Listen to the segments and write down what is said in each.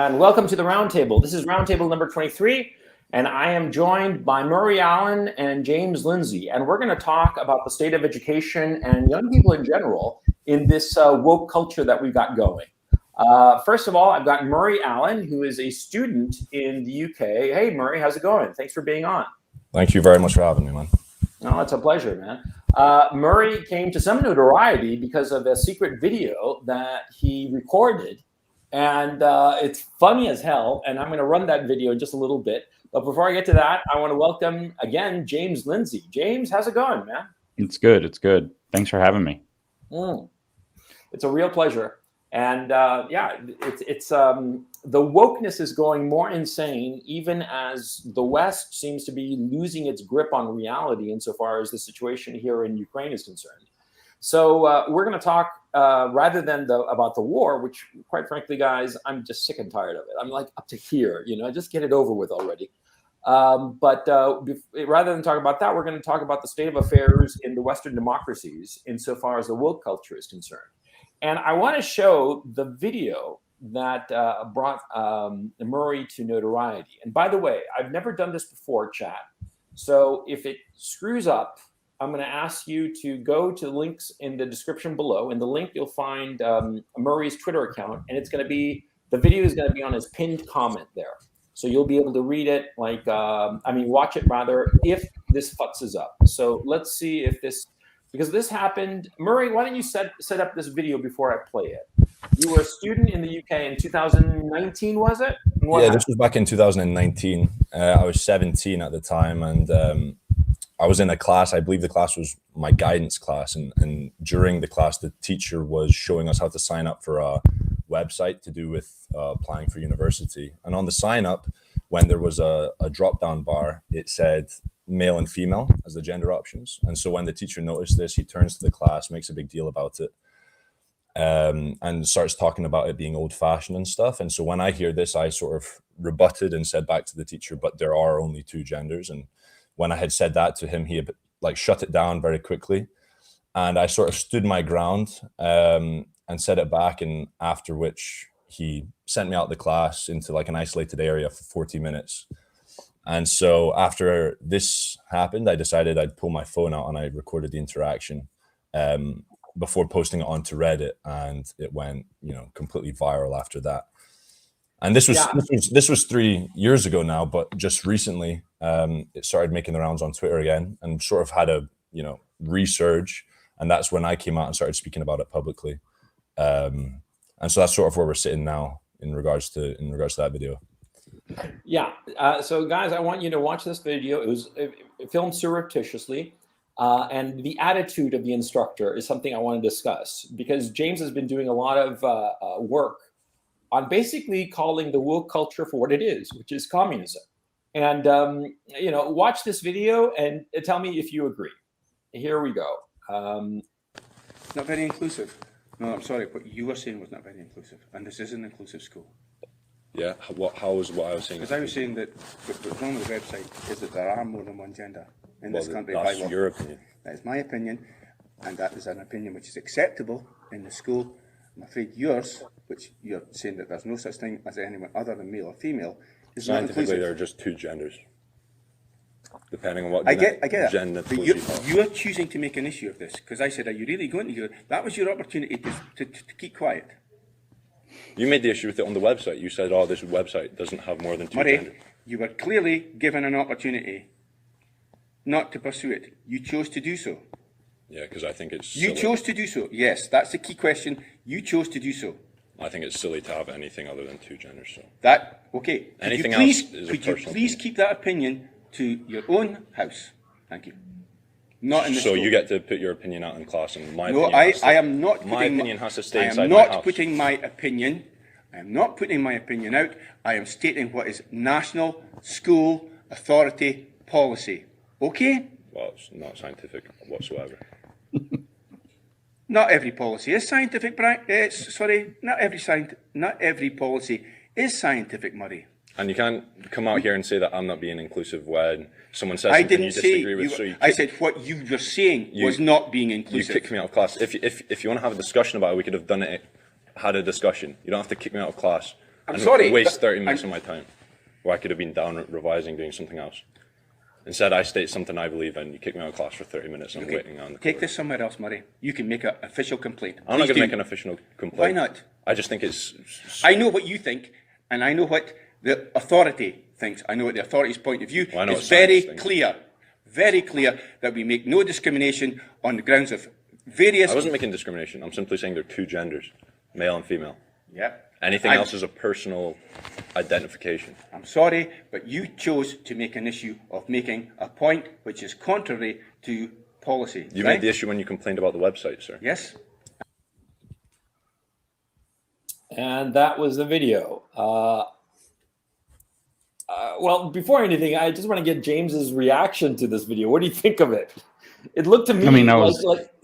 and welcome to the Roundtable. This is Roundtable number 23, and I am joined by Murray Allen and James Lindsay, and we're going to talk about the state of education and young people in general in this woke culture that we've got going. First of all, I've got Murray Allen, who is a student in the UK. Hey, Murray, how's it going? Thanks for being on. Thank you very much for having me, man. Oh, it's a pleasure, man. Murray came to some notoriety because of a secret video that he recorded. And it's funny as hell. And I'm going to run that video in just a little bit. But before I get to that, I want to welcome again James Lindsay. James, how's it going, man? It's good. It's good. Thanks for having me. It's a real pleasure. And yeah, it's the wokeness is going more insane, even as the West seems to be losing its grip on reality insofar as the situation here in Ukraine is concerned. So we're going to talk rather than about the war, which quite frankly, guys, I'm just sick and tired of it. I'm like up to here, you know, just get it over with already. But rather than talk about that, we're going to talk about the state of affairs in the Western democracies insofar as the woke culture is concerned. And I want to show the video that brought Murray to notoriety. And by the way, I've never done this before, chat. So if it screws up, I'm going to ask you to go to links in the description below. In the link, you'll find Murray's Twitter account, and it's going to be, the video is going to be on his pinned comment there. So you'll be able to read it, like, watch it rather, if this fucks up. So let's see if this, because this happened. Murray, why don't you set up this video before I play it? You were a student in the UK in 2019, was it? Yeah, this was back in 2019. I was 17 at the time, and I was in a class. I believe the class was my guidance class, and during the class, the teacher was showing us how to sign up for a website to do with applying for university. And on the sign up, when there was a drop-down bar, it said male and female as the gender options. And so when the teacher noticed this, he turns to the class, makes a big deal about it, and starts talking about it being old-fashioned and stuff. And so when I hear this, I sort of rebutted and said back to the teacher, but there are only two genders. And when I had said that to him, he had like shut it down very quickly. And I sort of stood my ground and said it back. And after which he sent me out of the class into like an isolated area for 40 minutes. And so after this happened, I decided I'd pull my phone out and I recorded the interaction before posting it onto Reddit. And it went, you know, completely viral after that. And this was 3 years ago now, but just recently it started making the rounds on Twitter again and sort of had a, you know, resurge. And that's when I came out and started speaking about it publicly. And so that's sort of where we're sitting now in regards to that video. Yeah. So guys, I want you to watch this video. It was filmed surreptitiously. And the attitude of the instructor is something I want to discuss, because James has been doing a lot of work on basically calling the woke culture for what it is, which is communism. And, you know, watch this video and tell me if you agree. Here we go. Not very inclusive. No, I'm sorry, what you were saying was not very inclusive. And this is an inclusive school. Yeah, how was what I was saying? Because I was saying that what's wrong with the website is that there are more than one gender in this country. That's your opinion. That is my opinion, and that is an opinion which is acceptable in the school. I'm afraid yours, which you're saying that there's no such thing as anyone other than male or female, is not inclusive. Scientifically, there are just two genders, depending on what I get gender. But you're choosing to make an issue of this, because I said, are you really going to do it? That was your opportunity to keep quiet. You made the issue with it on the website. You said, oh, this website doesn't have more than two Murray, genders. you were clearly given an opportunity not to pursue it. You chose to do so. Yeah, because I think it's You silly. chose to do so. Yes, that's the key question. You chose to do so. I think it's silly to have anything other than two genders. So Okay. Anything else is a Could you personal please opinion. keep that opinion to your own house? Thank you. Not in the So school. you get to put your opinion out in class, and my No, opinion. I am not. My opinion has to stay I inside am my not house. putting my opinion. I am not putting my opinion out. I am stating what is national school authority policy. Okay? Well, it's not scientific whatsoever. Not every policy is scientific, Brian. Not every policy is scientific, Murray. And you can't come out here and say that I'm not being inclusive when someone says I something you didn't disagree with. say. I said what you were saying was not being You inclusive. kicked me out of class. If you want to have a discussion about it, we could have had a discussion. You don't have to kick me out of class I'm sorry. Waste 30 minutes of my time, where I could have been down revising, doing something else. Instead, I state something I believe in. You kick me out of class for 30 minutes. I'm waiting on the Take this somewhere else, Murray. You can make an official complaint. I'm not going to make an official complaint. Why not? I just think it's... I know what you think, and I know what the authority thinks. I know what the authority's point of view. Well, it's very clear that we make no discrimination on the grounds of various... I wasn't making discrimination. I'm simply saying there are two genders, male and female. Yeah. Anything else is a personal identification. I'm sorry, but you chose to make an issue of making a point which is contrary to policy. You made the issue when you complained about the website, sir. Yes. And that was the video. Well, before anything, I just want to get James's reaction to this video. What do you think of it? It looked to me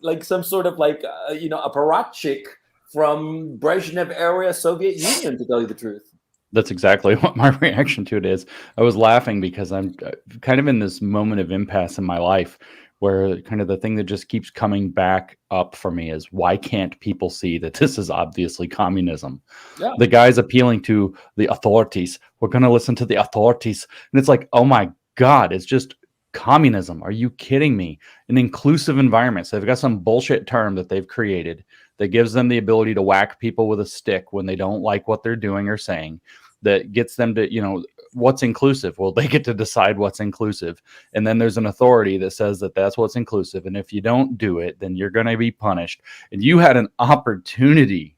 like some sort of apparatchik from Brezhnev era Soviet Union, to tell you the truth. That's exactly what my reaction to it is. I was laughing because I'm kind of in this moment of impasse in my life where kind of the thing that just keeps coming back up for me is, why can't people see that this is obviously communism? Yeah. The guy's appealing to the authorities. We're going to listen to the authorities. And it's like, oh my God, it's just communism. Are you kidding me? An inclusive environment. So they've got some bullshit term that they've created that gives them the ability to whack people with a stick when they don't like what they're doing or saying, that gets them to, what's inclusive? Well, they get to decide what's inclusive. And then there's an authority that says that that's what's inclusive. And if you don't do it, then you're going to be punished. And you had an opportunity,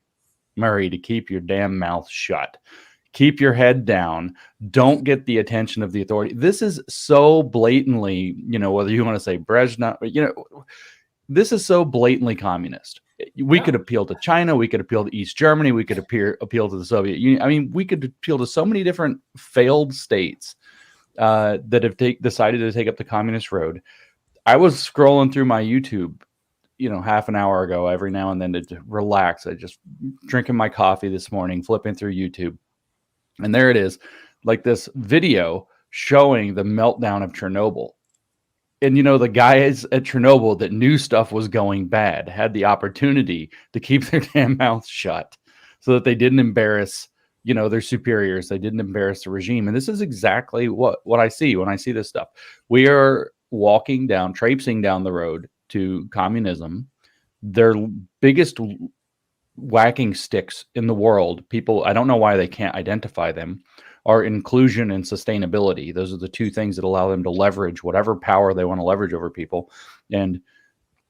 Murray, to keep your damn mouth shut. Keep your head down. Don't get the attention of the authority. This is so blatantly, whether you want to say Brezhnev, this is so blatantly communist. We could appeal to China. We could appeal to East Germany. We could appeal to the Soviet Union. I mean, we could appeal to so many different failed states that have decided to take up the communist road. I was scrolling through my YouTube, half an hour ago, every now and then to relax. I just drinking my coffee this morning, flipping through YouTube. And there it is, like this video showing the meltdown of Chernobyl. And, the guys at Chernobyl that knew stuff was going bad had the opportunity to keep their damn mouths shut so that they didn't embarrass, their superiors. They didn't embarrass the regime. And this is exactly what I see when I see this stuff. We are traipsing down the road to communism. Their biggest whacking sticks in the world, people, I don't know why they can't identify them, are inclusion and sustainability. Those are the two things that allow them to leverage whatever power they want to leverage over people. And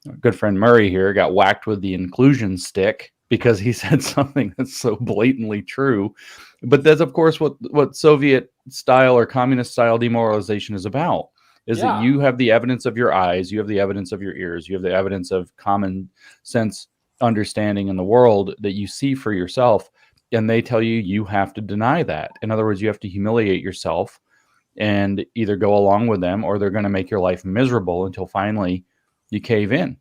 our good friend Murray here got whacked with the inclusion stick because he said something that's so blatantly true. But that's, of course, what Soviet style or communist style demoralization is about, is that you have the evidence of your eyes, you have the evidence of your ears, you have the evidence of common sense understanding in the world that you see for yourself. And they tell you have to deny that. In other words, you have to humiliate yourself and either go along with them, or they're going to make your life miserable until finally you cave in.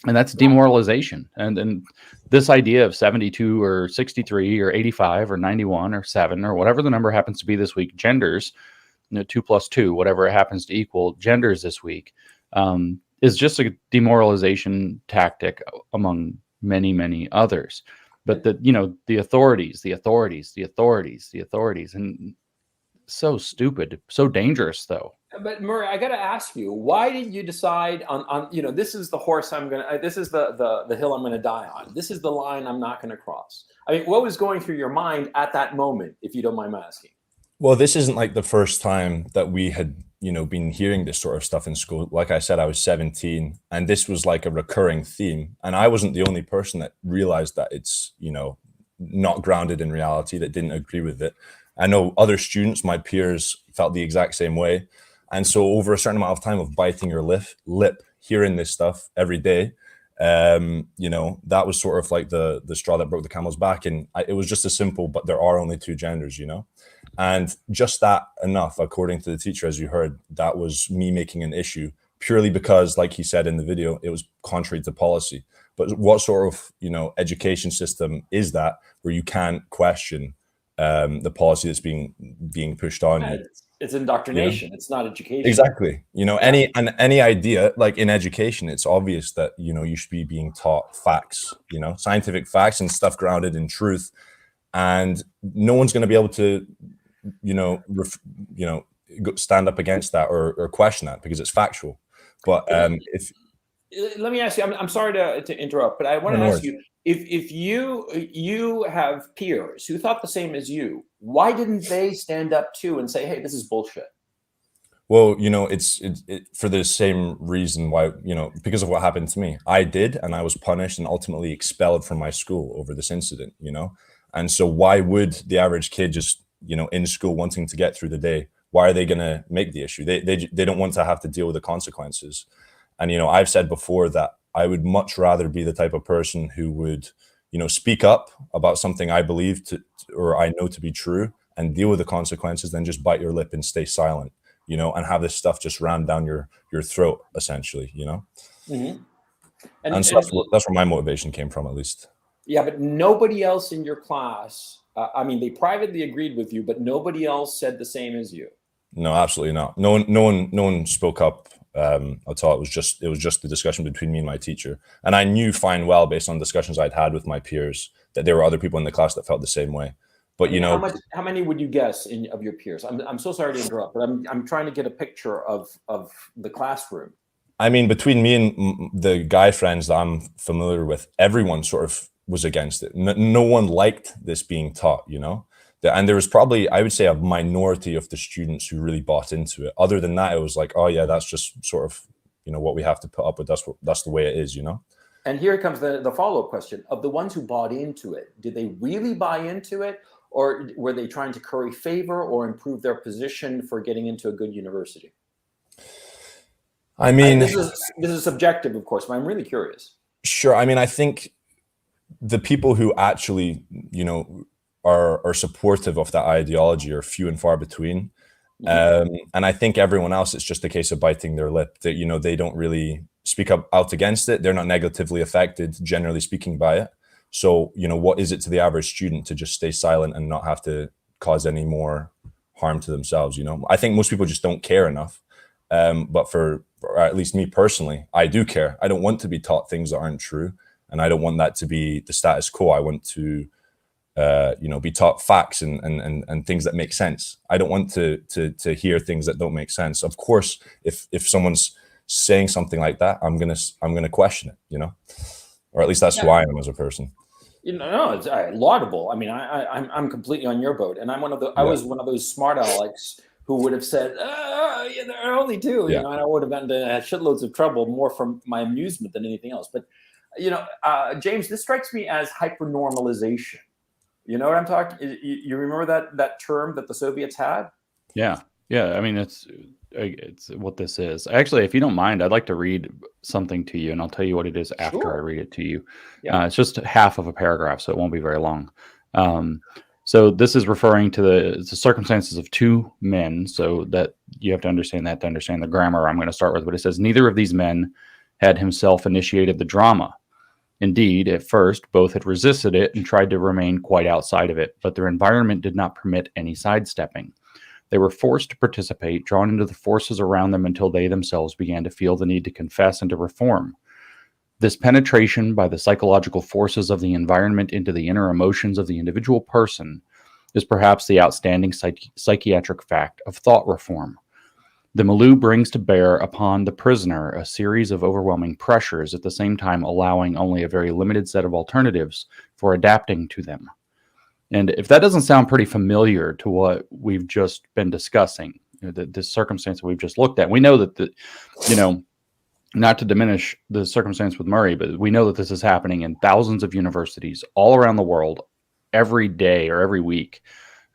And that's demoralization. And this idea of 72 or 63 or 85 or 91 or 7 or whatever the number happens to be this week, genders, 2 plus 2, whatever it happens to equal genders this week, is just a demoralization tactic among many, many others. But the authorities, and so stupid, so dangerous, though. But Murray, I got to ask you, why did you decide on this is the horse this is the hill I'm gonna die on. This is the line I'm not gonna cross. I mean, what was going through your mind at that moment, if you don't mind my asking? Well, this isn't like the first time that we had, been hearing this sort of stuff in school. Like I said, I was 17, and this was like a recurring theme. And I wasn't the only person that realized that it's, not grounded in reality, that didn't agree with it. I know other students, my peers, felt the exact same way. And so over a certain amount of time of biting your lip, hearing this stuff every day, that was sort of like the straw that broke the camel's back. And it was just a simple, but there are only two genders, And just that enough, according to the teacher, as you heard, that was me making an issue purely because, like he said in the video, it was contrary to policy. But what sort of, education system is that where you can't question the policy that's being pushed on you? It's indoctrination. It's not education. Exactly. Any idea, like in education, it's obvious that, you should be being taught facts, scientific facts and stuff grounded in truth. and no one's going to be able to, stand up against that or question that because it's factual. But if let me ask you, I'm sorry to interrupt, but I want to ask you, if you have peers who thought the same as you, why didn't they stand up too and say, hey, this is bullshit? Well, it's for the same reason why, because of what happened to me. I did, and I was punished and ultimately expelled from my school over this incident, And so why would the average kid just, in school wanting to get through the day, why are they going to make the issue? They don't want to have to deal with the consequences. And, I've said before that I would much rather be the type of person who would, speak up about something I believe or I know to be true and deal with the consequences than just bite your lip and stay silent, and have this stuff just rammed down your throat, essentially, Mm-hmm. And so that's where my motivation came from, at least. Yeah, but nobody else in your class, they privately agreed with you, but nobody else said the same as you. No, absolutely not. No one spoke up at all. It was just the discussion between me and my teacher. And I knew fine well, based on discussions I'd had with my peers, that there were other people in the class that felt the same way. But how many would you guess of your peers? I'm so sorry to interrupt, but I'm trying to get a picture of the classroom. Between me and the guy friends that I'm familiar with, everyone sort of was against it. No one liked this being taught, And there was probably, I would say, a minority of the students who really bought into it. Other than that, it was like, oh yeah, that's just sort of, what we have to put up with. That's the way it is, And here comes the follow-up question. Of the ones who bought into it, did they really buy into it? Or were they trying to curry favor or improve their position for getting into a good university? This is subjective, of course, but I'm really curious. Sure. I think the people who actually, are supportive of that ideology are few and far between. Mm-hmm. And I think everyone else, it's just a case of biting their lip. That, they don't really speak out against it. They're not negatively affected, generally speaking, by it. So, what is it to the average student to just stay silent and not have to cause any more harm to themselves? I think most people just don't care enough. But for at least me personally, I do care. I don't want to be taught things that aren't true. And I don't want that to be the status quo. I want to, be taught facts and things that make sense. I don't want to hear things that don't make sense. Of course, if someone's saying something like that, I'm gonna question it, or at least that's who I am as a person. No, it's laudable. I'm completely on your boat, and I was one of those smart alecks who would have said, there are only two, and I would have gotten into shitloads of trouble more from my amusement than anything else. But, James, this strikes me as hypernormalization. You know what I'm talking? You remember that term that the Soviets had? Yeah. It's what this is. Actually, if you don't mind, I'd like to read something to you, and I'll tell you what it is after I read it to you. Yeah. It's just half of a paragraph, so it won't be very long. So this is referring to the circumstances of two men, so that you have to understand that to understand the grammar I'm going to start with. But it says, neither of these men had himself initiated the drama. Indeed, at first, both had resisted it and tried to remain quite outside of it, but their environment did not permit any sidestepping. They were forced to participate, drawn into the forces around them until they themselves began to feel the need to confess and to reform. This penetration by the psychological forces of the environment into the inner emotions of the individual person is perhaps the outstanding psychiatric fact of thought reform. The milieu brings to bear upon the prisoner a series of overwhelming pressures, at the same time allowing only a very limited set of alternatives for adapting to them. And if that doesn't sound pretty familiar to what we've just been discussing, the circumstance that we've just looked at, we know that not to diminish the circumstance with Murray, but we know that this is happening in thousands of universities all around the world every day or every week.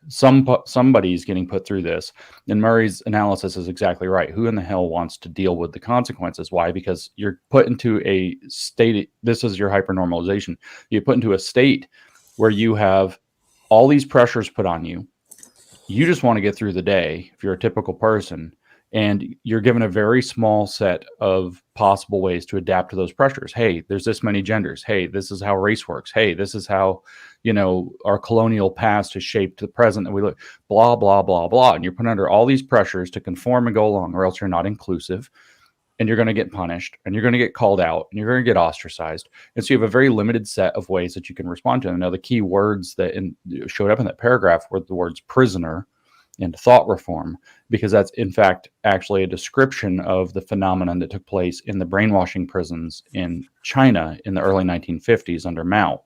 Somebody's getting put through this. And Murray's analysis is exactly right. Who in the hell wants to deal with the consequences? Why? Because you're put into a state. This is your hypernormalization. You put into a state where you have all these pressures put on you. You just want to get through the day if you're a typical person, and you're given a very small set of possible ways to adapt to those pressures. Hey, there's this many genders. Hey, this is how race works. Hey, this is how, our colonial past has shaped the present that we look, blah, blah, blah, blah. And you're put under all these pressures to conform and go along, or else you're not inclusive. and you're going to get punished, and you're going to get called out, and you're going to get ostracized. And so you have a very limited set of ways that you can respond to them. Now, the key words that showed up in that paragraph were the words prisoner and thought reform, because that's in fact actually a description of the phenomenon that took place in the brainwashing prisons in China in the early 1950s under Mao.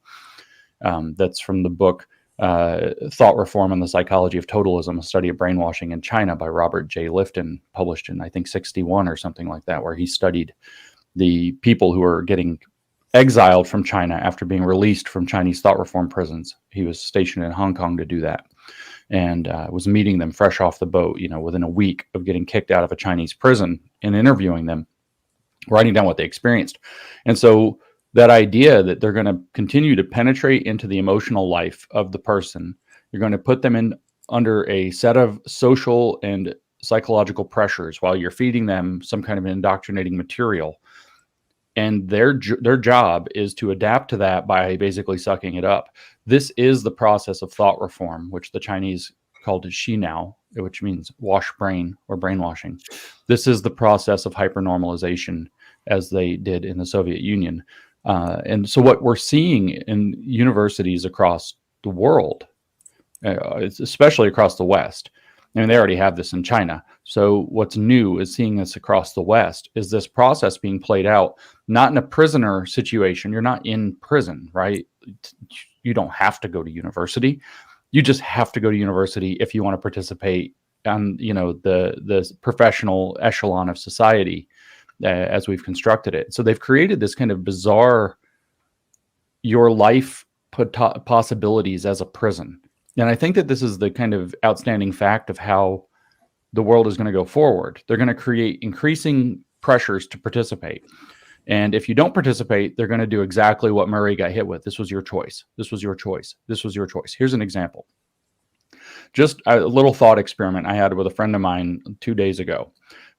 That's from the book Thought Reform and the Psychology of Totalism, a study of brainwashing in China by Robert J. Lifton, published in, I think, 61 or something like that, where he studied the people who were getting exiled from China after being released from Chinese thought reform prisons. He was stationed in Hong Kong to do that, and was meeting them fresh off the boat, within a week of getting kicked out of a Chinese prison, and interviewing them, writing down what they experienced. And so that idea that they're going to continue to penetrate into the emotional life of the person, you're going to put them in under a set of social and psychological pressures while you're feeding them some kind of indoctrinating material. And their job is to adapt to that by basically sucking it up. This is the process of thought reform, which the Chinese called Xinao, which means wash brain or brainwashing. This is the process of hypernormalization, as they did in the Soviet Union. And so what we're seeing in universities across the world, especially across the West, I mean, they already have this in China. So what's new is seeing this across the West is this process being played out, not in a prisoner situation. You're not in prison, right? You don't have to go to university. You just have to go to university if you want to participate on, the professional echelon of society as we've constructed it. So they've created this kind of bizarre your life possibilities as a prison. And I think that this is the kind of outstanding fact of how the world is going to go forward. They're going to create increasing pressures to participate. And if you don't participate, they're going to do exactly what Murray got hit with. This was your choice. This was your choice. This was your choice. Here's an example. Just a little thought experiment I had with a friend of mine 2 days ago.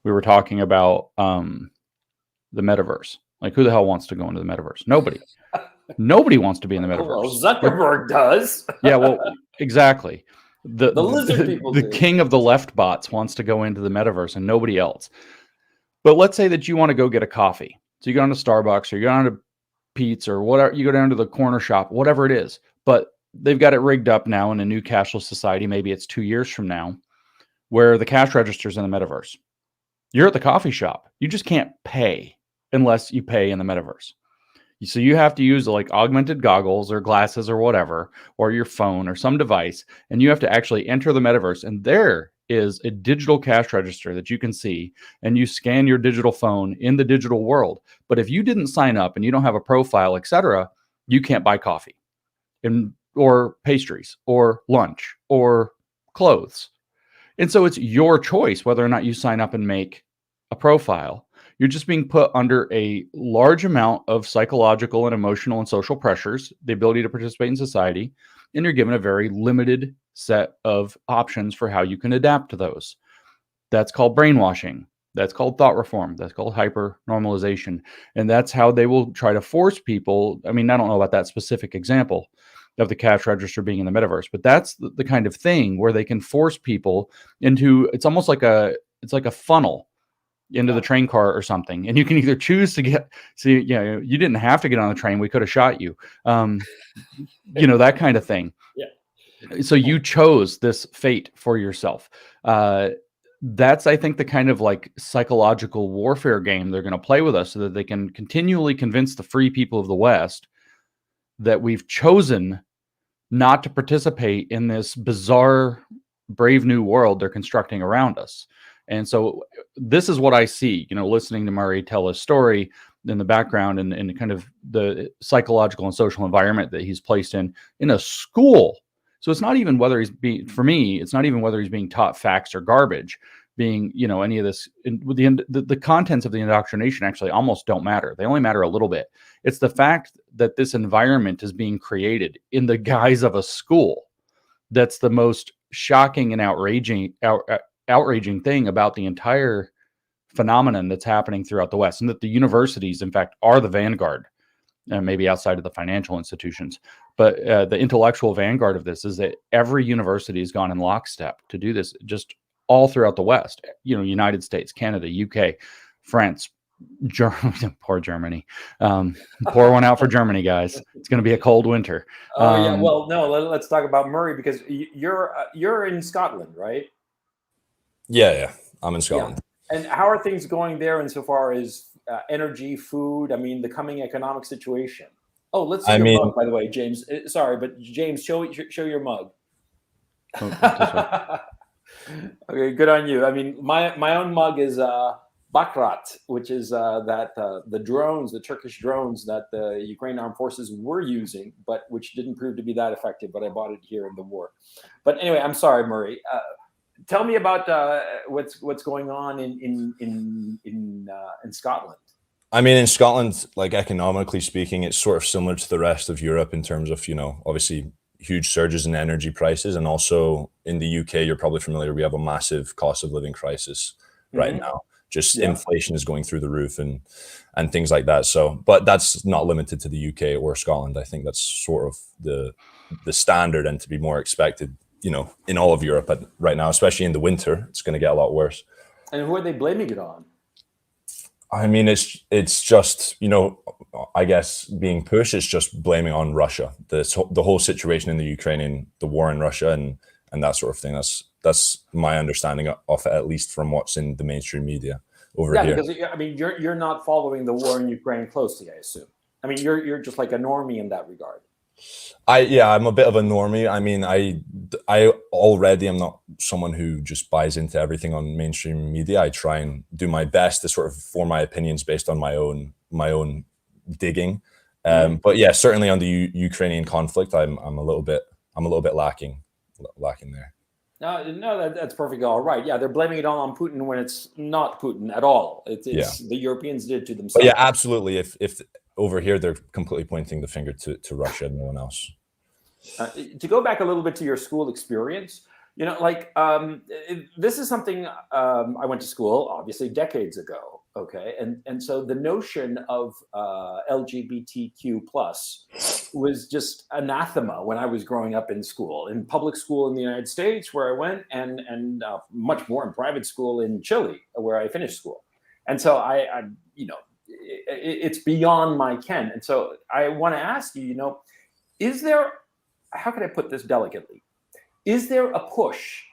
We were talking about the metaverse. Like, who the hell wants to go into the metaverse? Nobody. Nobody wants to be in the metaverse. Well, Zuckerberg does. Yeah, well, exactly. The lizard people the do. king of the left bots wants to go into the metaverse and nobody else. But let's say that you want to go get a coffee. So you go down to Starbucks or you go down to Pete's or whatever, you go down to the corner shop, whatever it is. But they've got it rigged up now in a new cashless society. Maybe it's 2 years from now, where the cash register's in the metaverse. You're at the coffee shop. You just can't pay unless you pay in the metaverse. So you have to use like augmented goggles or glasses or whatever, or your phone or some device, and you have to actually enter the metaverse. And there is a digital cash register that you can see, and you scan your digital phone in the digital world. But if you didn't sign up and you don't have a profile, etc., you can't buy coffee or pastries or lunch or clothes. And so it's your choice whether or not you sign up and make a profile. You're just being put under a large amount of psychological and emotional and social pressures, the ability to participate in society, and you're given a very limited set of options for how you can adapt to those. That's called brainwashing. That's called thought reform. That's called hyper-normalization. And that's how they will try to force people. I mean, I don't know about that specific example of the cash register being in the metaverse, but that's the kind of thing where they can force people into, it's almost like it's like a funnel into the train car or something. And you can either choose to you didn't have to get on the train. We could have shot you, that kind of thing. Yeah. So you chose this fate for yourself. That's, I think, the kind of like psychological warfare game they're going to play with us so that they can continually convince the free people of the West that we've chosen not to participate in this bizarre, brave new world they're constructing around us. And so this is what I see, listening to Murray tell his story in the background and kind of the psychological and social environment that he's placed in a school. So it's not even whether for me, it's not even whether he's being taught facts or garbage, being, any of this. The contents of the indoctrination actually almost don't matter. They only matter a little bit. It's the fact that this environment is being created in the guise of a school. That's the most shocking and outraging thing about the entire phenomenon that's happening throughout the West, and that the universities, in fact, are the vanguard, maybe outside of the financial institutions. But the intellectual vanguard of this is that every university has gone in lockstep to do this, just all throughout the West, United States, Canada, UK, France, Poor Germany. Pour one out for Germany, guys. It's going to be a cold winter. Oh yeah. Well, no. Let's talk about Murray, because you're in Scotland, right? Yeah, I'm in Scotland. Yeah. And how are things going there insofar as energy, food? I mean, the coming economic situation. Oh, let's see your mug, by the way, James. Sorry, but James, show your mug. Okay, good on you. I mean, my own mug is Bakrat, which is the drones, the Turkish drones that the Ukrainian armed forces were using, but which didn't prove to be that effective. But I bought it here in the war. But anyway, I'm sorry, Murray. Tell me about what's going on in Scotland. I mean, in Scotland, like economically speaking, it's sort of similar to the rest of Europe in terms of, obviously huge surges in energy prices. And also in the UK, you're probably familiar, we have a massive cost of living crisis right now. Just inflation is going through the roof and things like that. So, but that's not limited to the UK or Scotland. I think that's sort of the standard and to be more expected, in all of Europe right now, especially in the winter. It's going to get a lot worse. And who are they blaming it on? I mean, it's just, I guess being pushed is just blaming on Russia, the whole situation in the Ukraine, the war in Russia and that sort of thing. That's my understanding of it, at least from what's in the mainstream media over here. Yeah, because I mean, you're not following the war in Ukraine closely, I assume. I mean, you're just like a normie in that regard. I'm a bit of a normie. I mean, I already am not someone who just buys into everything on mainstream media. I try and do my best to sort of form my opinions based on my own digging. But yeah, certainly on the Ukrainian conflict, I'm a little bit lacking there. No, that's perfectly all right. Yeah, they're blaming it all on Putin when it's not Putin at all. It's the Europeans did it to themselves. But yeah, absolutely. If over here they're completely pointing the finger to Russia and no one else. To go back a little bit to your school experience, this is something I went to school obviously decades ago. Okay, and so the notion of LGBTQ plus was just anathema when I was growing up in school, in public school in the United States where I went, and much more in private school in Chile where I finished school. And so I it's beyond my ken. And so I want to ask you, is there, how can I put this delicately? Is there a push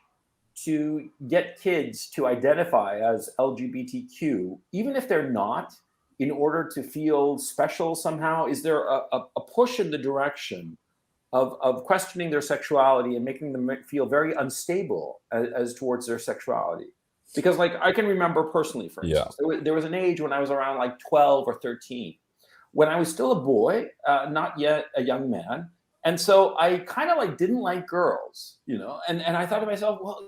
to get kids to identify as LGBTQ, even if they're not, in order to feel special somehow? Is there a push in the direction of questioning their sexuality and making them feel very unstable as towards their sexuality? Because I can remember personally, for instance, there was an age when I was around 12 or 13, when I was still a boy, not yet a young man. And so I kind of didn't like girls, and I thought to myself, well,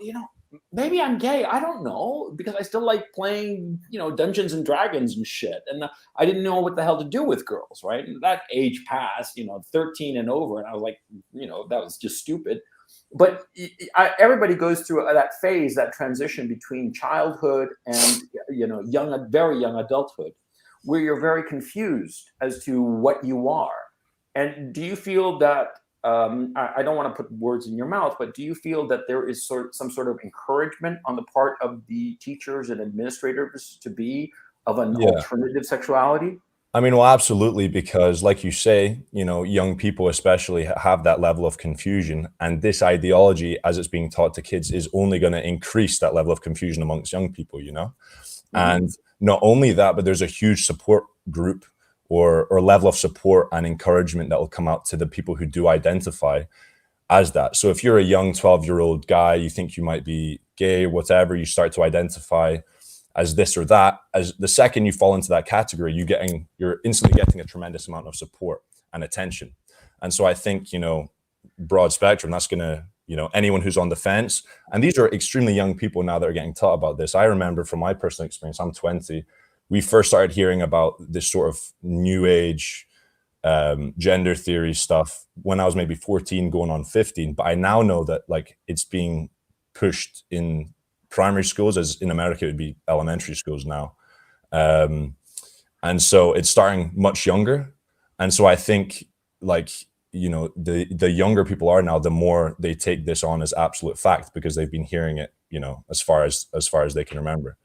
maybe I'm gay. I don't know, because I still like playing, Dungeons and Dragons and shit. And I didn't know what the hell to do with girls, right? And that age passed, 13 and over. And I was like, that was just stupid. But everybody goes through that phase, that transition between childhood and, very young adulthood, where you're very confused as to what you are. And do you feel that, I don't want to put words in your mouth, but do you feel that there is some sort of encouragement on the part of the teachers and administrators to be of an alternative sexuality? I mean, well, absolutely, because like you say, young people especially have that level of confusion, and this ideology, as it's being taught to kids, is only going to increase that level of confusion amongst young people, And not only that, but there's a huge support group or level of support and encouragement that will come out to the people who do identify as that. So if you're a young 12-year-old guy, you think you might be gay, whatever, you start to identify as this or that, as the second you fall into that category, you're instantly getting a tremendous amount of support and attention. And so I think, broad spectrum, that's going to, anyone who's on the fence, and these are extremely young people now that are getting taught about this. I remember from my personal experience, I'm 20, we first started hearing about this sort of new age gender theory stuff when I was maybe 14 going on 15. But I now know that it's being pushed in primary schools, as in America it would be elementary schools now. And so it's starting much younger. And so I think the younger people are now, the more they take this on as absolute fact, because they've been hearing it, as far as they can remember.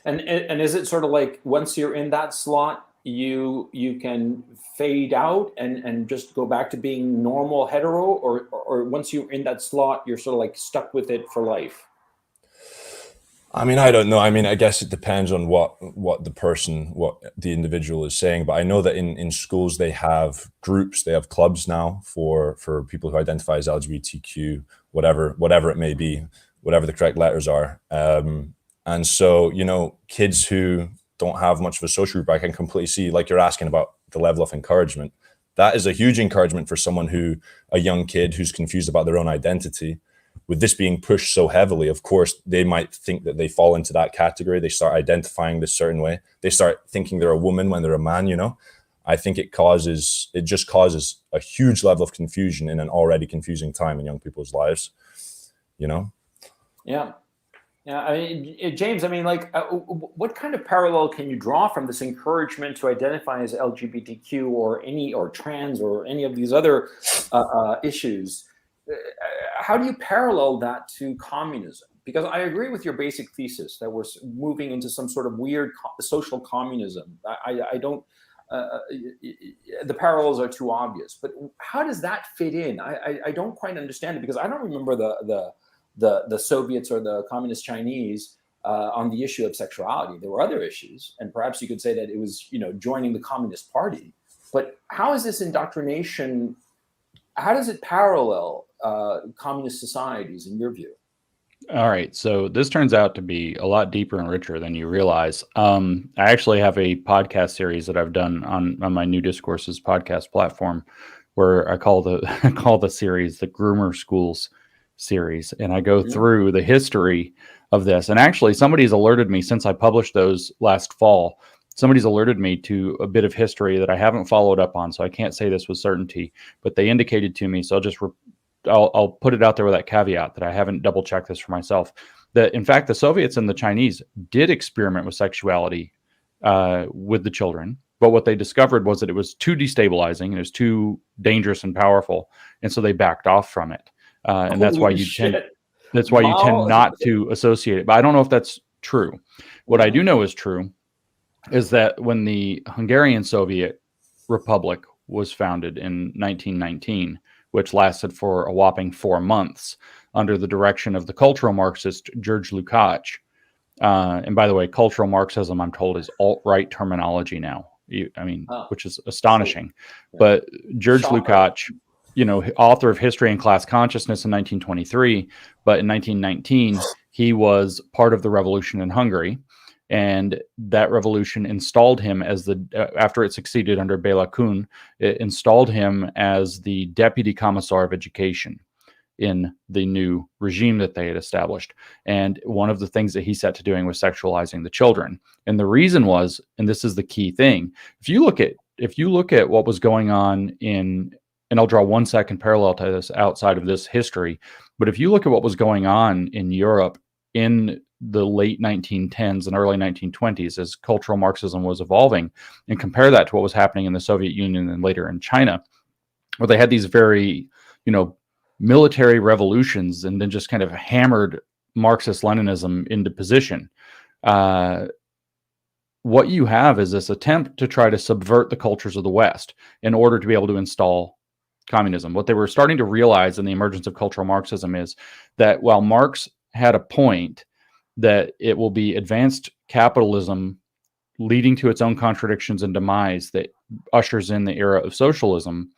And is it sort of like once you're in that slot, you can fade out and just go back to being normal hetero, or once you're in that slot, you're sort of like stuck with it for life? I mean, I don't know. I mean, I guess it depends on what the individual is saying. But I know that in schools they have groups, they have clubs now for people who identify as LGBTQ, whatever it may be, whatever the correct letters are. And so, you know, kids who don't have much of a social group, I can completely see, like you're asking about the level of encouragement. That is a huge encouragement for a young kid who's confused about their own identity. With this being pushed so heavily, of course, they might think that they fall into that category. They start identifying this certain way. They start thinking they're a woman when they're a man, you know? I think it just causes a huge level of confusion in an already confusing time in young people's lives, you know? Yeah. Yeah, I mean, James, I mean, like, what kind of parallel can you draw from this encouragement to identify as LGBTQ or trans or any of these other issues? How do you parallel that to communism? Because I agree with your basic thesis that we're moving into some sort of weird social communism. I don't. The parallels are too obvious, but how does that fit in? I don't quite understand it, because I don't remember the Soviets or the communist Chinese on the issue of sexuality. There were other issues, and perhaps you could say that it was, you know, joining the Communist Party. But how is this indoctrination? How does it parallel communist societies in your view? All right, so this turns out to be a lot deeper and richer than you realize. I actually have a podcast series that I've done on my New Discourses podcast platform, where I call the series the Groomer Schools series, and I go through the history of this. And actually, somebody's alerted me since I published those last fall. Somebody's alerted me to a bit of history that I haven't followed up on, so I can't say this with certainty. But they indicated to me, so I'll put it out there with that caveat that I haven't double checked this for myself, that in fact the Soviets and the Chinese did experiment with sexuality with the children, but what they discovered was that it was too destabilizing and it was too dangerous and powerful, and so they backed off from it. And that's why you tend not to associate it. But I don't know if that's true. What I do know is true is that when the Hungarian Soviet Republic was founded in 1919, which lasted for a whopping 4 months under the direction of the cultural Marxist George Lukács. And by the way, cultural Marxism, I'm told, is alt-right terminology now. Which is astonishing. Yeah. But George Lukács, you know, author of History and Class Consciousness in 1923, but in 1919, he was part of the revolution in Hungary. And that revolution installed him as after it succeeded under Béla Kun, it installed him as the deputy commissar of education in the new regime that they had established. And one of the things that he set to doing was sexualizing the children. And the reason was, and this is the key thing, if you look at what was going on and I'll draw 1 second parallel to this outside of this history, but if you look at what was going on in Europe in the late 1910s and early 1920s as cultural Marxism was evolving, and compare that to what was happening in the Soviet Union and later in China, where they had these very, you know, military revolutions and then just kind of hammered Marxist-Leninism into position. What you have is this attempt to try to subvert the cultures of the West in order to be able to install communism. What they were starting to realize in the emergence of cultural Marxism is that while Marx had a point that it will be advanced capitalism leading to its own contradictions and demise that ushers in the era of socialism,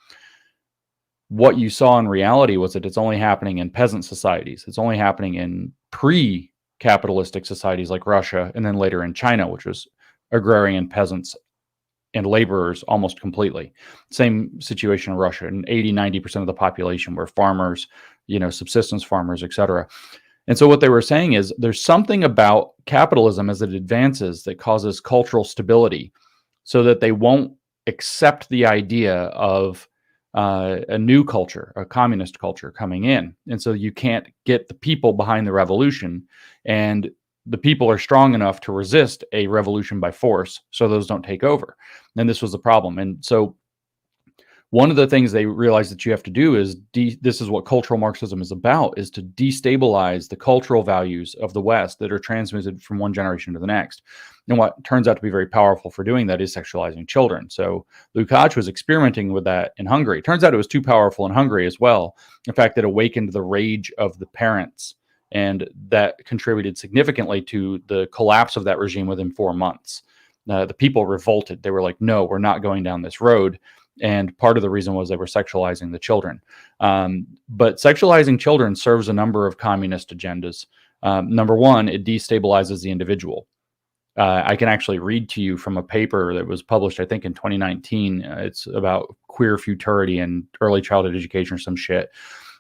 what you saw in reality was that it's only happening in peasant societies. It's only happening in pre-capitalistic societies like Russia, and then later in China, which was agrarian peasants and laborers almost completely. Same situation in Russia, and 80-90% of the population were farmers, you know, subsistence farmers, etc. And so what they were saying is there's something about capitalism as it advances that causes cultural stability, so that they won't accept the idea of a new culture, a communist culture coming in. And so you can't get the people behind the revolution, and the people are strong enough to resist a revolution by force, so those don't take over. And this was the problem. And so one of the things they realize that you have to do is this is what cultural Marxism is about, is to destabilize the cultural values of the West that are transmitted from one generation to the next. And what turns out to be very powerful for doing that is sexualizing children. So Lukács was experimenting with that in Hungary. It turns out it was too powerful in Hungary as well. In fact, it awakened the rage of the parents, and that contributed significantly to the collapse of that regime within 4 months. The people revolted. They were like, no, we're not going down this road. And part of the reason was they were sexualizing the children. But sexualizing children serves a number of communist agendas. Number one, it destabilizes the individual. I can actually read to you from a paper that was published, I think, in 2019. It's about queer futurity and early childhood education or some shit.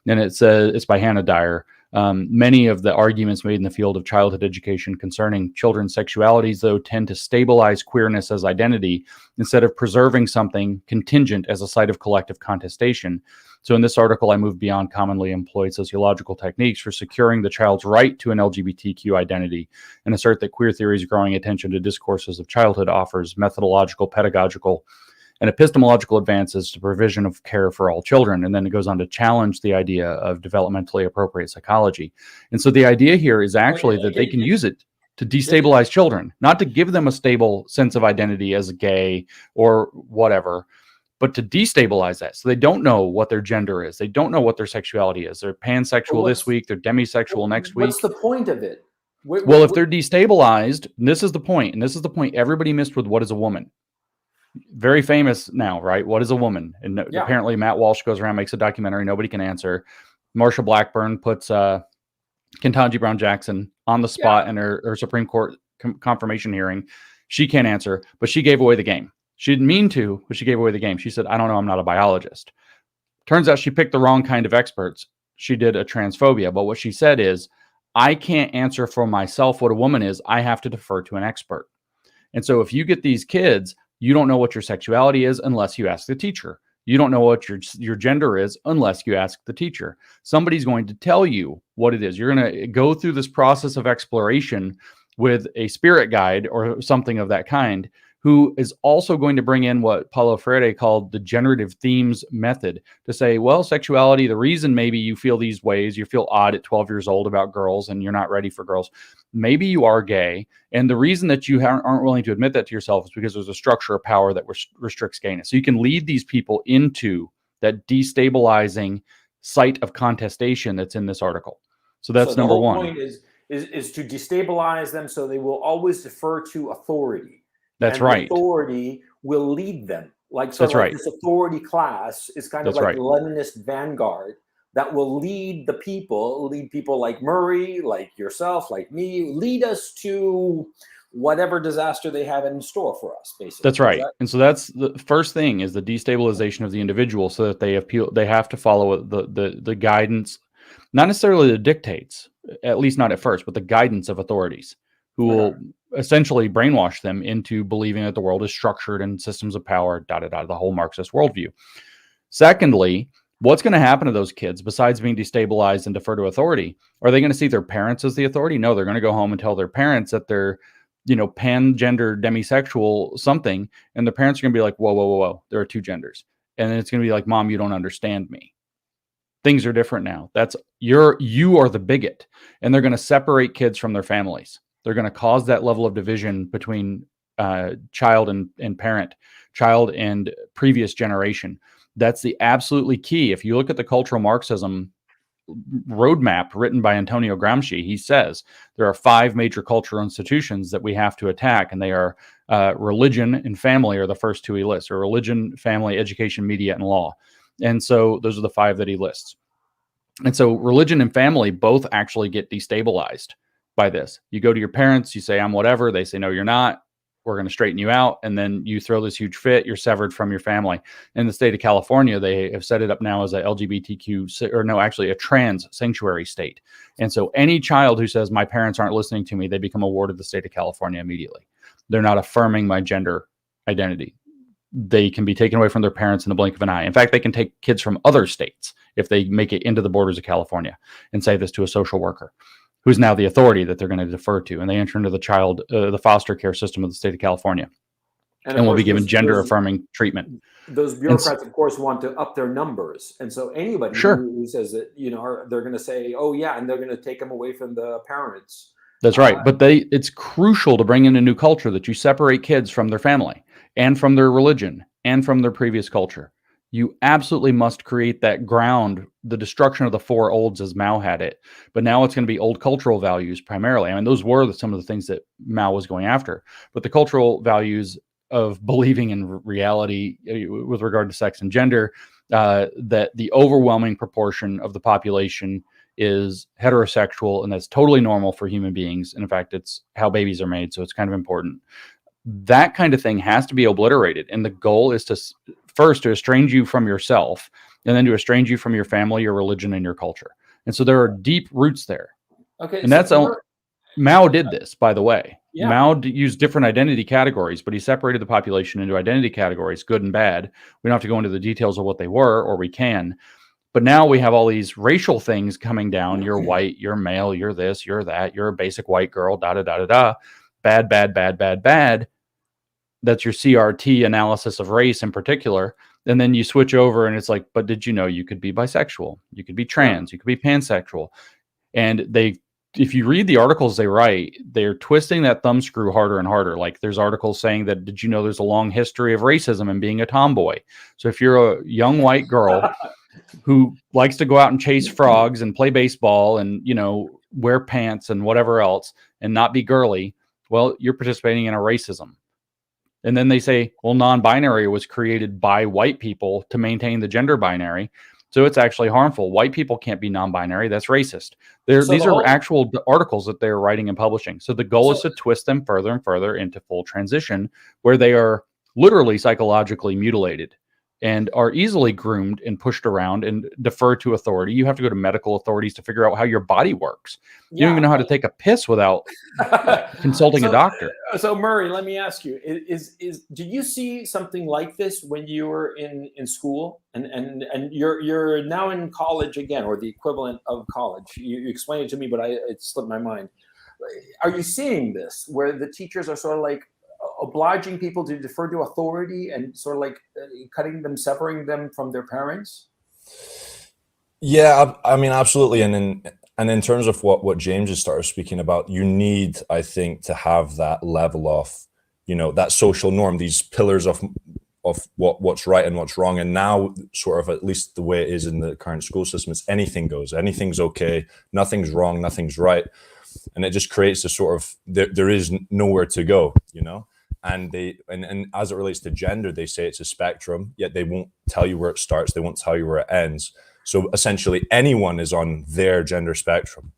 And it says, it's by Hannah Dyer. Many of the arguments made in the field of childhood education concerning children's sexualities, though, tend to stabilize queerness as identity instead of preserving something contingent as a site of collective contestation. So in this article, I move beyond commonly employed sociological techniques for securing the child's right to an LGBTQ identity and assert that queer theory's growing attention to discourses of childhood offers methodological, pedagogical, and epistemological advances to provision of care for all children. And then it goes on to challenge the idea of developmentally appropriate psychology. And so the idea here is actually that they can use it to destabilize children, not to give them a stable sense of identity as gay or whatever, but to destabilize that. So they don't know what their gender is. They don't know what their sexuality is. They're pansexual this week. They're demisexual next week. What's the point of it? Well, if they're destabilized, and this is the point, and this is the point everybody missed with What is a Woman? Very famous now, right? What is a woman? And apparently Matt Walsh goes around, makes a documentary nobody can answer. Marsha Blackburn puts Ketanji Brown Jackson on the spot in her Supreme Court confirmation hearing. She can't answer, but she gave away the game. She didn't mean to, but she gave away the game. She said, I don't know, I'm not a biologist. Turns out she picked the wrong kind of experts. She did a transphobia, but what she said is, I can't answer for myself what a woman is. I have to defer to an expert. And so if you get these kids, you don't know what your sexuality is unless you ask the teacher. You don't know what your gender is unless you ask the teacher. Somebody's going to tell you what it is. You're going to go through this process of exploration with a spirit guide or something of that kind, who is also going to bring in what Paulo Freire called the generative themes method to say, well, sexuality, the reason maybe you feel these ways, you feel odd at 12 years old about girls and you're not ready for girls. Maybe you are gay. And the reason that you aren't willing to admit that to yourself is because there's a structure of power that restricts gayness. So you can lead these people into that destabilizing site of contestation that's in this article. So that's number one. The whole point is to destabilize them so they will always defer to authority. That's and right. Authority will lead them. This authority class is kind of like the Leninist vanguard that will lead people like Murray, like yourself, like me, lead us to whatever disaster they have in store for us, basically. That's right. And so that's the first thing, is the destabilization of the individual, so that they have to follow the guidance, not necessarily the dictates, at least not at first, but the guidance of authorities who will essentially brainwash them into believing that the world is structured in systems of power, the whole Marxist worldview. Secondly, what's going to happen to those kids besides being destabilized and defer to authority? Are they going to see their parents as the authority? No, they're going to go home and tell their parents that they're, pan-gender, demisexual something, and the parents are going to be like, whoa, there are two genders. And then it's going to be like, Mom, you don't understand me. Things are different now. You are the bigot. And they're going to separate kids from their families. They're going to cause that level of division between child and parent, child and previous generation. That's the absolutely key. If you look at the cultural Marxism roadmap written by Antonio Gramsci, he says there are 5 major cultural institutions that we have to attack, and they are religion and family are the first 2 he lists, or religion, family, education, media, and law. And so those are the 5 that he lists. And so religion and family both actually get destabilized by this. You go to your parents, you say, I'm whatever. They say, no, you're not. We're going to straighten you out. And then you throw this huge fit. You're severed from your family. In the state of California, they have set it up now as a a trans sanctuary state. And so any child who says, my parents aren't listening to me, they become a ward of the state of California immediately. They're not affirming my gender identity. They can be taken away from their parents in the blink of an eye. In fact, they can take kids from other states if they make it into the borders of California and say this to a social worker, who's now the authority that they're going to defer to. And they enter into the foster care system of the state of California and will be given gender-affirming treatment. those bureaucrats, of course, want to up their numbers, and so anybody who says that, they're going to say, "Oh yeah," and they're going to take them away from the parents. That's right. But it's crucial to bring in a new culture that you separate kids from their family and from their religion and from their previous culture. You absolutely must create that ground, the destruction of the four olds as Mao had it. But now it's going to be old cultural values primarily. I mean, those were some of the things that Mao was going after. But the cultural values of believing in reality with regard to sex and gender, that the overwhelming proportion of the population is heterosexual, and that's totally normal for human beings. And in fact, it's how babies are made, so it's kind of important. That kind of thing has to be obliterated, and the goal is to first to estrange you from yourself, and then to estrange you from your family, your religion, and your culture. And so there are deep roots there. Okay, and Mao did this, by the way. Yeah. Mao used different identity categories, but he separated the population into identity categories, good and bad. We don't have to go into the details of what they were, or we can. But now we have all these racial things coming down. You're white, you're male, you're this, you're that, you're a basic white girl, da-da-da-da-da. Bad, bad, bad, bad, bad. That's your CRT analysis of race in particular. And then you switch over and it's like, but did you know you could be bisexual? You could be trans, you could be pansexual. And if you read the articles they write, they're twisting that thumb screw harder and harder. Like there's articles saying that, did you know there's a long history of racism and being a tomboy? So if you're a young white girl who likes to go out and chase frogs and play baseball and, wear pants and whatever else and not be girly, well, you're participating in a racism. And then they say, well, non-binary was created by white people to maintain the gender binary. So it's actually harmful. White people can't be non-binary. That's racist. These are actual articles that they're writing and publishing. So the goal is to twist them further and further into full transition, where they are literally psychologically mutilated and are easily groomed and pushed around and defer to authority. You have to go to medical authorities to figure out how your body works. You don't even know how to take a piss without consulting a doctor. So Murray, let me ask you, did you see something like this when you were in school and you're now in college again, or the equivalent of college? You explained it to me, but it slipped my mind. Are you seeing this where the teachers are sort of like obliging people to defer to authority and sort of like severing them from their parents? Yeah, I mean, absolutely. And in terms of what James has started speaking about, you need, I think, to have that level of, that social norm, these pillars of what's right and what's wrong. And now sort of, at least the way it is in the current school system, it's anything goes, anything's okay, nothing's wrong, nothing's right. And it just creates a sort of, there is nowhere to go, And and as it relates to gender, they say it's a spectrum, yet they won't tell you where it starts. They won't tell you where it ends. So essentially anyone is on their gender spectrum,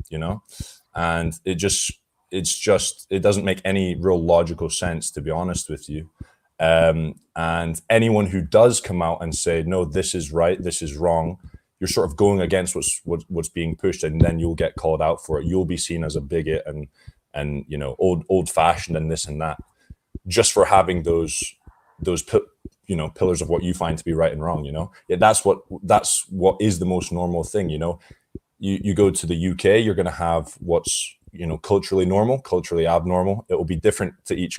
and it doesn't make any real logical sense, to be honest with you. And anyone who does come out and say, no, this is right, this is wrong, you're sort of going against what's being pushed, and then you'll get called out for it. You'll be seen as a bigot and old fashioned and this and that, just for having those pillars of what you find to be right and wrong. Yeah, that's what is the most normal thing. You go to the UK, you're going to have what's culturally normal, culturally abnormal. It will be different to each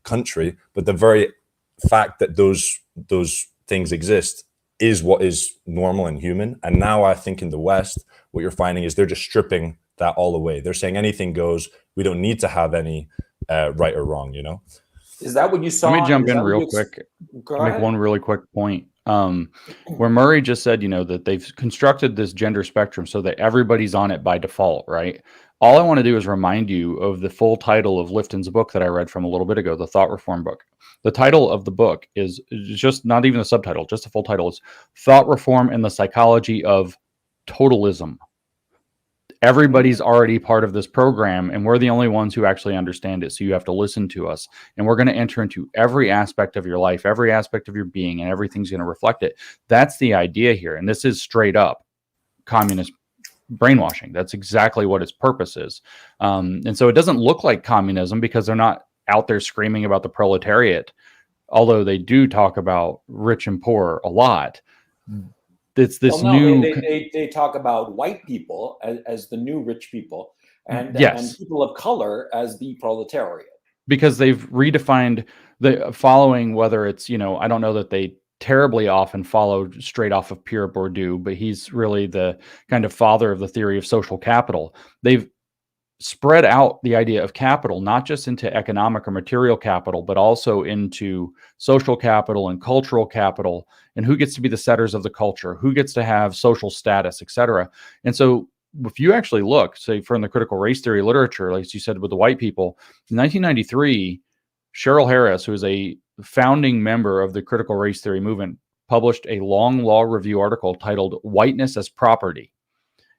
country, but the very fact that those things exist is what is normal and human. And now I think in the West, what you're finding is they're just stripping that all away. They're saying anything goes. We don't need to have any right or wrong. Is that what you saw? Let me jump in real quick. Make one really quick point. Where Murray just said, that they've constructed this gender spectrum so that everybody's on it by default, right? All I want to do is remind you of the full title of Lifton's book that I read from a little bit ago, the Thought Reform book. The title of the book is just not even a subtitle, just the full title is Thought Reform and the Psychology of Totalism. Everybody's already part of this program, and we're the only ones who actually understand it. So you have to listen to us, and we're going to enter into every aspect of your life, every aspect of your being, and everything's going to reflect it. That's the idea here. And this is straight up communist brainwashing. That's exactly what its purpose is. And so it doesn't look like communism because they're not out there screaming about the proletariat, although they do talk about rich and poor a lot. It's this they talk about white people as the new rich people, and people of color as the proletariat, because they've redefined the following, whether it's I don't know that they terribly often followed straight off of Pierre Bourdieu, but he's really the kind of father of the theory of social capital. They've spread out the idea of capital, not just into economic or material capital, but also into social capital and cultural capital, and who gets to be the setters of the culture, who gets to have social status, etc. And so if you actually look, say, from the critical race theory literature, like you said, with the white people, in 1993, Cheryl Harris, who is a founding member of the critical race theory movement, published a long law review article titled Whiteness as Property.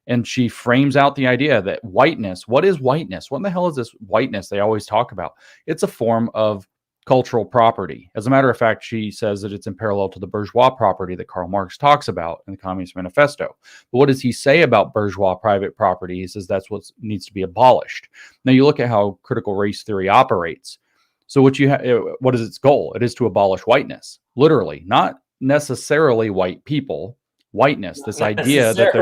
And she frames out the idea that whiteness, what is whiteness? What in the hell is this whiteness they always talk about? It's a form of cultural property. As a matter of fact, she says that it's in parallel to the bourgeois property that Karl Marx talks about in the Communist Manifesto. But what does he say about bourgeois private property? He says that's what needs to be abolished. Now you look at how critical race theory operates. So what is its goal? It is to abolish whiteness, literally, not necessarily white people. Whiteness, this idea that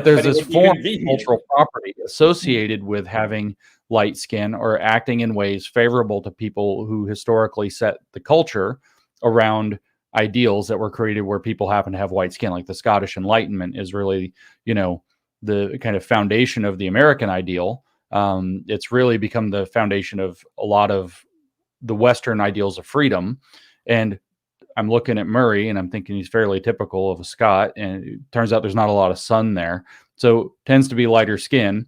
there's this form of cultural property associated with having light skin or acting in ways favorable to people who historically set the culture around ideals that were created where people happen to have white skin. Like the Scottish Enlightenment is really, the kind of foundation of the American ideal. It's really become the foundation of a lot of the Western ideals of freedom. And I'm looking at Murray and I'm thinking he's fairly typical of a Scot, and it turns out there's not a lot of sun there. So tends to be lighter skin.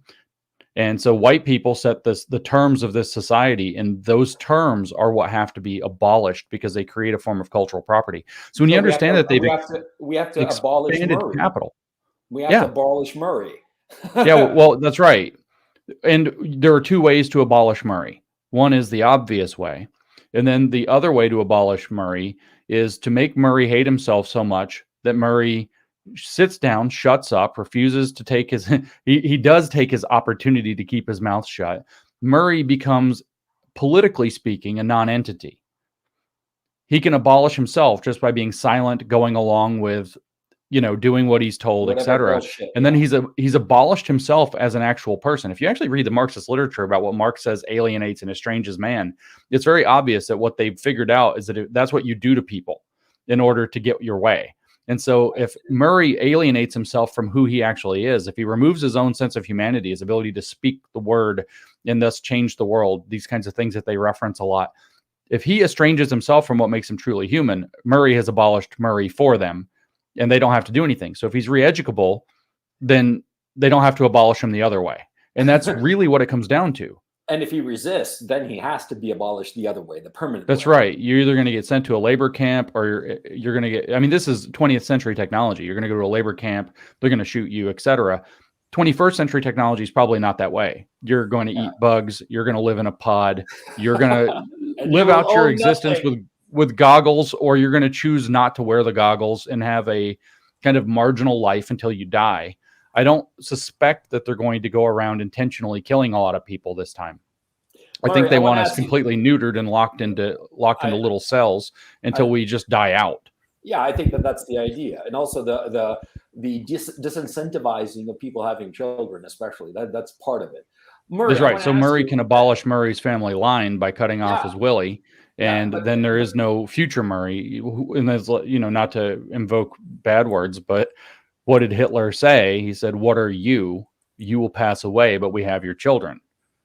And so white people set the terms of this society, and those terms are what have to be abolished because they create a form of cultural property. So when you understand that we have to abolish Murray. Capital. We have to abolish Murray. Yeah, well, that's right. And there are two ways to abolish Murray. One is the obvious way. And then the other way to abolish Murray is to make Murray hate himself so much that Murray sits down, shuts up, refuses to take his, he does take his opportunity to keep his mouth shut. Murray becomes, politically speaking, a non-entity. He can abolish himself just by being silent, going along with, doing what he's told, etc. And then he's abolished himself as an actual person. If you actually read the Marxist literature about what Marx says alienates and estranges man, it's very obvious that what they've figured out is that that's what you do to people in order to get your way. And so if Murray alienates himself from who he actually is, if he removes his own sense of humanity, his ability to speak the word and thus change the world, these kinds of things that they reference a lot, if he estranges himself from what makes him truly human, Murray has abolished Murray for them, and they don't have to do anything. So if he's re-educable, then they don't have to abolish him the other way. And that's really what it comes down to. And if he resists, then he has to be abolished the other way, the permanent That's way. right. You're either going to get sent to a labor camp, or you're going to get, this is 20th century technology. You're going to go to a labor camp, they're going to shoot you, etc. 21st century technology is probably not that way. You're going to eat bugs. You're going to live in a pod. You're going to live out your existence with goggles, or you're going to choose not to wear the goggles and have a kind of marginal life until you die. I don't suspect that they're going to go around intentionally killing a lot of people this time. I think they want us completely neutered and locked into little cells until we just die out. Yeah, I think that's the idea. And also the disincentivizing of people having children, especially, that's part of it. Murray, that's right. So Murray can abolish Murray's family line by cutting off his willy. And then there is no future Murray. And there's, not to invoke bad words, but what did Hitler say? He said, "What are you? You will pass away, but we have your children."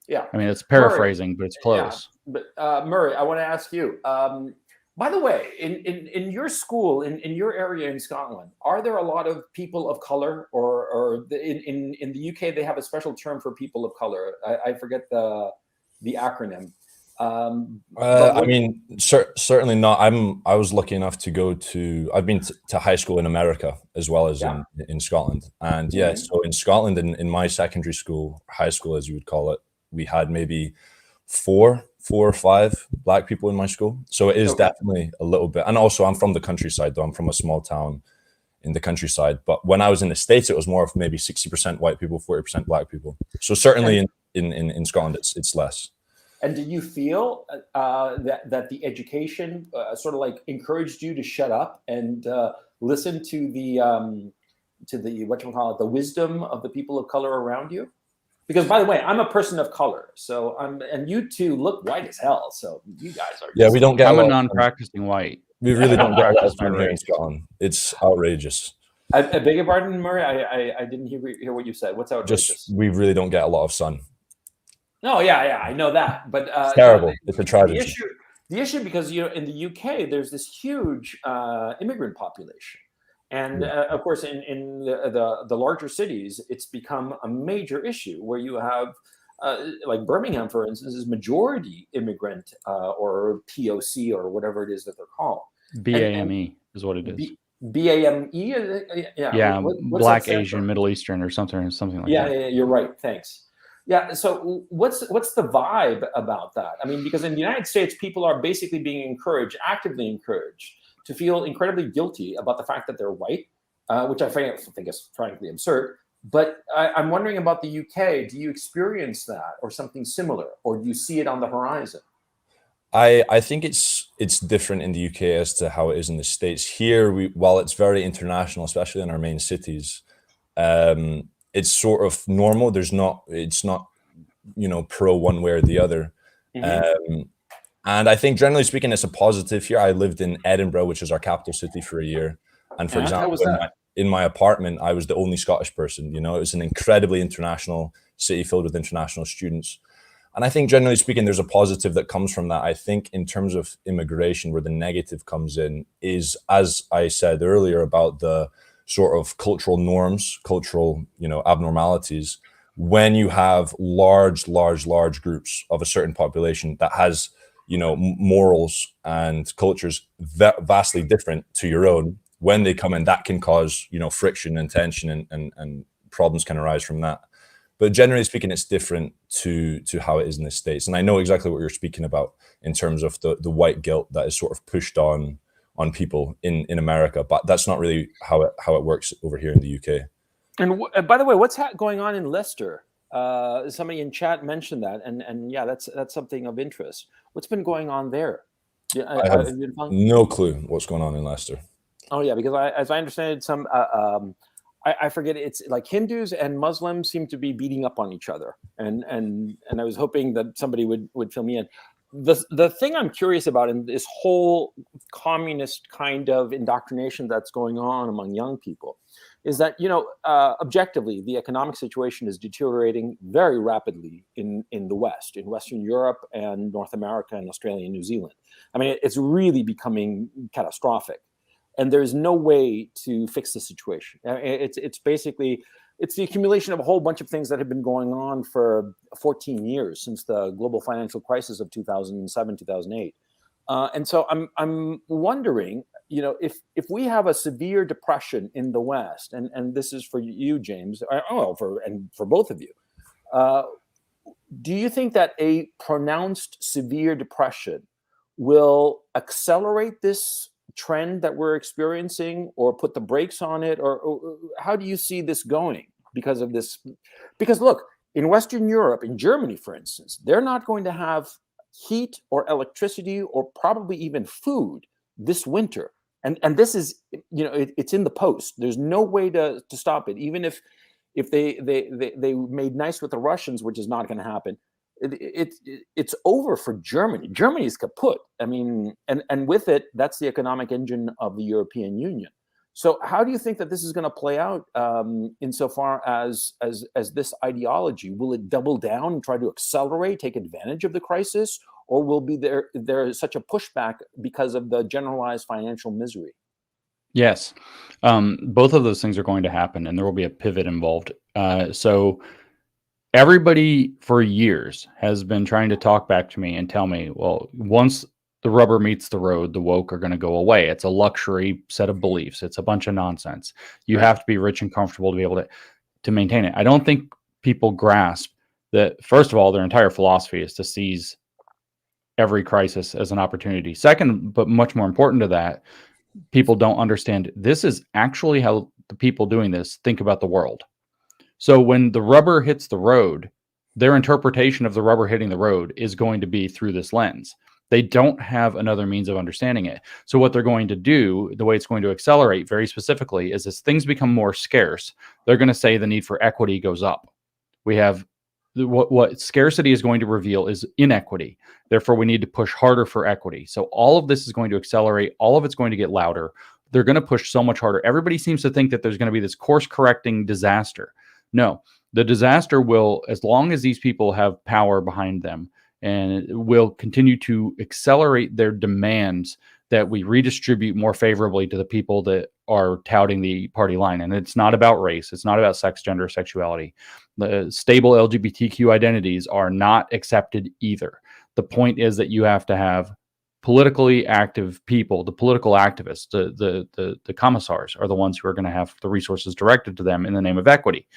Yeah. It's paraphrasing, but it's close. Yeah. But Murray, I want to ask you, by the way, in your school, in your area in Scotland, are there a lot of people of color, or in the UK, they have a special term for people of color? I forget the acronym. Certainly not. I was lucky enough to I've been to high school in America as well as in Scotland. And so in Scotland, in my secondary school, high school, as you would call it, we had maybe four or five black people in my school. So it is definitely a little bit. And also I'm from the countryside, though. I'm from a small town in the countryside. But when I was in the States, it was more of maybe 60% white people, 40% black people. So certainly in Scotland, it's less. And did you feel that the education sort of like encouraged you to shut up and listen to the the wisdom of the people of color around you? Because, by the way, I'm a person of color, so and you two look white as hell. So you guys are. We don't get. I'm a non-practicing white. We really don't get a lot of practice my fun here in race. Scotland. It's outrageous. I beg your pardon, Murray. I didn't hear what you said. What's outrageous? Just we really don't get a lot of sun. No, yeah, I know that, but It's terrible. It's a tragedy. The issue, because in the UK there's this huge immigrant population, and of course in the larger cities it's become a major issue where you have like Birmingham, for instance, is majority immigrant or POC or whatever it is that they're called. BAME is what it is. BAME, Yeah, what's Black, that Asian, Middle Eastern, or something like that. Yeah, you're right. Thanks. Yeah. So what's the vibe about that? I mean, because in the United States, people are basically being actively encouraged to feel incredibly guilty about the fact that they're white, which I think is frankly absurd. But I'm wondering about the UK. Do you experience that or something similar, or do you see it on the horizon? I think it's different in the UK as to how it is in the States. Here, while it's very international, especially in our main cities, it's sort of normal. It's not, pro one way or the other. Mm-hmm. And I think generally speaking, it's a positive here. I lived in Edinburgh, which is our capital city, for a year. And for example, in my apartment, I was the only Scottish person. It was an incredibly international city filled with international students. And I think generally speaking, there's a positive that comes from that. I think in terms of immigration, where the negative comes in is, as I said earlier, about the sort of cultural norms, cultural, abnormalities. When you have large groups of a certain population that has, morals and cultures vastly different to your own, when they come in, that can cause, friction and tension and problems can arise from that. But generally speaking, it's different to how it is in the States. And I know exactly what you're speaking about in terms of the white guilt that is sort of pushed on people in America, but that's not really how it works over here in the UK. And by the way, what's going on in Leicester? Somebody in chat mentioned that, and yeah, that's something of interest. What's been going on there? I have no clue what's going on in Leicester. Oh yeah, because as I understand it, some I forget, it's like Hindus and Muslims seem to be beating up on each other, and I was hoping that somebody would fill me in. The thing I'm curious about in this whole communist kind of indoctrination that's going on among young people is that, objectively, the economic situation is deteriorating very rapidly in the West, in Western Europe and North America and Australia and New Zealand. I mean, it's really becoming catastrophic. And there's no way to fix the situation. It's basically, it's the accumulation of a whole bunch of things that have been going on for 14 years since the global financial crisis of 2007, 2008. And so I'm wondering, if we have a severe depression in the West, and this is for you, James, for both of you, do you think that a pronounced severe depression will accelerate this trend that we're experiencing, or put the brakes on it, or how do you see this going because of this? Because look, in Western Europe, in Germany, for instance, they're not going to have heat or electricity or probably even food this winter, and this is, it's in the post. There's no way to stop it, even if they made nice with the Russians, which is not going to happen. It's over for Germany. Germany is kaput. I mean, and with it, that's the economic engine of the European Union. So how do you think that this is going to play out insofar as this ideology? Will it double down and try to accelerate, take advantage of the crisis, or will there is such a pushback because of the generalized financial misery? Yes, both of those things are going to happen, and there will be a pivot involved. So everybody for years has been trying to talk back to me and tell me, well, once the rubber meets the road, the woke are going to go away. It's a luxury set of beliefs. It's a bunch of nonsense. You have to be rich and comfortable to be able to maintain it. I don't think people grasp that, first of all, their entire philosophy is to seize every crisis as an opportunity. Second, but much more important to that, people don't understand this is actually how the people doing this think about the world. So when the rubber hits the road, their interpretation of the rubber hitting the road is going to be through this lens. They don't have another means of understanding it. So what they're going to do, the way it's going to accelerate very specifically, is as things become more scarce, they're going to say the need for equity goes up. We have what scarcity is going to reveal is inequity. Therefore, we need to push harder for equity. So all of this is going to accelerate. All of it's going to get louder. They're going to push so much harder. Everybody seems to think that there's going to be this course-correcting disaster. No, the disaster will, as long as these people have power behind them, and it will continue to accelerate their demands that we redistribute more favorably to the people that are touting the party line. And it's not about race. It's not about sex, gender, sexuality. The stable LGBTQ identities are not accepted either. The point is that you have to have politically active people, the political activists, the commissars are the ones who are going to have the resources directed to them in the name of equity.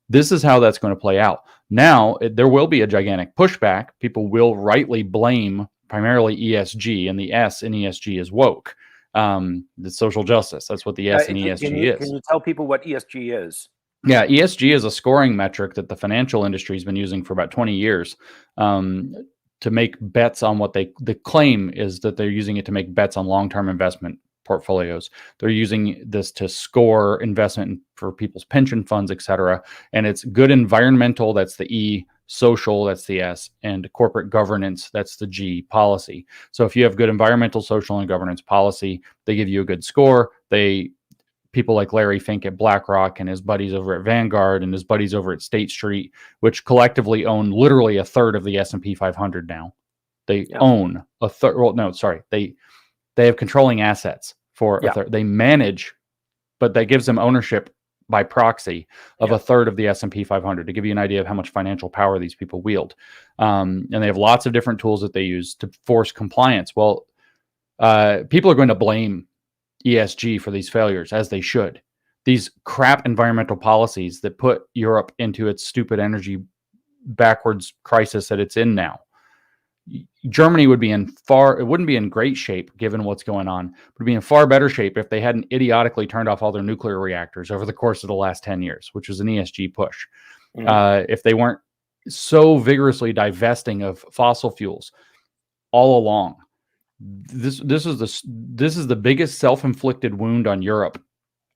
This is how that's going to play out. Now, there will be a gigantic pushback. People will rightly blame primarily ESG, and the S in ESG is woke. The social justice. That's what the S in ESG is. Can you tell people what ESG is? Yeah, ESG is a scoring metric that the financial industry has been using for about 20 years to make bets on what the claim is that they're using it to make bets on long-term investment portfolios. They're using this to score investment for people's pension funds, et cetera. And it's good environmental, that's the E, social, that's the S, and corporate governance, that's the G, policy. So if you have good environmental, social, and governance policy, they give you a good score. People like Larry Fink at BlackRock and his buddies over at Vanguard and his buddies over at State Street, which collectively own literally a third of the S&P 500 now. They own a third. Well, no, sorry. They have controlling assets for a third. They manage, but that gives them ownership by proxy of a third of the S&P 500 to give you an idea of how much financial power these people wield. And they have lots of different tools that they use to force compliance. Well, people are going to blame ESG for these failures, as they should. These crap environmental policies that put Europe into its stupid energy backwards crisis that it's in now. Germany would be it wouldn't be in great shape given what's going on, but would be in far better shape if they hadn't idiotically turned off all their nuclear reactors over the course of the last 10 years, which was an ESG push. If they weren't so vigorously divesting of fossil fuels all along. This is the biggest self-inflicted wound on Europe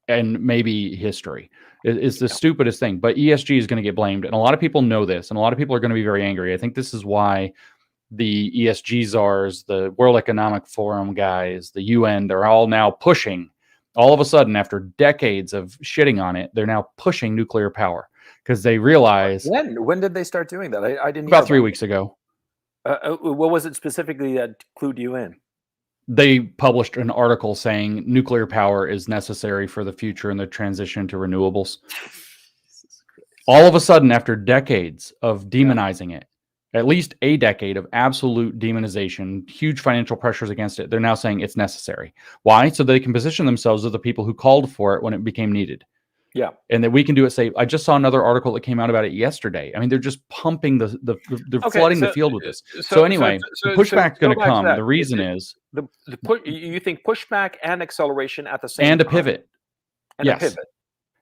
and maybe history. It's the stupidest thing, but ESG is going to get blamed. And a lot of people know this, and a lot of people are going to be very angry. I think this is why the ESG czars, the World Economic Forum guys, the UN, they're all now pushing. All of a sudden, after decades of shitting on it, they're now pushing nuclear power because they realize. When did they start doing that? I didn't. About 3 weeks ago. What was it specifically that clued you in? They published an article saying nuclear power is necessary for the future and the transition to renewables. All of a sudden, after decades of demonizing it, at least a decade of absolute demonization, huge financial pressures against it, they're now saying it's necessary. Why? So they can position themselves as the people who called for it when it became needed. Yeah. And that we can do it safe. I just saw another article that came out about it yesterday. I mean, they're just pumping they're flooding the field with this. So anyway, the pushback's going to come. The reason is you think pushback and acceleration at the same time. And a pivot. And a pivot.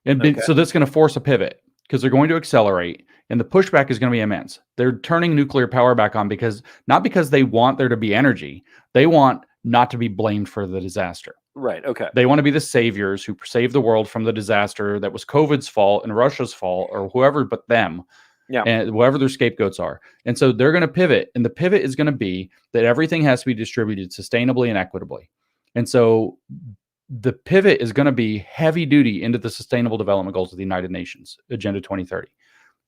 And so that's going to force a pivot because they're going to accelerate and the pushback is going to be immense. They're turning nuclear power back on not because they want there to be energy. They want not to be blamed for the disaster. Right. Okay. They want to be the saviors who save the world from the disaster that was COVID's fault and Russia's fault or whoever but them. Yeah. And whoever their scapegoats are. And so they're going to pivot. And the pivot is going to be that everything has to be distributed sustainably and equitably. And so the pivot is going to be heavy duty into the Sustainable Development Goals of the United Nations, Agenda 2030.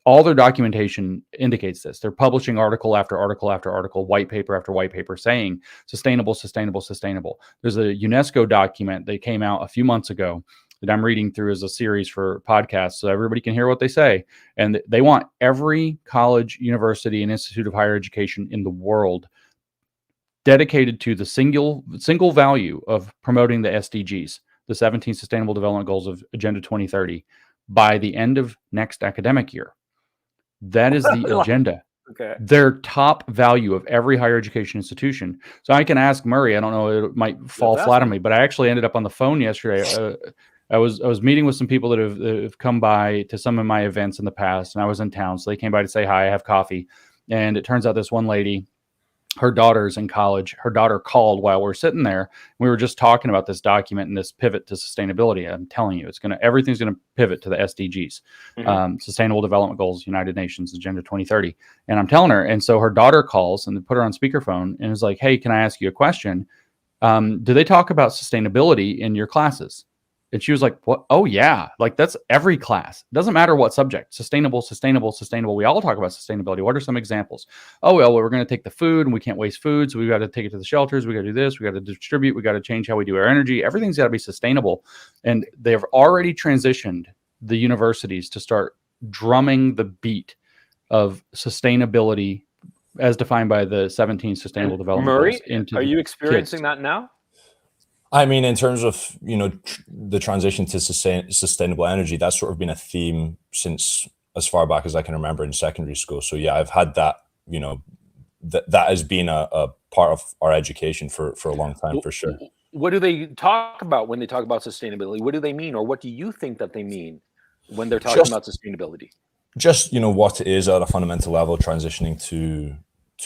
All their documentation indicates this. They're publishing article after article after article, white paper after white paper saying sustainable, sustainable, sustainable. There's a UNESCO document that came out a few months ago that I'm reading through as a series for podcasts so everybody can hear what they say. And they want every college, university, and institute of higher education in the world dedicated to the single value of promoting the SDGs, the 17 Sustainable Development Goals of Agenda 2030, by the end of next academic year. That is the agenda. Okay. Their top value of every higher education institution. So I can ask Murray, I don't know, it might fall flat on me, but I actually ended up on the phone yesterday. I was meeting with some people that have come by to some of my events in the past, and I was in town. So they came by to say hi, I have coffee. And it turns out this one lady her daughter's in college. Her daughter called while we're sitting there. We were just talking about this document and this pivot to sustainability. I'm telling you, everything's going to pivot to the SDGs, Sustainable Development Goals, United Nations Agenda 2030. And I'm telling her, and so her daughter calls and they put her on speakerphone and is like, "Hey, can I ask you a question? Do they talk about sustainability in your classes?" And she was like, "What? Oh yeah. Like that's every class. It doesn't matter what subject. Sustainable, sustainable, sustainable. We all talk about sustainability. What are some examples? Oh, well, we're going to take the food and we can't waste food. So we got to take it to the shelters. We got to do this. We got to distribute. We got to change how we do our energy. Everything's got to be sustainable." And they've already transitioned the universities to start drumming the beat of sustainability as defined by the 17 Sustainable Development Murray, Goals. are you experiencing that now? I mean, in terms of, the transition to sustainable energy, that's sort of been a theme since as far back as I can remember in secondary school. So yeah, I've had that, that has been a part of our education for a long time, for sure. What do they talk about when they talk about sustainability? What do they mean? Or what do you think that they mean when they're talking about sustainability? Just, what it is at a fundamental level, transitioning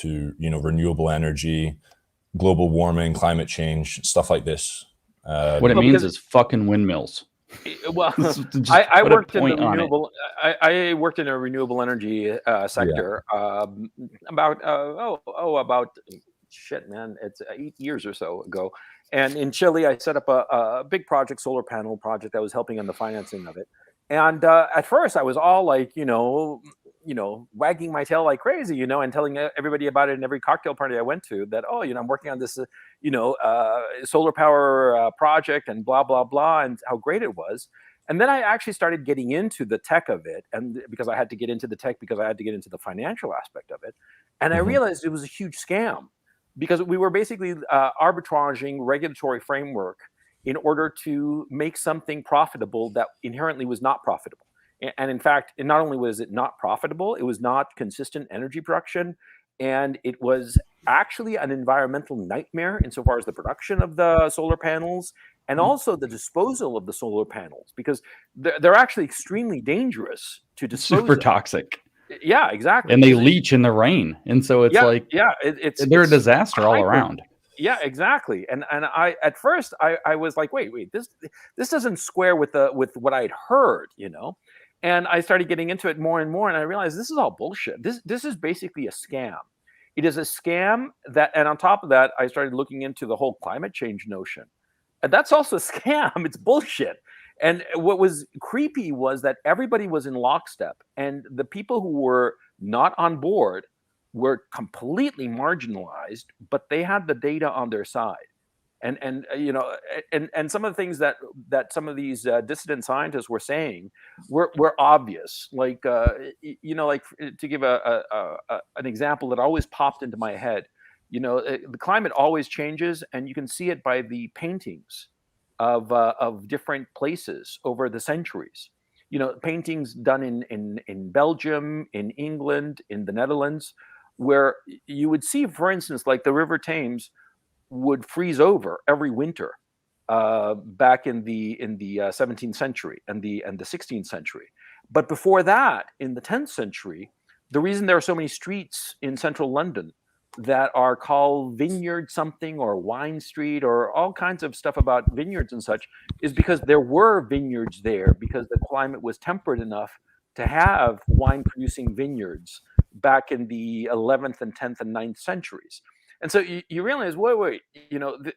to renewable energy, global warming, climate change, stuff like this. What it means is fucking windmills. Well, I worked in the renewable. I worked in a renewable energy sector about shit, man. It's 8 years or so ago. And in Chile, I set up a big project, solar panel project. I was helping on the financing of it. And at first, I was all like, wagging my tail like crazy, and telling everybody about it in every cocktail party I went to that, I'm working on this, solar power project and blah, blah, blah, and how great it was. And then I actually started getting into the tech of it. And because I had to get into the tech, because I had to get into the financial aspect of it. And I realized it was a huge scam because we were basically arbitraging regulatory framework in order to make something profitable that inherently was not profitable. And in fact, not only was it not profitable, it was not consistent energy production. And it was actually an environmental nightmare insofar as the production of the solar panels and also the disposal of the solar panels, because they're actually extremely dangerous to dispose Super of. toxic. Yeah, exactly. And they leach in the rain. And so it's they're a disaster all around. Yeah, exactly. And I at first I was like, wait, this doesn't square with what I'd heard, And I started getting into it more and more, and I realized this is all bullshit. This is basically a scam. It is a scam and on top of that, I started looking into the whole climate change notion. And that's also a scam. It's bullshit. And what was creepy was that everybody was in lockstep, and the people who were not on board were completely marginalized, but they had the data on their side. And some of the things that some of these dissident scientists were saying were obvious. Like to give an example that always popped into my head, the climate always changes, and you can see it by the paintings of different places over the centuries. Paintings done in Belgium, in England, in the Netherlands, where you would see, for instance, like the River Thames would freeze over every winter back in the 17th century and the 16th century. But before that, in the 10th century, the reason there are so many streets in central London that are called Vineyard something or Wine Street or all kinds of stuff about vineyards and such is because there were vineyards there, because the climate was temperate enough to have wine producing vineyards back in the 11th and 10th and 9th centuries. And so you realize, wait,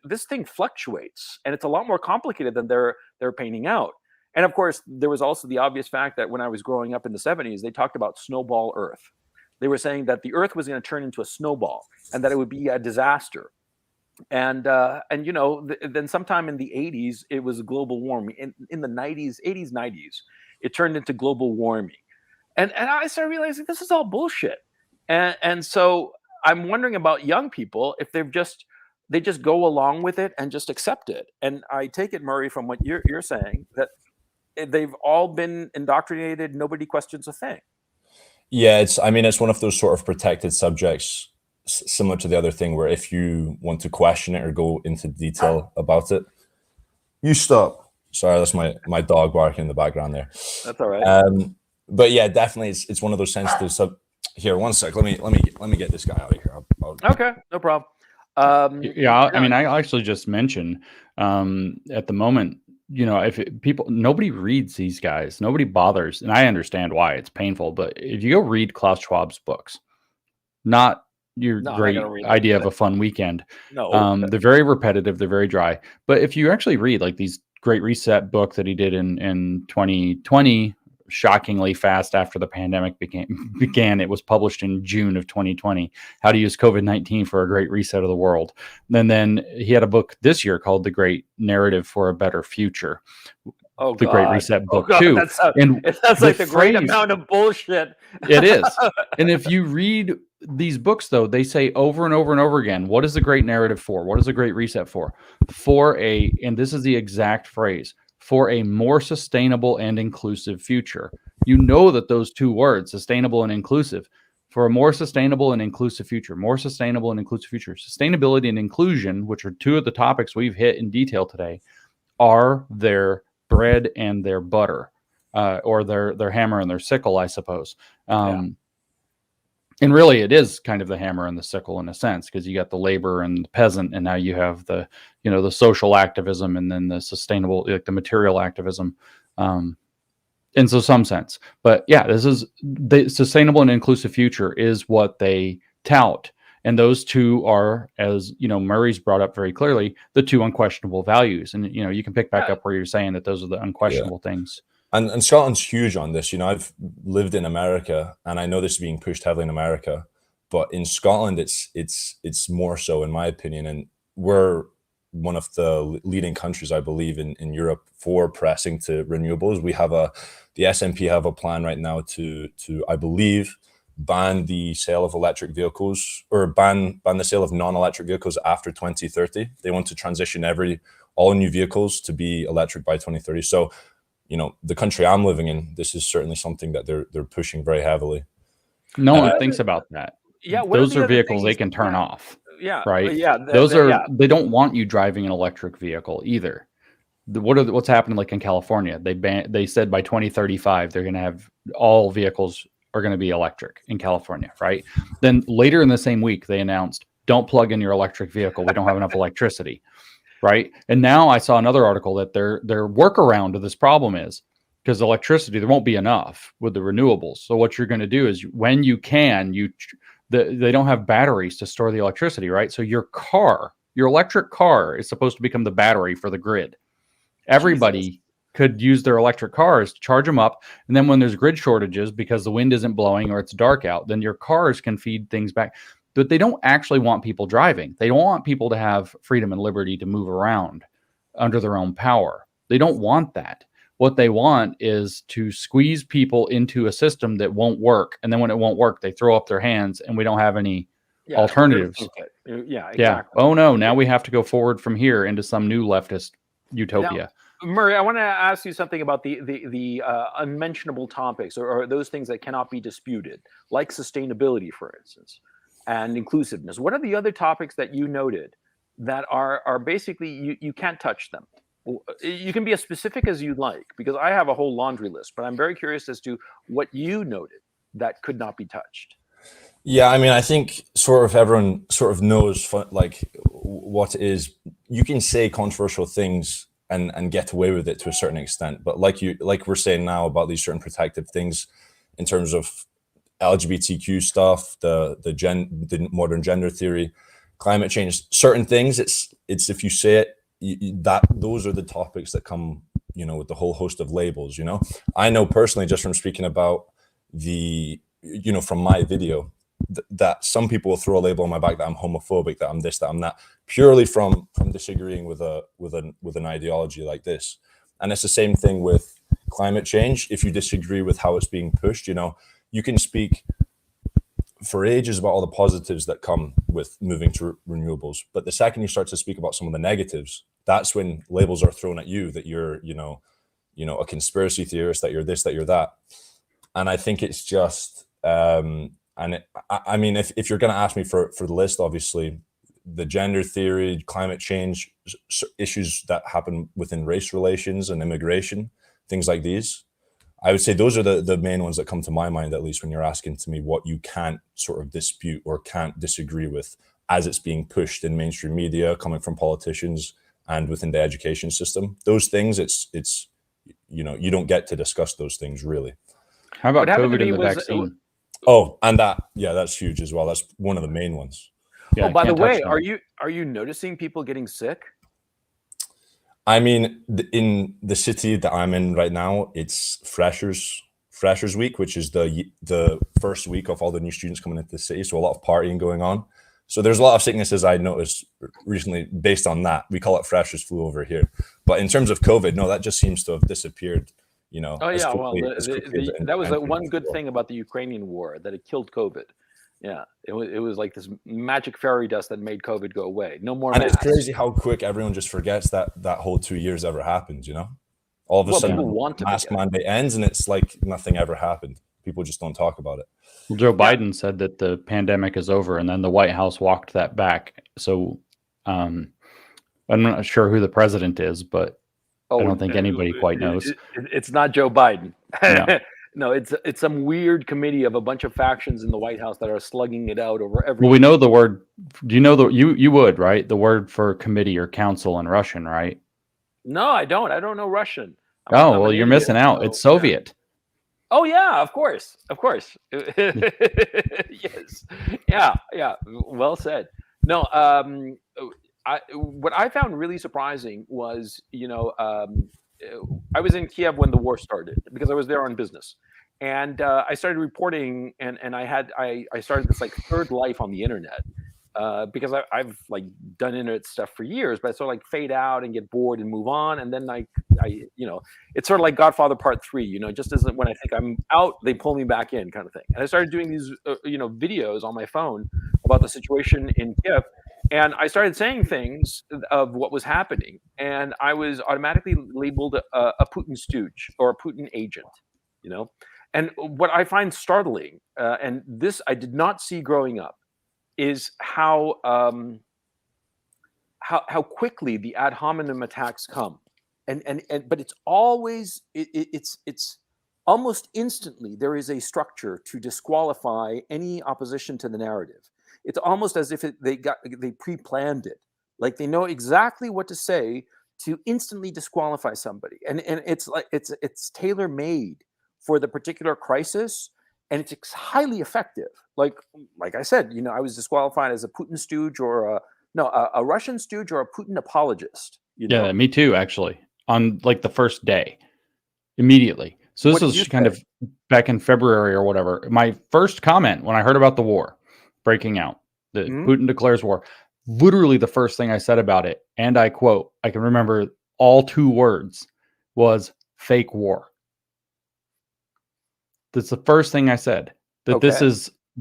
this thing fluctuates, and it's a lot more complicated than they're painting out. And of course, there was also the obvious fact that when I was growing up in the 70s, they talked about snowball Earth. They were saying that the Earth was going to turn into a snowball and that it would be a disaster. And then sometime in the 80s, it was global warming. In the 80s, 90s, it turned into global warming. And I started realizing this is all bullshit. And so I'm wondering about young people, if they just go along with it and just accept it. And I take it, Murray, from what you're saying, that they've all been indoctrinated. Nobody questions a thing. Yeah, it's one of those sort of protected subjects, similar to the other thing, where if you want to question it or go into detail about it, you stop. Sorry, that's my dog barking in the background there. That's all right. But yeah, definitely, it's one of those sensitive Here, one sec. Let me get this guy out of here. I'll Okay, no problem. Yeah, I mean, I actually just mentioned at the moment, if nobody reads these guys, nobody bothers, and I understand why it's painful. But if you go read Klaus Schwab's books, not your No, I'm not great gonna read them. idea of a fun weekend. No. They're very repetitive. They're very dry. But if you actually read like these Great Reset book that he did in 2020, shockingly fast after the pandemic began, it was published in June of 2020. How to use COVID-19 for a great reset of the world. And then he had a book this year called The Great Narrative for a Better Future. Oh, the God. Great Reset book God, too. That's like the great amount of bullshit. It is. And if you read these books, though, they say over and over and over again, what is the Great Narrative for? What is the Great Reset for? And this is the exact phrase, for a more sustainable and inclusive future. You know that those two words, sustainable and inclusive, for a more sustainable and inclusive future, more sustainable and inclusive future. Sustainability and inclusion, which are two of the topics we've hit in detail today, are their bread and their butter, or their hammer and their sickle, I suppose. And really, it is kind of the hammer and the sickle in a sense, because you got the labor and the peasant, and now you have the social activism, and then the sustainable, like the material activism, in some sense. But yeah, this is the sustainable and inclusive future is what they tout. And those two are, as Murray's brought up very clearly, the two unquestionable values. And you can pick back up where you're saying that those are the unquestionable things. And Scotland's huge on this. I've lived in America, and I know this is being pushed heavily in America, but in Scotland, it's more so, in my opinion. And we're one of the leading countries, I believe, in Europe for pressing to renewables. We have the SNP have a plan right now to I believe, ban the sale of electric vehicles, or ban the sale of non-electric vehicles after 2030. They want to transition all new vehicles to be electric by 2030. So, the country I'm living in, this is certainly something that they're pushing very heavily. No one thinks about that. Yeah, those are vehicles they can turn off. Yeah, right. Yeah, they don't want you driving an electric vehicle either. What's happening like in California? They said by 2035 they're going to have all vehicles are going to be electric in California, right? Then later in the same week they announced, don't plug in your electric vehicle. We don't have enough electricity. Right. And now I saw another article that their workaround to this problem is, because electricity, there won't be enough with the renewables. So what you're going to do is, when you can, they don't have batteries to store the electricity, right? So your electric car is supposed to become the battery for the grid. Everybody could use their electric cars, charge them up. And then when there's grid shortages because the wind isn't blowing or it's dark out, then your cars can feed things back. But they don't actually want people driving. They don't want people to have freedom and liberty to move around under their own power. They don't want that. What they want is to squeeze people into a system that won't work. And then when it won't work, they throw up their hands, and we don't have any alternatives. Yeah, exactly. Yeah. Oh no, now we have to go forward from here into some new leftist utopia. Now, Murray, I want to ask you something about the unmentionable topics, or those things that cannot be disputed, like sustainability, for instance, and inclusiveness. What are the other topics that you noted that are basically you can't touch them? You can be as specific as you'd like, because I have a whole laundry list, but I'm very curious as to what you noted that could not be touched. Yeah, I mean, I think everyone knows like what it is. You can say controversial things and get away with it to a certain extent, but like we're saying now about these certain protective things in terms of LGBTQ stuff, the modern gender theory, climate change, certain things. It's if you say it, those are the topics that come, with the whole host of labels. I know personally, just from speaking about from my video, that some people will throw a label on my back that I'm homophobic, that I'm this, that I'm that, purely from disagreeing with an ideology like this. And it's the same thing with climate change. If you disagree with how it's being pushed, you can speak for ages about all the positives that come with moving to renewables. But the second you start to speak about some of the negatives, that's when labels are thrown at you that you're, a conspiracy theorist, that you're this, that you're that. And I think it's just, I mean, if you're going to ask me for the list, obviously, the gender theory, climate change, issues that happen within race relations and immigration, things like these. I would say those are the main ones that come to my mind, at least when you're asking to me what you can't sort of dispute or can't disagree with as it's being pushed in mainstream media, coming from politicians and within the education system. Those things, it's you don't get to discuss those things really. How about What happened to COVID and me the was- vaccine? Oh, and that's huge as well. That's one of the main ones. Yeah, Oh, by the can't touch way, that. are you noticing people getting sick? I mean, in the city that I'm in right now, it's Freshers Week, which is the first week of all the new students coming into the city. So a lot of partying going on. So there's a lot of sicknesses I noticed recently based on that. We call it Freshers Flu over here. But in terms of COVID, no, that just seems to have disappeared. Oh yeah, well, that was the one good thing. thing about the Ukrainian war, that it killed COVID. Yeah, it was like this magic fairy dust that made COVID go away. No more And masks. it's crazy how quick everyone just forgets that whole 2 years ever happened, All of a Well, sudden, people want to mask forget. mandate ends and it's like nothing ever happened. People just don't talk about it. Well, Joe Biden said that the pandemic is over, and then the White House walked that back. So I'm not sure who the president is, but I don't think anybody quite knows. It's not Joe Biden. No. No, it's some weird committee of a bunch of factions in the White House that are slugging it out over every. Well, we know the word. Do you know you would, right? The word for committee or council in Russian, right? No, I don't. I don't know Russian. Oh, well, you're missing out. It's Soviet. Oh yeah, of course. Yes. Yeah. Well said. No, what I found really surprising was, I was in Kiev when the war started because I was there on business, and I started reporting, and I started this like third life on the internet. Because I've like done internet stuff for years, but I sort of like fade out and get bored and move on. And then I it's sort of like Godfather Part 3, just as when I think I'm out, they pull me back in kind of thing. And I started doing these, videos on my phone about the situation in Kiev. And I started saying things of what was happening. And I was automatically labeled a Putin stooge or a Putin agent, And what I find startling, and this I did not see growing up, is how quickly the ad hominem attacks come, but it's always it's almost instantly there is a structure to disqualify any opposition to the narrative. It's almost as if they pre-planned it, like they know exactly what to say to instantly disqualify somebody, and it's like it's tailor made for the particular crisis. And it's highly effective. Like I said, I was disqualified as a Putin stooge or a Russian stooge or a Putin apologist. Yeah, me too, actually. On like the first day, immediately. So this was kind of back in February or whatever. My first comment when I heard about the war breaking out, that Putin declares war, literally the first thing I said about it, and I quote, I can remember all 2 words, was fake war. That's the first thing I said, that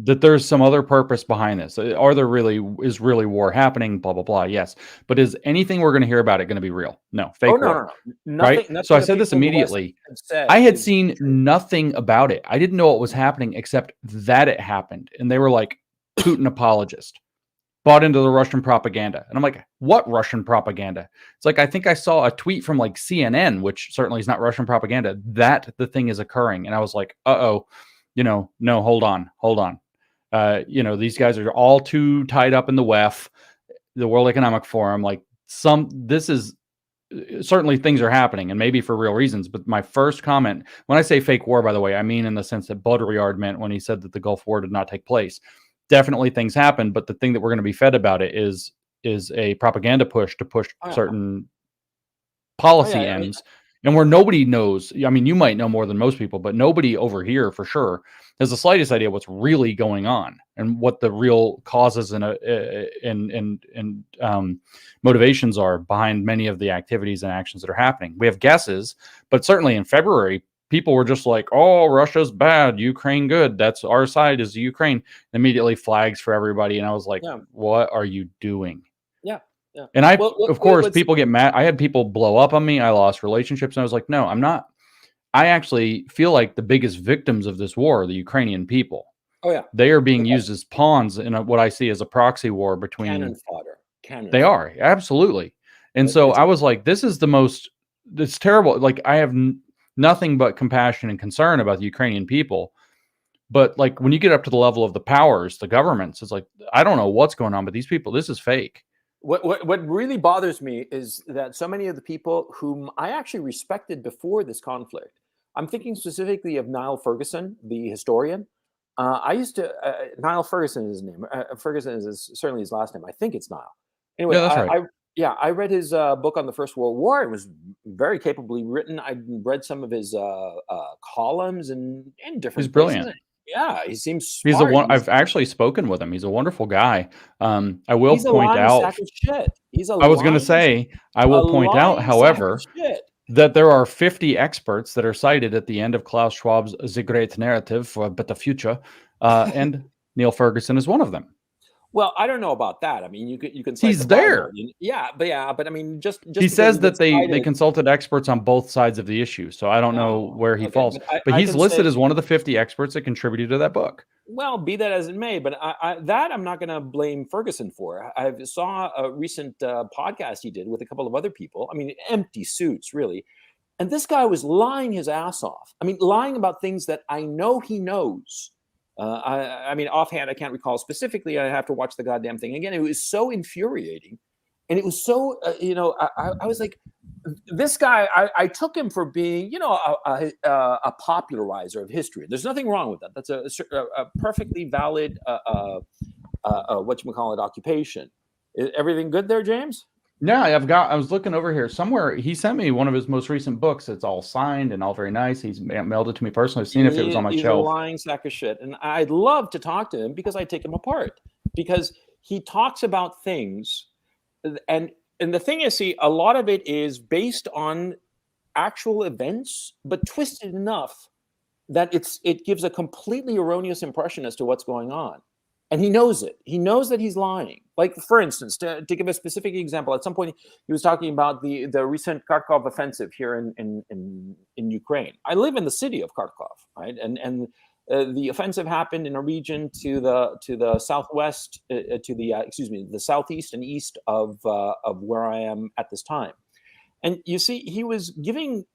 that there's some other purpose behind this. Is really war happening? Blah, blah, blah. Yes. But is anything we're going to hear about it going to be real? No. Fake war. No. Right. So I said this immediately. I had seen nothing about it. I didn't know what was happening except that it happened. And they were like, Putin apologist, bought into the Russian propaganda. And I'm like, what Russian propaganda? It's like, I think I saw a tweet from like CNN, which certainly is not Russian propaganda, that the thing is occurring. And I was like, no, hold on. These guys are all too tied up in the WEF, the World Economic Forum. Like this is certainly things are happening and maybe for real reasons. But my first comment, when I say fake war, by the way, I mean in the sense that Baudrillard meant when he said that the Gulf War did not take place. Definitely things happen, but the thing that we're going to be fed about it is a propaganda push to push certain policy ends, and where nobody knows. I mean, you might know more than most people, but nobody over here for sure has the slightest idea what's really going on and what the real causes and motivations are behind many of the activities and actions that are happening. We have guesses, but certainly in February, people were just like, oh, Russia's bad, Ukraine good. That's our side is Ukraine. Immediately flags for everybody. And I was like, what are you doing? Yeah. And of course, people get mad. I had people blow up on me. I lost relationships. And I was like, no, I'm not. I actually feel like the biggest victims of this war are the Ukrainian people. Oh, yeah. They are being used as pawns in what I see as a proxy war between. Cannon fodder. They are. Absolutely. And so I was like, this is the most, it's terrible. Like nothing but compassion and concern about the Ukrainian people. But like when you get up to the level of the powers, the governments, it's like, I don't know what's going on, but these people, this is fake. What really bothers me is that so many of the people whom I actually respected before this conflict, I'm thinking specifically of Niall Ferguson, the historian. I used to, Niall Ferguson is his name. Ferguson is certainly his last name. I think it's Niall. Anyway, Yeah, that's right. I read his book on the First World War. It was very capably written. I read some of his columns in different He's brilliant. places. Yeah, he seems He's smart. I've actually spoken with him. He's a wonderful guy. I will He's a point lying out. sack of shit. I was going to say, I will point out, however, that there are 50 experts that are cited at the end of Klaus Schwab's The Great Narrative for But the Future, and Neil Ferguson is one of them. Well, I don't know about that. I mean, you can. He's there. Yeah, but I mean, just he says that they consulted experts on both sides of the issue. So I don't know where he falls, but he's listed as one of the 50 experts that contributed to that book. Well, be that as it may, but I'm not going to blame Ferguson for. I saw a recent podcast he did with a couple of other people. I mean, empty suits, really. And this guy was lying his ass off. I mean, lying about things that I know he knows. I mean, offhand, I can't recall specifically. I have to watch the goddamn thing again. It was so infuriating. And it was so, I was like, this guy, I took him for being, a popularizer of history. There's nothing wrong with that. That's a perfectly valid, occupation. Is everything good there, James? Yeah, I was looking over here somewhere. He sent me one of his most recent books. It's all signed and all very nice. He's mailed it to me personally. I've seen if it was on my shelf. He's a lying sack of shit. And I'd love to talk to him because I take him apart, because he talks about things. And the thing is, see, a lot of it is based on actual events, but twisted enough that it gives a completely erroneous impression as to what's going on. And he knows it. He knows that he's lying. Like, for instance, to give a specific example, at some point he was talking about the recent Karkov Offensive here in Ukraine. I live in the city of Karkov, right? And the offensive happened in a region to the southwest, the southeast and east of where I am at this time. And you see, he was giving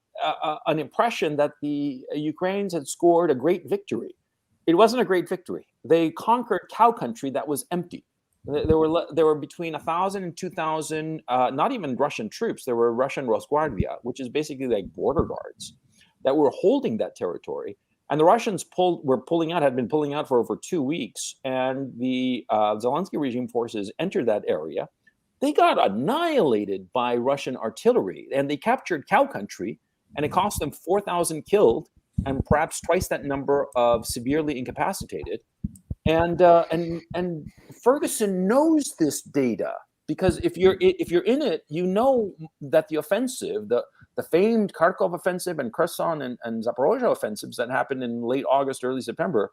an impression that the Ukrainians had scored a great victory. It wasn't a great victory. They conquered cow country that was empty. There were between 1,000 and 2,000, not even Russian troops. There were Russian Rosguardia, which is basically like border guards, that were holding that territory. And the Russians had been pulling out for over 2 weeks. And the Zelensky regime forces entered that area. They got annihilated by Russian artillery, and they captured cow country, and it cost them 4,000 killed, and perhaps twice that number of severely incapacitated. And Ferguson knows this data, because if you're in it, you know that the offensive, the famed Karkov Offensive and Kherson and Zaporozhye offensives that happened in late August, early September,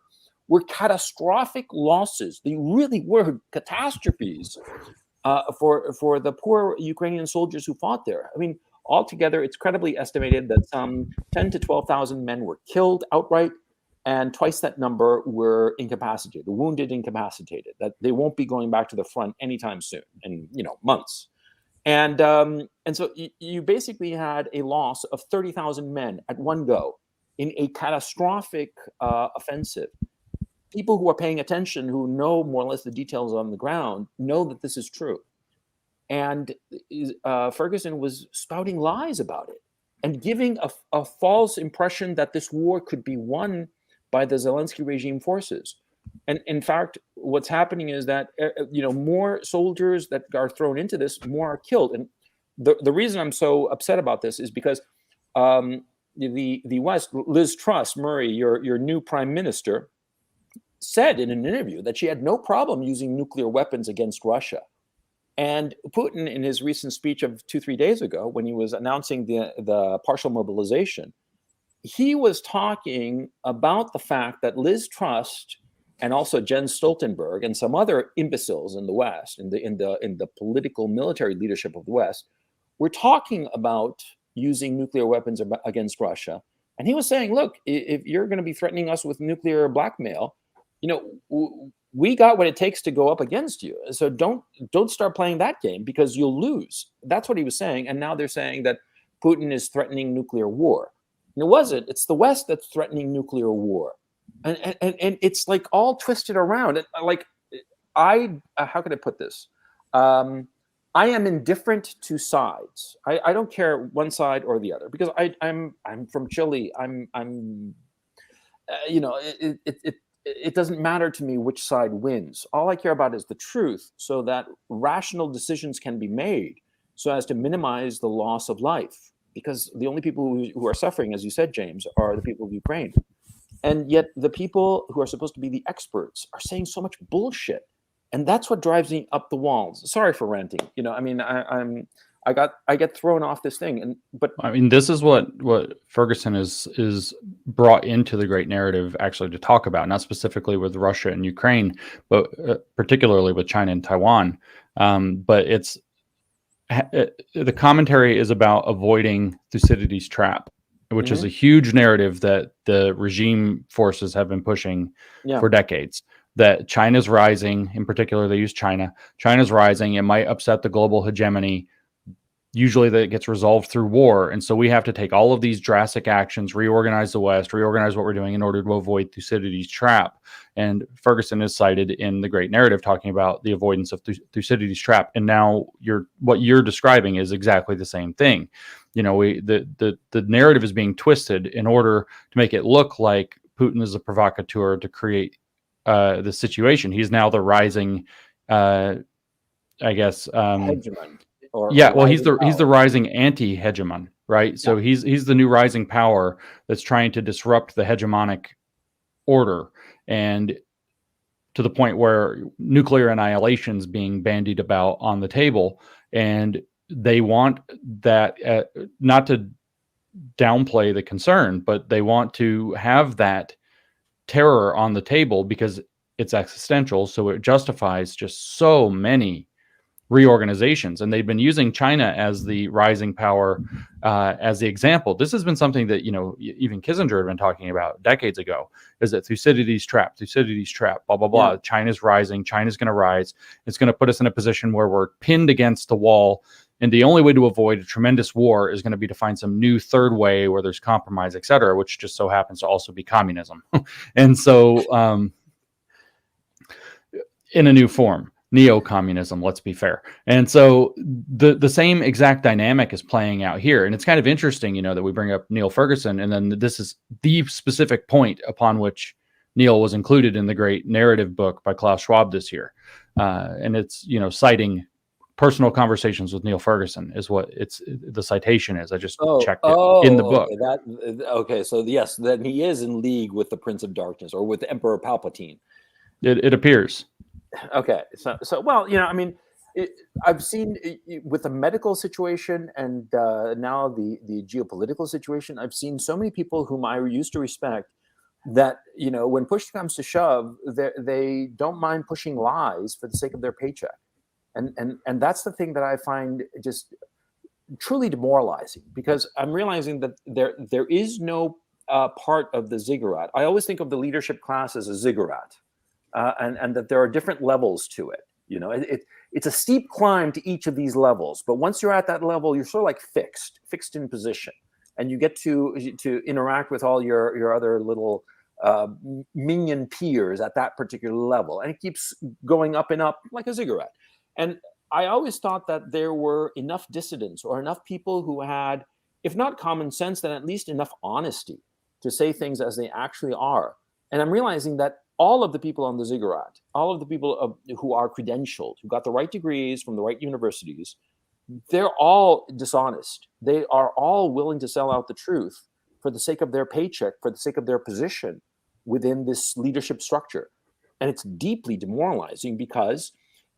were catastrophic losses. They really were catastrophes for the poor Ukrainian soldiers who fought there. I mean, altogether, it's credibly estimated that some 10 to 12,000 men were killed outright, and twice that number were incapacitated, wounded, incapacitated. That they won't be going back to the front anytime soon, in months. And so you basically had a loss of 30,000 men at one go in a catastrophic offensive. People who are paying attention, who know more or less the details on the ground, know that this is true. And Ferguson was spouting lies about it and giving a false impression that this war could be won by the Zelensky regime forces. And in fact, what's happening is that more soldiers that are thrown into this, more are killed. And the reason I'm so upset about this is because the West, Liz Truss, Murray, your new prime minister, said in an interview that she had no problem using nuclear weapons against Russia. And Putin, in his recent speech of 2-3 days ago, when he was announcing the partial mobilization, he was talking about the fact that Liz Truss and also Jens Stoltenberg and some other imbeciles in the West, in the political military leadership of the West, were talking about using nuclear weapons against Russia. And he was saying, look, if you're going to be threatening us with nuclear blackmail, we got what it takes to go up against you. So don't start playing that game, because you'll lose. That's what he was saying. And now they're saying that Putin is threatening nuclear war. And it wasn't. It's the West that's threatening nuclear war. And it's like all twisted around. Like, how can I put this? I am indifferent to sides. I don't care one side or the other, because I'm from Chile. It doesn't matter to me which side wins. All I care about is the truth, so that rational decisions can be made so as to minimize the loss of life. Because the only people who are suffering, as you said, James, are the people of Ukraine. And yet the people who are supposed to be the experts are saying so much bullshit. And that's what drives me up the walls. Sorry for ranting. I get thrown off this thing. But I mean, this is what Ferguson is brought into the great narrative actually to talk about, not specifically with Russia and Ukraine, but particularly with China and Taiwan. But the commentary is about avoiding Thucydides' trap, which is a huge narrative that the regime forces have been pushing for decades. That China's rising, in particular, they use China. China's rising. It might upset the global hegemony. Usually that gets resolved through war. And so we have to take all of these drastic actions, reorganize the West, reorganize what we're doing in order to avoid Thucydides' trap. And Ferguson is cited in the great narrative talking about the avoidance of Thucydides' trap. And now what you're describing is exactly the same thing. The narrative is being twisted in order to make it look like Putin is a provocateur to create the situation. He's now the rising, hegemon. He's the rising anti-hegemon, right? So he's the new rising power that's trying to disrupt the hegemonic order, and to the point where nuclear annihilation is being bandied about on the table, and they want that not to downplay the concern, but they want to have that terror on the table because it's existential. So it justifies just so many reorganizations, and they've been using China as the rising power as the example. This has been something that even Kissinger had been talking about decades ago. Is that Thucydides' trap, blah blah blah. Yeah. China's rising. China's going to rise. It's going to put us in a position where we're pinned against the wall. And the only way to avoid a tremendous war is going to be to find some new third way where there's compromise, et cetera, which just so happens to also be communism. And so in a new form, neo-communism, let's be fair. And so the same exact dynamic is playing out here. And it's kind of interesting, that we bring up Neil Ferguson, and then this is the specific point upon which Neil was included in the great narrative book by Klaus Schwab this year. And it's, citing personal conversations with Neil Ferguson is what the citation is. I just checked it in the book. Okay. So yes, then he is in league with the Prince of Darkness or with Emperor Palpatine. It appears. Okay. So well, I've seen with the medical situation and now the geopolitical situation, I've seen so many people whom I used to respect that, when push comes to shove, they don't mind pushing lies for the sake of their paycheck. And that's the thing that I find just truly demoralizing, because I'm realizing that there is no part of the ziggurat. I always think of the leadership class as a ziggurat, and that there are different levels to it. It's a steep climb to each of these levels, but once you're at that level, you're sort of like fixed in position, and you get to interact with all your other little minion peers at that particular level, and it keeps going up and up like a ziggurat. And I always thought that there were enough dissidents or enough people who had, if not common sense, then at least enough honesty to say things as they actually are. And I'm realizing that all of the people on the ziggurat, all of the people who are credentialed, who got the right degrees from the right universities, they're all dishonest. They are all willing to sell out the truth for the sake of their paycheck, for the sake of their position within this leadership structure. And it's deeply demoralizing, because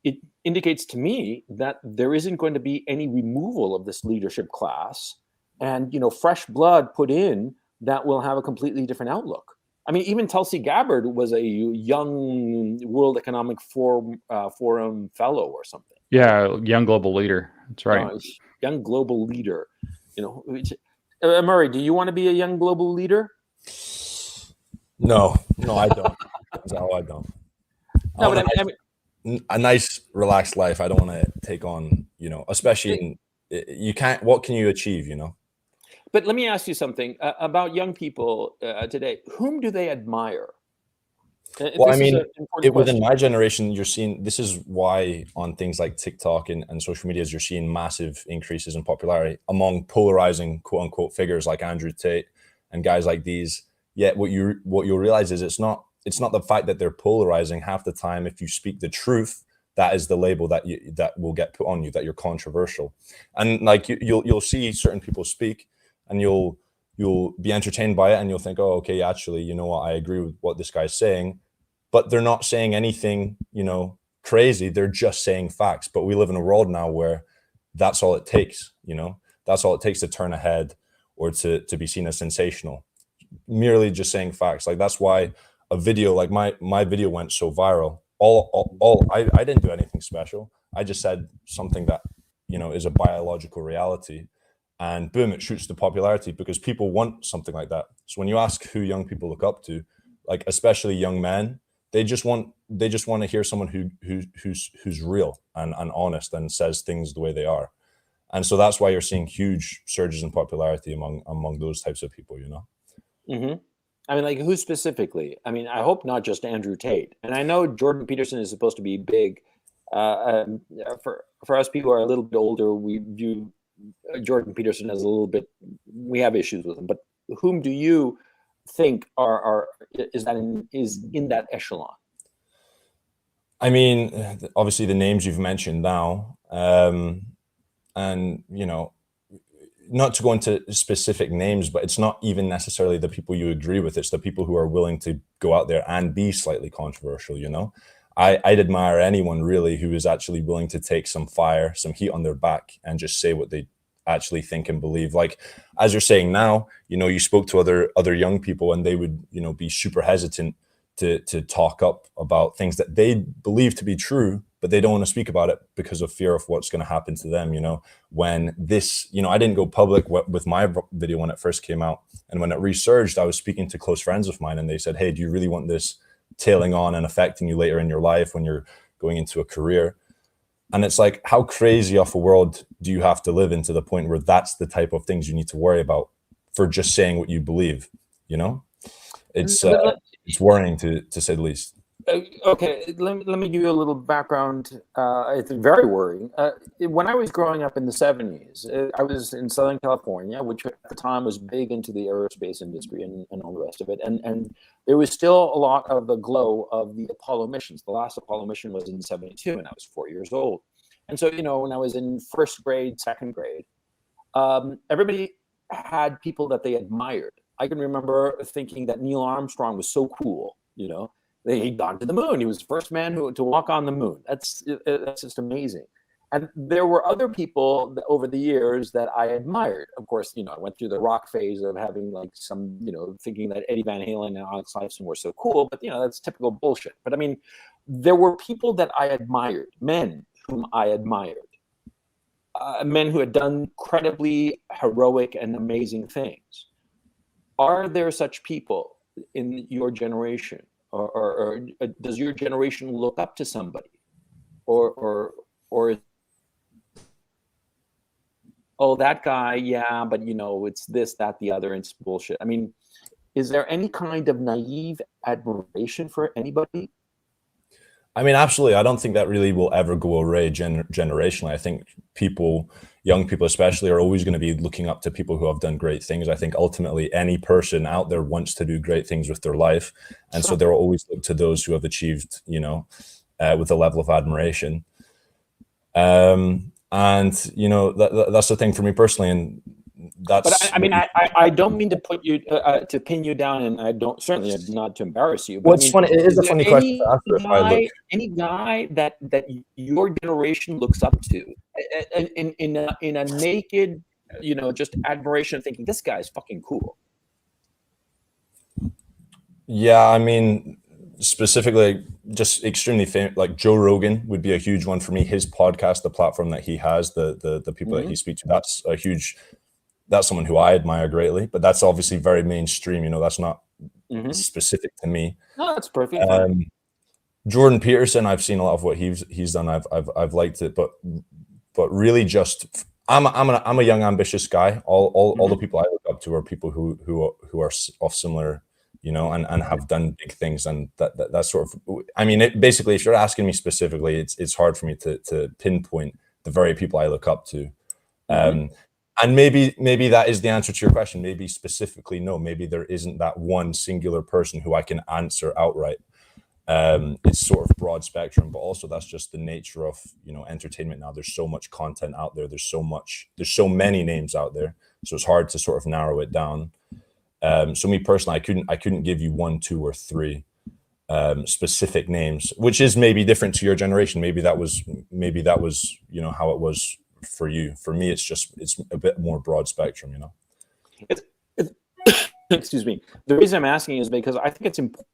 it indicates to me that there isn't going to be any removal of this leadership class and, fresh blood put in that will have a completely different outlook. I mean, even Tulsi Gabbard was a young World Economic Forum fellow or something. Yeah, young global leader. That's right. Young global leader. Murray, do you want to be a young global leader? No, I don't. No, I don't. No, but I mean, a nice relaxed life. I don't want to take on, especially you can't, what can you achieve, But let me ask you something about young people today. Whom do they admire? Well, I This is mean, an important within question. my generation, you're seeing, this is why on things like TikTok and social medias, you're seeing massive increases in popularity among polarizing quote unquote figures like Andrew Tate and guys like these. Yet what you'll realize is it's not the fact that they're polarizing. Half the time, if you speak the truth, that is the label that will get put on you, that you're controversial. And like you'll see certain people speak and you'll be entertained by it and you'll think, oh, okay, actually, you know what, I agree with what this guy's saying. But they're not saying anything, crazy. They're just saying facts. But we live in a world now where that's all it takes, that's all it takes to turn a head or to be seen as sensational. Merely just saying facts. Like that's why a video like my video went so viral. I didn't do anything special. I just said something that, is a biological reality. And boom, it shoots to popularity because people want something like that. So when you ask who young people look up to, like especially young men, they just want to hear someone who's real and honest and says things the way they are. And so that's why you're seeing huge surges in popularity among those types of people, Mm-hmm. I mean, like who specifically? I mean, I hope not just Andrew Tate. And I know Jordan Peterson is supposed to be big. For us people who are a little bit older, we view Jordan Peterson as a little bit. We have issues with him. But whom do you think is in that echelon? I mean, obviously the names you've mentioned now, and not to go into specific names, but it's not even necessarily the people you agree with. It's the people who are willing to go out there and be slightly controversial. I'd admire anyone really who is actually willing to take some fire, some heat on their back and just say what they actually think and believe. Like, as you're saying now, you spoke to other young people and they would, be super hesitant to talk up about things that they believe to be true, but they don't want to speak about it because of fear of what's going to happen to them. When this, I didn't go public with my video when it first came out. And when it resurged, I was speaking to close friends of mine and they said, hey, do you really want this tailing on and affecting you later in your life when you're going into a career? And it's like, how crazy of a world do you have to live in to the point where that's the type of things you need to worry about for just saying what you believe? It's worrying to say the least. Okay, let me give you a little background. It's very worrying. When I was growing up in the 70s, I was in Southern California, which at the time was big into the aerospace industry and all the rest of it. And there was still a lot of the glow of the Apollo missions. The last Apollo mission was in 72, and I was 4 years old. And so, when I was in first grade, second grade, everybody had people that they admired. I can remember thinking that Neil Armstrong was so cool, He'd gone to the moon. He was the first man to walk on the moon. That's just amazing. And there were other people over the years that I admired. Of course, I went through the rock phase of having like some, thinking that Eddie Van Halen and Alex Lifeson were so cool. But, that's typical bullshit. But I mean, there were people that I admired, men whom I admired, men who had done incredibly heroic and amazing things. Are there such people in your generation? Or does your generation look up to somebody, or oh, that guy, yeah, but it's this, that, the other, and it's bullshit. I mean, is there any kind of naive admiration for anybody? I mean, absolutely. I don't think that really will ever go away generationally. I think young people especially, are always going to be looking up to people who have done great things. I think ultimately any person out there wants to do great things with their life. And so they'll always look to those who have achieved, with a level of admiration. And, that's the thing for me personally. And that's. But I mean, I don't mean to put you to pin you down, and I don't certainly not to embarrass you. But well, it's funny. It is a funny question to ask if I look. Any guy that your generation looks up to, in a naked, just admiration, thinking this guy's fucking cool. Yeah, I mean, specifically, just extremely famous, like Joe Rogan would be a huge one for me. His podcast, the platform that he has, the people that he speaks to, that's a huge. That's someone who I admire greatly, but that's obviously very mainstream. That's not specific to me. No, that's perfect. Jordan Peterson, I've seen a lot of what he's done. I've liked it, but really just I'm a young, ambitious guy. All the people I look up to are people who are of similar, and have done big things. And that sort of, I mean, basically, if you're asking me specifically, it's hard for me to pinpoint the very people I look up to. And maybe that is the answer to your question. Maybe specifically, no. Maybe there isn't that one singular person who I can answer outright. It's sort of broad spectrum, but also that's just the nature of entertainment now. There's so much content out there. There's so many names out there, so it's hard to sort of narrow it down. So me personally, I couldn't give you 1, 2, or 3 specific names, which is maybe different to your generation. Maybe that was how it was for you. For me, it's a bit more broad spectrum. Excuse me. The reason I'm asking is because I think it's important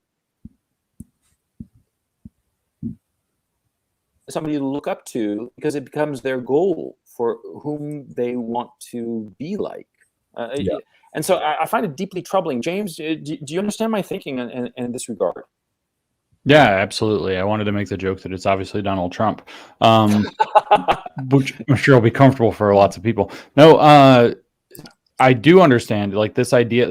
somebody to look up to, because it becomes their goal for whom they want to be like. And so I find it deeply troubling. James, do you understand my thinking in this regard? Yeah, absolutely. I wanted to make the joke that it's obviously Donald Trump, which I'm sure will be comfortable for lots of people. No, I do understand like this idea.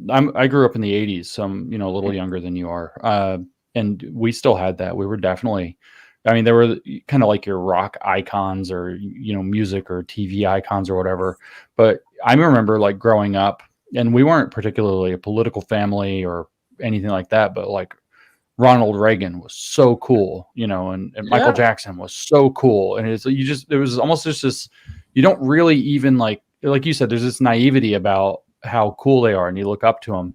I grew up in the 80s, so I'm a little younger than you are, and we still had that. We were definitely, I mean, there were kind of like your rock icons or music or TV icons or whatever. But I remember like growing up, and we weren't particularly a political family or anything like that, but like Ronald Reagan was so cool, and Michael Jackson was so cool. And it was almost just this, you don't really even like you said, there's this naivety about how cool they are. And you look up to them,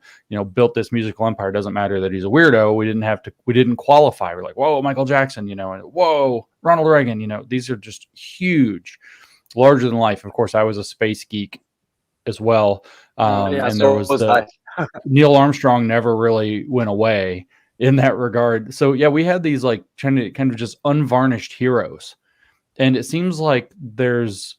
built this musical empire. Doesn't matter that he's a weirdo. We didn't qualify. We're like, whoa, Michael Jackson, and whoa, Ronald Reagan, these are just huge, larger than life. Of course, I was a space geek as well. And there was Neil Armstrong never really went away in that regard. So yeah, we had these like kind of just unvarnished heroes. And it seems like there's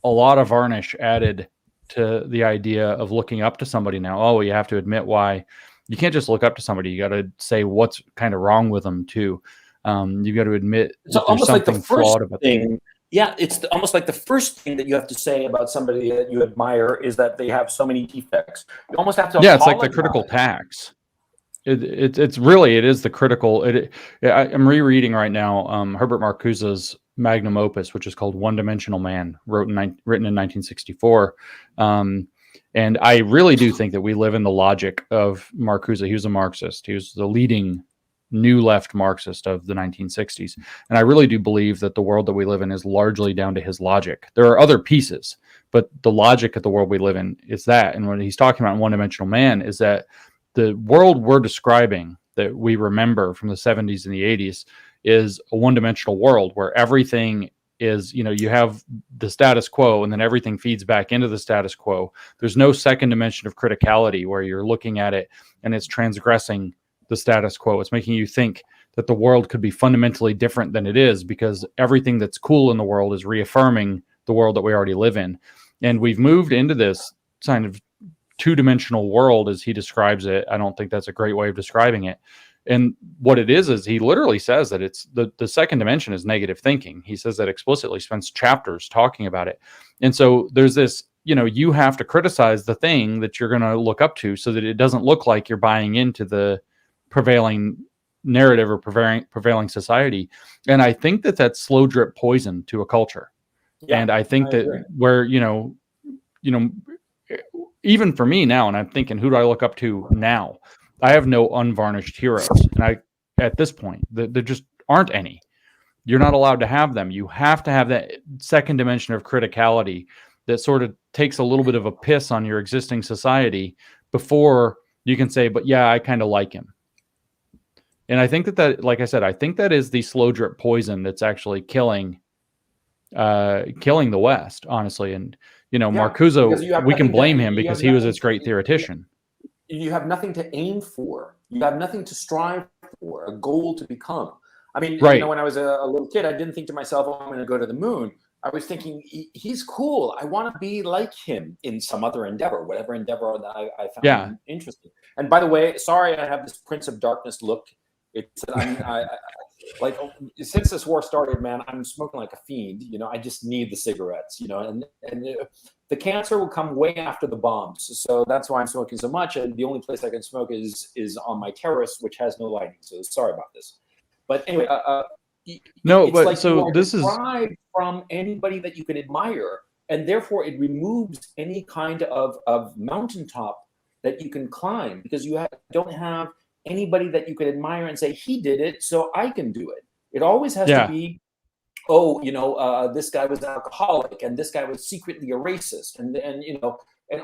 a lot of varnish added to the idea of looking up to somebody now. Oh, you have to admit why. You can't just look up to somebody. You got to say what's kind of wrong with them too. You got to admit it's almost like the first thing. Yeah, it's almost like the first thing that you have to say about somebody that you admire is that they have so many defects. You almost have to. Yeah, it's like the critical tax. It's really the critical. I'm rereading right now Herbert Marcuse's magnum opus, which is called One Dimensional Man, written in 1964. And I really do think that we live in the logic of Marcuse. He was a Marxist. He was the leading new left Marxist of the 1960s. And I really do believe that the world that we live in is largely down to his logic. There are other pieces, but the logic of the world we live in is that. And what he's talking about in One Dimensional Man is that the world we're describing that we remember from the 70s and the 80s is a one-dimensional world where everything is, you have the status quo and then everything feeds back into the status quo. There's no second dimension of criticality where you're looking at it and it's transgressing the status quo. It's making you think that the world could be fundamentally different than it is because everything that's cool in the world is reaffirming the world that we already live in. And we've moved into this kind of two-dimensional world as he describes it. I don't think that's a great way of describing it. And what it is he literally says that it's the second dimension is negative thinking. He says that explicitly, spends chapters talking about it. And so there's this, you have to criticize the thing that you're going to look up to so that it doesn't look like you're buying into the prevailing narrative or prevailing society. And I think that that's slow drip poison to a culture. Yeah, and I think that where, even for me now, and I'm thinking, who do I look up to now? I have no unvarnished heroes. And at this point, there just aren't any. You're not allowed to have them. You have to have that second dimension of criticality that sort of takes a little bit of a piss on your existing society before you can say, but yeah, I kind of like him. And I think that, like I said, I think that is the slow drip poison that's actually killing the West, honestly. And, Marcuse, we can blame him because he was its great theoretician. You have nothing to aim for. You have nothing to strive for, a goal to become. I mean, right. When I was a little kid, I didn't think to myself, oh, I'm going to go to the moon. I was thinking, he's cool. I want to be like him in some other endeavor, whatever endeavor that I found interesting. And by the way, sorry, I have this Prince of Darkness look. It's like since this war started, man, I'm smoking like a fiend. I just need the cigarettes. And the cancer will come way after the bombs. So that's why I'm smoking so much. And the only place I can smoke is on my terrace, which has no lighting. So sorry about this. But anyway, No, it's but like so you are this is deprived from anybody that you can admire, and therefore it removes any kind of mountaintop that you can climb, because you don't have anybody that you can admire and say, he did it, so I can do it. It always has to be, this guy was an alcoholic, and this guy was secretly a racist, and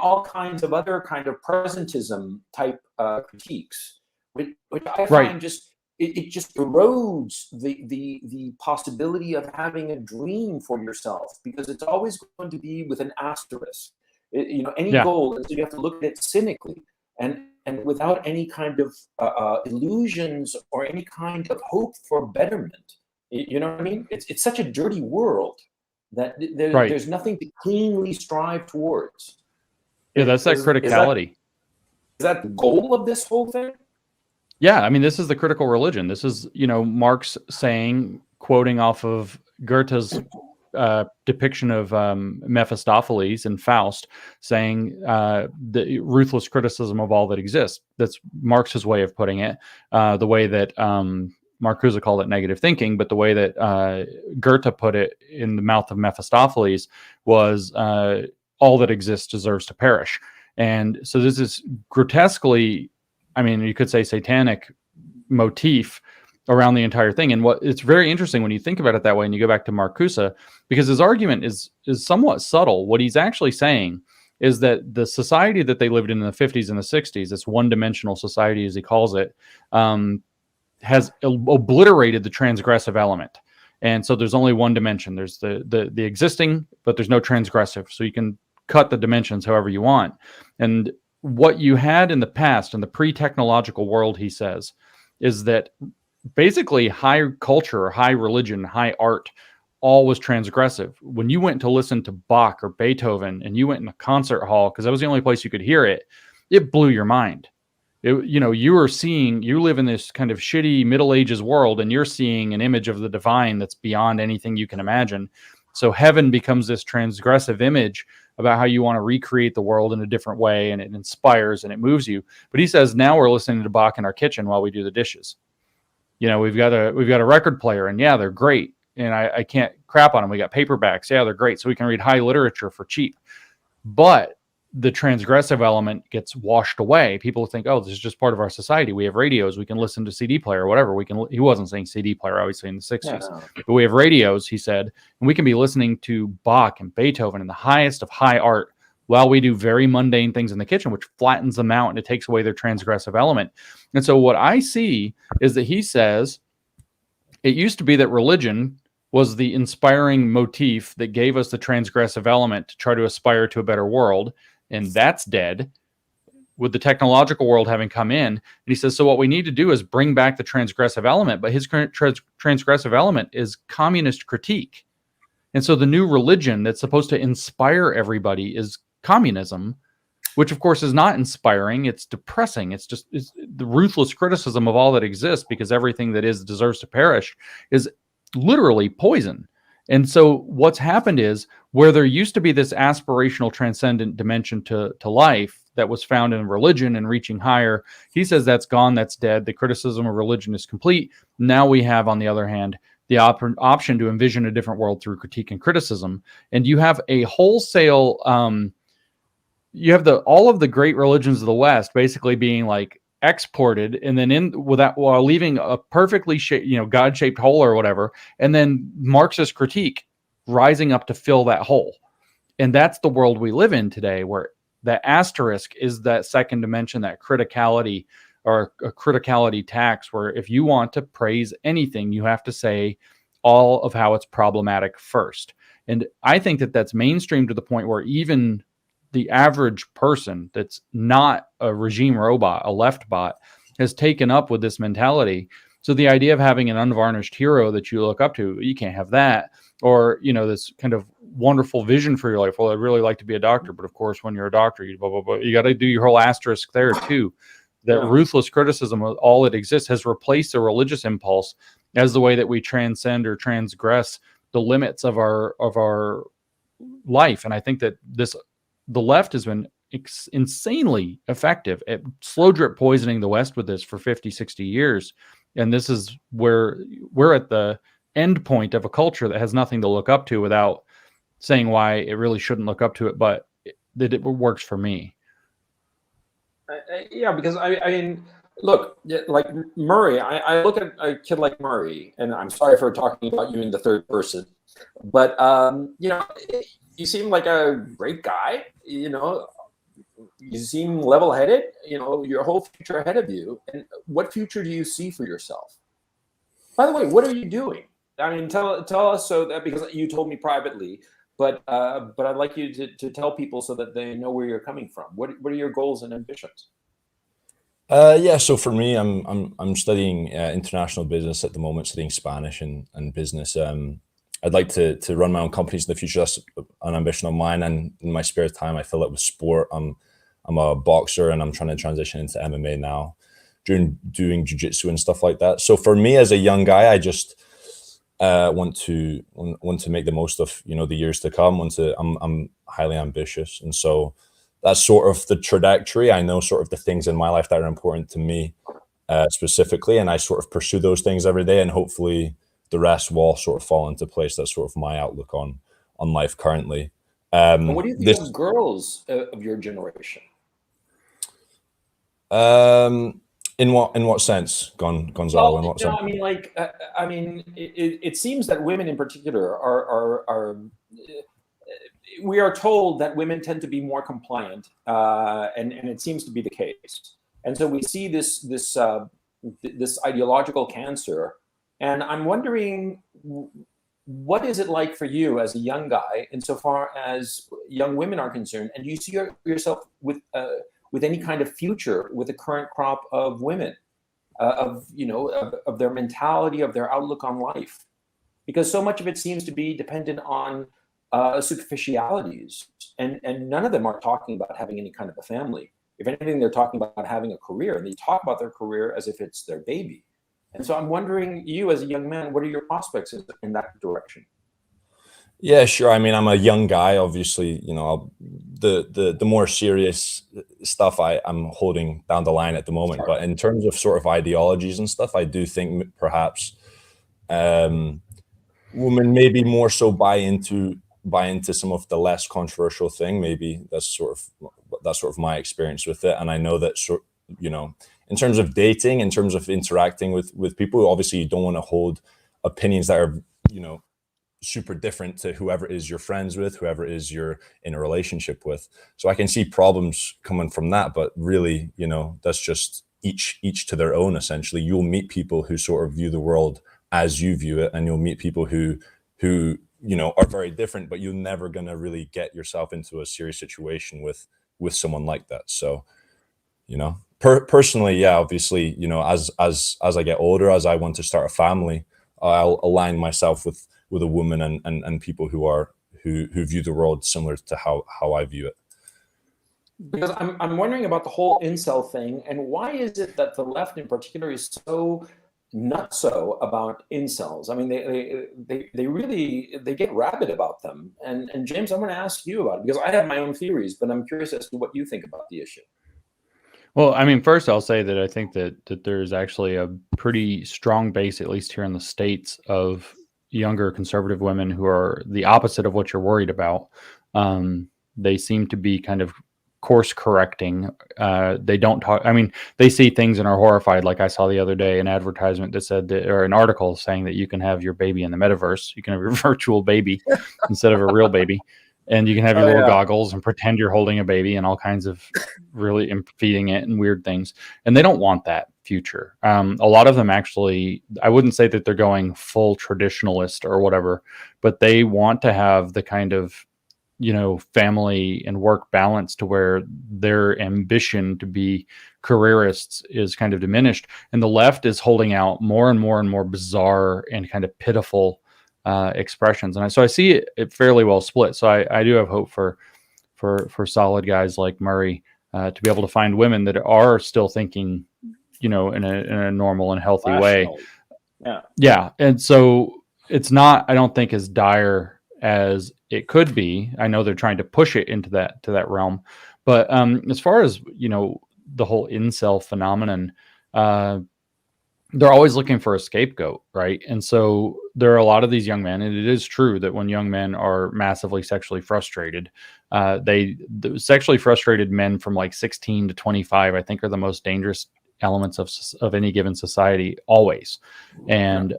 all kinds of other kind of presentism type critiques, which I find just it just erodes the possibility of having a dream for yourself, because it's always going to be with an asterisk. Any goal, and so you have to look at it cynically and without any kind of illusions or any kind of hope for betterment. You know what I mean? It's such a dirty world that there's nothing to cleanly strive towards. Yeah, that's that criticality. Is that the goal of this whole thing? Yeah, I mean, this is the critical religion. This is, Marx saying, quoting off of Goethe's depiction of Mephistopheles and Faust, saying the ruthless criticism of all that exists. That's Marx's way of putting it. The way that Marcuse called it negative thinking, but the way that Goethe put it in the mouth of Mephistopheles was all that exists deserves to perish. And so this is grotesquely, I mean, you could say satanic motif around the entire thing. And it's very interesting when you think about it that way and you go back to Marcuse, because his argument is somewhat subtle. What he's actually saying is that the society that they lived in the 50s and the 60s, this one-dimensional society, as he calls it, has obliterated the transgressive element. And so there's only one dimension. There's the existing, but there's no transgressive. So you can cut the dimensions however you want. And what you had in the past, in the pre-technological world, he says, is that basically high culture, high religion, high art, all was transgressive. When you went to listen to Bach or Beethoven and you went in a concert hall, because that was the only place you could hear it, it blew your mind. You live in this kind of shitty Middle Ages world, and you're seeing an image of the divine that's beyond anything you can imagine. So heaven becomes this transgressive image about how you want to recreate the world in a different way, and it inspires and it moves you. But he says, now we're listening to Bach in our kitchen while we do the dishes. We've got a record player, and yeah, they're great. And I can't crap on them. We got paperbacks. Yeah, they're great. So we can read high literature for cheap. But the transgressive element gets washed away. People think, oh, this is just part of our society. We have radios. We can listen to CD player or whatever. He wasn't saying CD player, obviously, in the 60s. But we have radios, he said, and we can be listening to Bach and Beethoven and the highest of high art while we do very mundane things in the kitchen, which flattens them out and it takes away their transgressive element. And so what I see is that he says it used to be that religion was the inspiring motif that gave us the transgressive element to try to aspire to a better world. And that's dead with the technological world having come in. And he says, so what we need to do is bring back the transgressive element, but his transgressive element is communist critique. And so the new religion that's supposed to inspire everybody is communism, which of course is not inspiring. It's depressing. It's the ruthless criticism of all that exists, because everything that is deserves to perish is literally poison. And so what's happened is, where there used to be this aspirational transcendent dimension to life that was found in religion and reaching higher, he says that's gone, that's dead. The criticism of religion is complete. Now we have, on the other hand, the option to envision a different world through critique and criticism. And you have a wholesale, you have all of the great religions of the West basically being like exported, and then while leaving a perfectly God-shaped hole or whatever, and then Marxist critique rising up to fill that hole. And that's the world we live in today, where that asterisk is that second dimension, that criticality, or a criticality tax, where if you want to praise anything, you have to say all of how it's problematic first. And I think that that's mainstream to the point where even the average person that's not a regime robot, a left bot, has taken up with this mentality. So the idea of having an unvarnished hero that you look up to, you can't have that. Or, this kind of wonderful vision for your life. Well, I'd really like to be a doctor, but of course, when you're a doctor, you blah, blah, blah. You got to do your whole asterisk there too. That ruthless criticism of all that exists has replaced a religious impulse as the way that we transcend or transgress the limits of our life. And I think that the left has been insanely effective at slow drip poisoning the West with this for 50, 60 years. And this is where we're at the end point of a culture that has nothing to look up to, without saying why it really shouldn't look up to it, but that it works for me. Yeah, because I mean, look, like Murray, I look at a kid like Murray, and I'm sorry for talking about you in the third person, but you know, you seem like a great guy. You know, you seem level-headed. You know, your whole future ahead of you. And what future do you see for yourself? By the way, what are you doing? I mean, tell us, so that, because you told me privately, but I'd like you to tell people so that they know where you're coming from. What are your goals and ambitions? Yeah, so for me, I'm studying international business at the moment, studying Spanish and business. I'd like to run my own companies in the future. That's an ambition of mine. And in my spare time, I fill it with sport. I'm a boxer, and I'm trying to transition into MMA now, doing jiu-jitsu and stuff like that. So for me as a young guy, I just want to make the most of, you know, the years to come. I'm highly ambitious, and so that's sort of the trajectory. I know sort of the things in my life that are important to me specifically, and I sort of pursue those things every day, and hopefully the rest will all sort of fall into place. That's sort of my outlook on life currently. And what do you think of girls of your generation? In what sense, Gonzalo? Well, In what you know, sense? I mean, like, I mean, it seems that women in particular are we are told that women tend to be more compliant, and it seems to be the case. And so we see this ideological cancer. And I'm wondering, what is it like for you as a young guy, insofar as young women are concerned? And do you see yourself with any kind of future with the current crop of women, of their mentality, of their outlook on life? Because so much of it seems to be dependent on superficialities, and none of them are talking about having any kind of a family. If anything, they're talking about having a career, and they talk about their career as if it's their baby. And so I'm wondering, you as a young man, what are your prospects in that direction? Yeah, sure. I mean, I'm a young guy, obviously. You know, the more serious stuff I'm holding down the line at the moment. Sure. But in terms of sort of ideologies and stuff, I do think perhaps women maybe more so buy into some of the less controversial thing. Maybe that's sort of my experience with it. And I know that in terms of dating, in terms of interacting with people, obviously you don't want to hold opinions that are, super different to whoever it is you're friends with, whoever it is you're in a relationship with. So I can see problems coming from that, but really, that's just each to their own. Essentially, you'll meet people who sort of view the world as you view it, and you'll meet people who are very different, but you're never going to really get yourself into a serious situation with someone like that. So, personally, yeah, obviously, as I get older, as I want to start a family, I'll align myself with a woman and people who view the world similar to how I view it. Because I'm wondering about the whole incel thing, and why is it that the left in particular is so nutso about incels? I mean, they really get rabid about them. And James, I'm going to ask you about it, because I have my own theories, but I'm curious as to what you think about the issue. Well, I mean, first I'll say that I think that there's actually a pretty strong base, at least here in the States, of younger conservative women who are the opposite of what you're worried about. They seem to be kind of course correcting. They don't talk. I mean, they see things and are horrified. Like I saw the other day an advertisement that said or an article saying that you can have your baby in the metaverse. You can have your virtual baby instead of a real baby. And you can have your little goggles and pretend you're holding a baby and all kinds of really feeding it and weird things. And they don't want that future. A lot of them actually, I wouldn't say that they're going full traditionalist or whatever, but they want to have the kind of, family and work balance to where their ambition to be careerists is kind of diminished. And the left is holding out more and more and more bizarre and kind of pitiful expressions. And so I see it fairly well split. So I do have hope for solid guys like Murray to be able to find women that are still thinking, in a normal and healthy way. Yeah. And so it's not, I don't think, as dire as it could be. I know they're trying to push it into that realm. But as far as, the whole incel phenomenon, they're always looking for a scapegoat, right? And so there are a lot of these young men, and it is true that when young men are massively sexually frustrated, the sexually frustrated men from like 16 to 25, I think, are the most dangerous elements of any given society always. And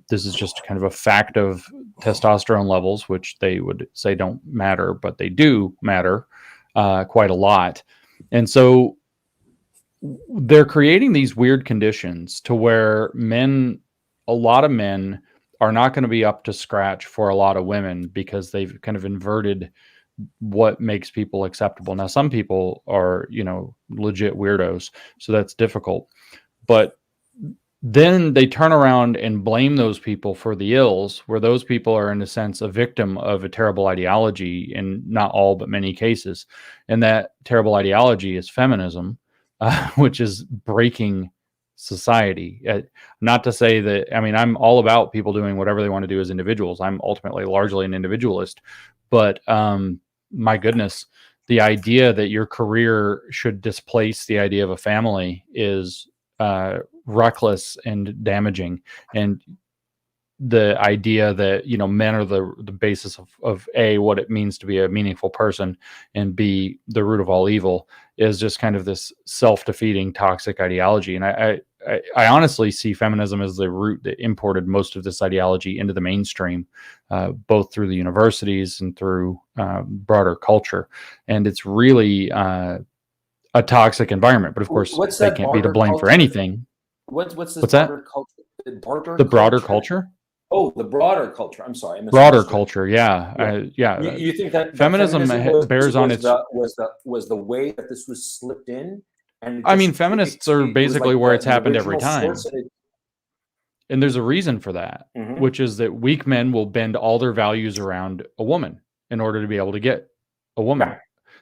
this is just kind of a fact of testosterone levels, which they would say don't matter, but they do matter quite a lot. And so they're creating these weird conditions to where a lot of men are not going to be up to scratch for a lot of women, because they've kind of inverted what makes people acceptable. Now, some people are, legit weirdos, so that's difficult. But then they turn around and blame those people for the ills, where those people are, in a sense, a victim of a terrible ideology in not all but many cases. And that terrible ideology is feminism, which is breaking society. Not to say that, I'm all about people doing whatever they want to do as individuals. I'm ultimately largely an individualist, but my goodness, the idea that your career should displace the idea of a family is reckless and damaging. And the idea that, men are the basis of A, what it means to be a meaningful person, and B, the root of all evil, is just kind of this self-defeating toxic ideology. And I honestly see feminism as the root that imported most of this ideology into the mainstream, both through the universities and through broader culture. And it's really a toxic environment. But of course, they can't be to blame culture for anything. What's this What's that? Culture? The broader culture? Oh, the broader culture. I'm sorry. Broader culture. Yeah. You think that feminism bears on its was the way that this was slipped in? And feminists are basically where it's happened every time. And there's a reason for that, which is that weak men will bend all their values around a woman in order to be able to get a woman. Yeah.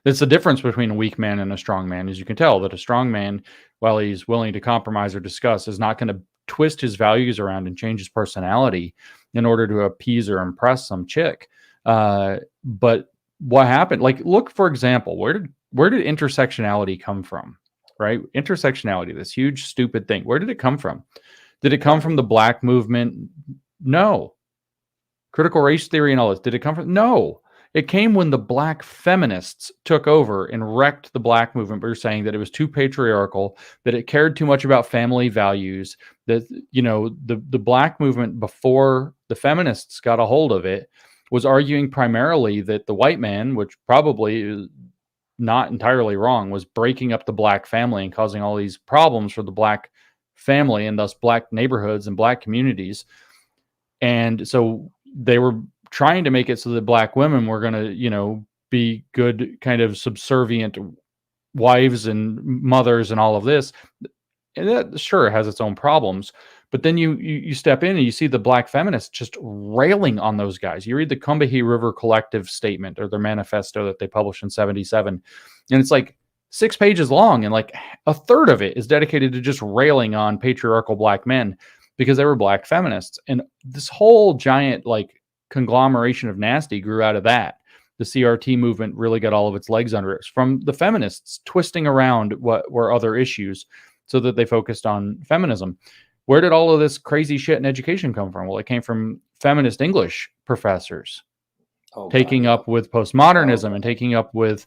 That's the difference between a weak man and a strong man. As you can tell, that a strong man, while he's willing to compromise or discuss, is not going to twist his values around and change his personality in order to appease or impress some chick. But what happened? Like, look, for example, where did intersectionality come from? Right? Intersectionality, this huge, stupid thing. Where did it come from? Did it come from the Black movement? No. Critical race theory and all this. Did it come from? No. It came when the Black feminists took over and wrecked the Black movement by saying that it was too patriarchal, that it cared too much about family values, that, the Black movement before the feminists got a hold of it was arguing primarily that the white man, which probably is not entirely wrong, was breaking up the Black family and causing all these problems for the Black family and thus Black neighborhoods and Black communities. And so they were trying to make it so that Black women were going to, be good, kind of subservient wives and mothers and all of this. And that sure has its own problems. But then you step in and you see the Black feminists just railing on those guys. You read the Combahee River Collective statement, or their manifesto that they published in 1977. And it's like 6 pages long, and like a third of it is dedicated to just railing on patriarchal Black men because they were Black feminists. And this whole giant conglomeration of nasty grew out of that. The CRT movement really got all of its legs under it from the feminists twisting around what were other issues so that they focused on feminism. Where did all of this crazy shit in education come from? Well, it came from feminist English professors taking up with postmodernism and taking up with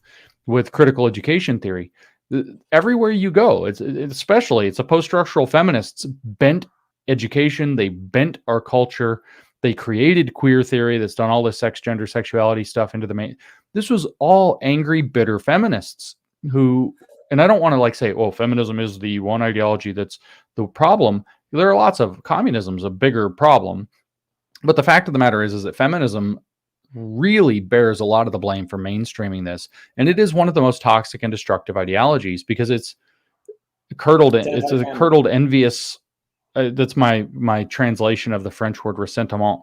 critical education theory. Everywhere you go, it's a post-structural feminists bent education. They bent our culture. They created queer theory that's done all this sex, gender, sexuality stuff into the main. This was all angry, bitter feminists who, and I don't want to say, well, feminism is the one ideology that's the problem. There are lots of communism's a bigger problem. But the fact of the matter is that feminism really bears a lot of the blame for mainstreaming this. And it is one of the most toxic and destructive ideologies because it's curdled. It's a curdled, envious. That's my translation of the French word ressentiment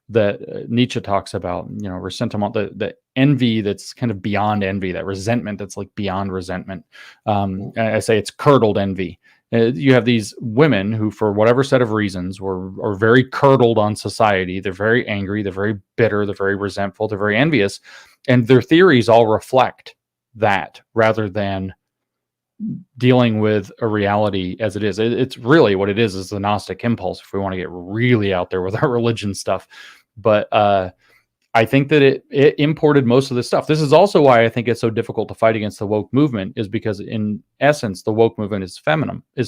that Nietzsche talks about. Ressentiment, the envy that's kind of beyond envy, that resentment that's beyond resentment. I say it's curdled envy. You have these women who, for whatever set of reasons, are very curdled on society. They're very angry. They're very bitter. They're very resentful. They're very envious. And their theories all reflect that rather than dealing with a reality as it is. It's really what it is the Gnostic impulse, if we want to get really out there with our religion stuff. But I think that it imported most of this stuff. This is also why I think it's so difficult to fight against the woke movement, is because in essence, the woke movement is feminine. It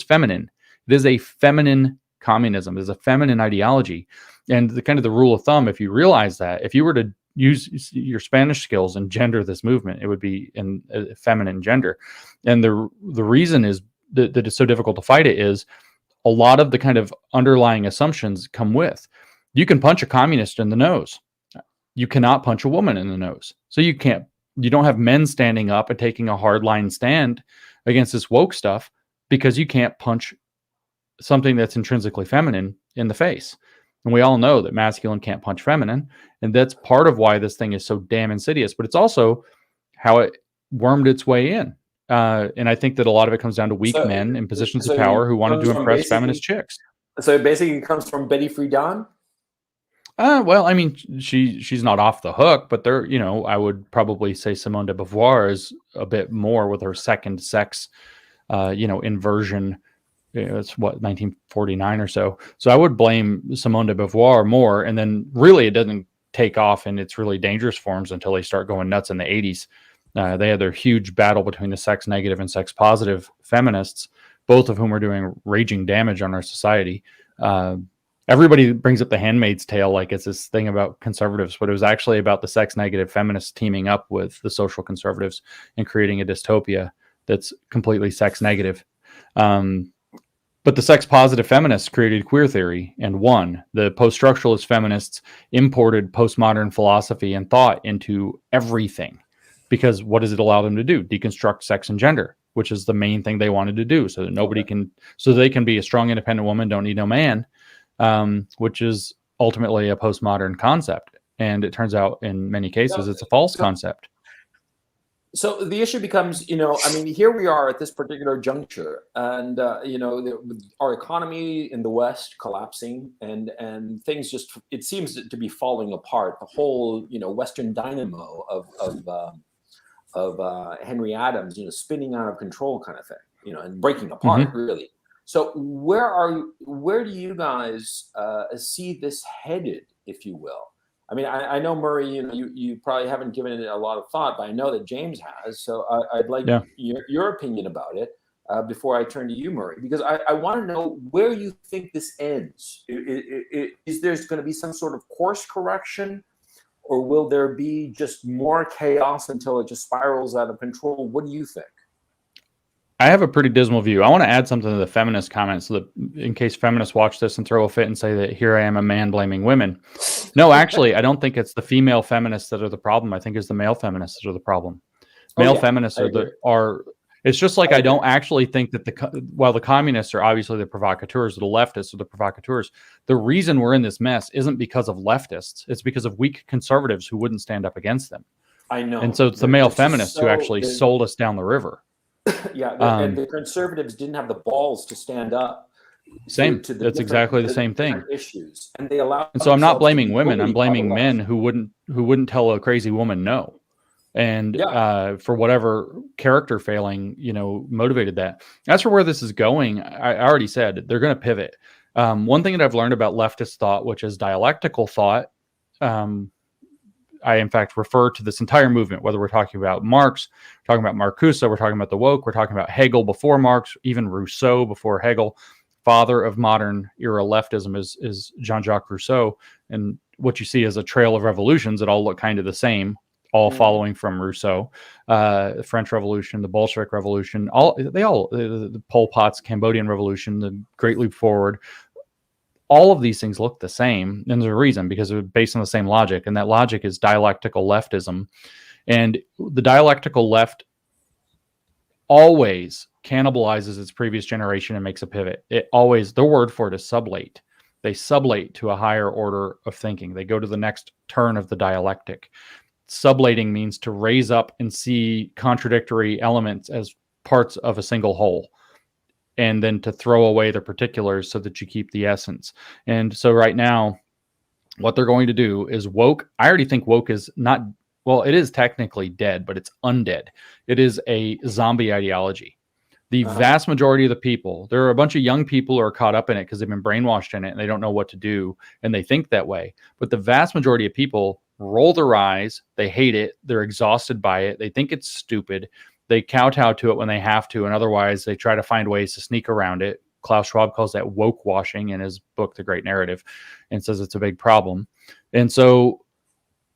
is a feminine communism. It is a feminine ideology. And the rule of thumb, if you realize that, if you were to use your Spanish skills and gender this movement, it would be in a feminine gender. And the reason is that it's so difficult to fight it is a lot of the kind of underlying assumptions come with, you can punch a communist in the nose. You cannot punch a woman in the nose. So you don't have men standing up and taking a hardline stand against this woke stuff because you can't punch something that's intrinsically feminine in the face. And we all know that masculine can't punch feminine. And that's part of why this thing is so damn insidious, but it's also how it wormed its way in. And I think that a lot of it comes down to weak men in positions of power who wanted to impress feminist chicks. So it basically comes from Betty Friedan? Well, I mean, she's not off the hook, but there, I would probably say Simone de Beauvoir is a bit more with her second sex, inversion. It's 1949 or so. So I would blame Simone de Beauvoir more. And then really it doesn't take off in its really dangerous forms until they start going nuts in the 80s. They had their huge battle between the sex negative and sex positive feminists, both of whom are doing raging damage on our society. Everybody brings up The Handmaid's Tale like it's this thing about conservatives, but it was actually about the sex negative feminists teaming up with the social conservatives and creating a dystopia that's completely sex negative. But the sex positive feminists created queer theory and won. The post-structuralist feminists imported postmodern philosophy and thought into everything, because what does it allow them to do? Deconstruct sex and gender, which is the main thing they wanted to do, so that so they can be a strong, independent woman, don't need no man. Which is ultimately a postmodern concept. And it turns out in many cases, it's a false concept. So the issue becomes, here we are at this particular juncture and, our economy in the West collapsing and things it seems to be falling apart. The whole, Western dynamo of Henry Adams, spinning out of control kind of thing, and breaking apart really. So where do you guys see this headed, if you will? I mean, I know, Murray, you probably haven't given it a lot of thought, but I know that James has. So I'd like your opinion about it before I turn to you, Murray, because I want to know where you think this ends. Is there going to be some sort of course correction, or will there be just more chaos until it just spirals out of control? What do you think? I have a pretty dismal view. I want to add something to the feminist comments, so that in case feminists watch this and throw a fit and say that here I am a man blaming women. No, actually, I don't think it's the female feminists that are the problem. I think it's the male feminists that are the problem. Male feminists are. It's just like I don't actually think that while the communists are obviously the provocateurs, the leftists are the provocateurs. The reason we're in this mess isn't because of leftists. It's because of weak conservatives who wouldn't stand up against them. I know. And so it's the male feminists who actually sold us down the river. Yeah, and the conservatives didn't have the balls to stand up. That's exactly the same thing. Issues, and they allow. And so I'm not blaming women. I'm blaming men who wouldn't tell a crazy woman no, and for whatever character failing, motivated that. As for where this is going, I already said they're going to pivot. One thing that I've learned about leftist thought, which is dialectical thought. I, in fact, refer to this entire movement, whether we're talking about Marx, we're talking about Marcuse, we're talking about the woke, we're talking about Hegel before Marx, even Rousseau before Hegel. Father of modern era leftism is Jean-Jacques Rousseau. And what you see is a trail of revolutions that all look kind of the same, all following from Rousseau. The French Revolution, the Bolshevik Revolution, the Pol Pot's Cambodian Revolution, the Great Leap Forward. All of these things look the same, and there's a reason, because they're based on the same logic, and that logic is dialectical leftism. And the dialectical left always cannibalizes its previous generation and makes a pivot. The word for it is sublate. They sublate to a higher order of thinking. They go to the next turn of the dialectic. Sublating means to raise up and see contradictory elements as parts of a single whole. and then to throw away the particulars so that you keep the essence. And so right now, what they're going to do is woke. I already think woke is not, well, it is technically dead, but it's undead. It is a zombie ideology. The vast majority of the people, there are a bunch of young people who are caught up in it because they've been brainwashed in it and they don't know what to do and they think that way. But the vast majority of people roll their eyes, they hate it, they're exhausted by it, they think it's stupid, they kowtow to it when they have to, and otherwise they try to find ways to sneak around it. Klaus Schwab calls that woke washing in his book, The Great Narrative, and says it's a big problem. And so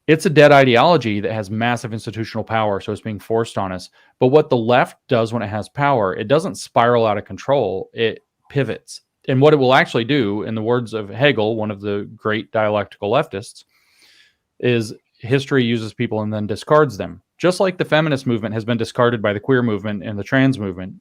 it's a dead ideology that has massive institutional power, so it's being forced on us. But what the left does when it has power, it doesn't spiral out of control, it pivots. And what it will actually do, in the words of Hegel, one of the great dialectical leftists, is history uses people and then discards them. Just like the feminist movement has been discarded by the queer movement and the trans movement.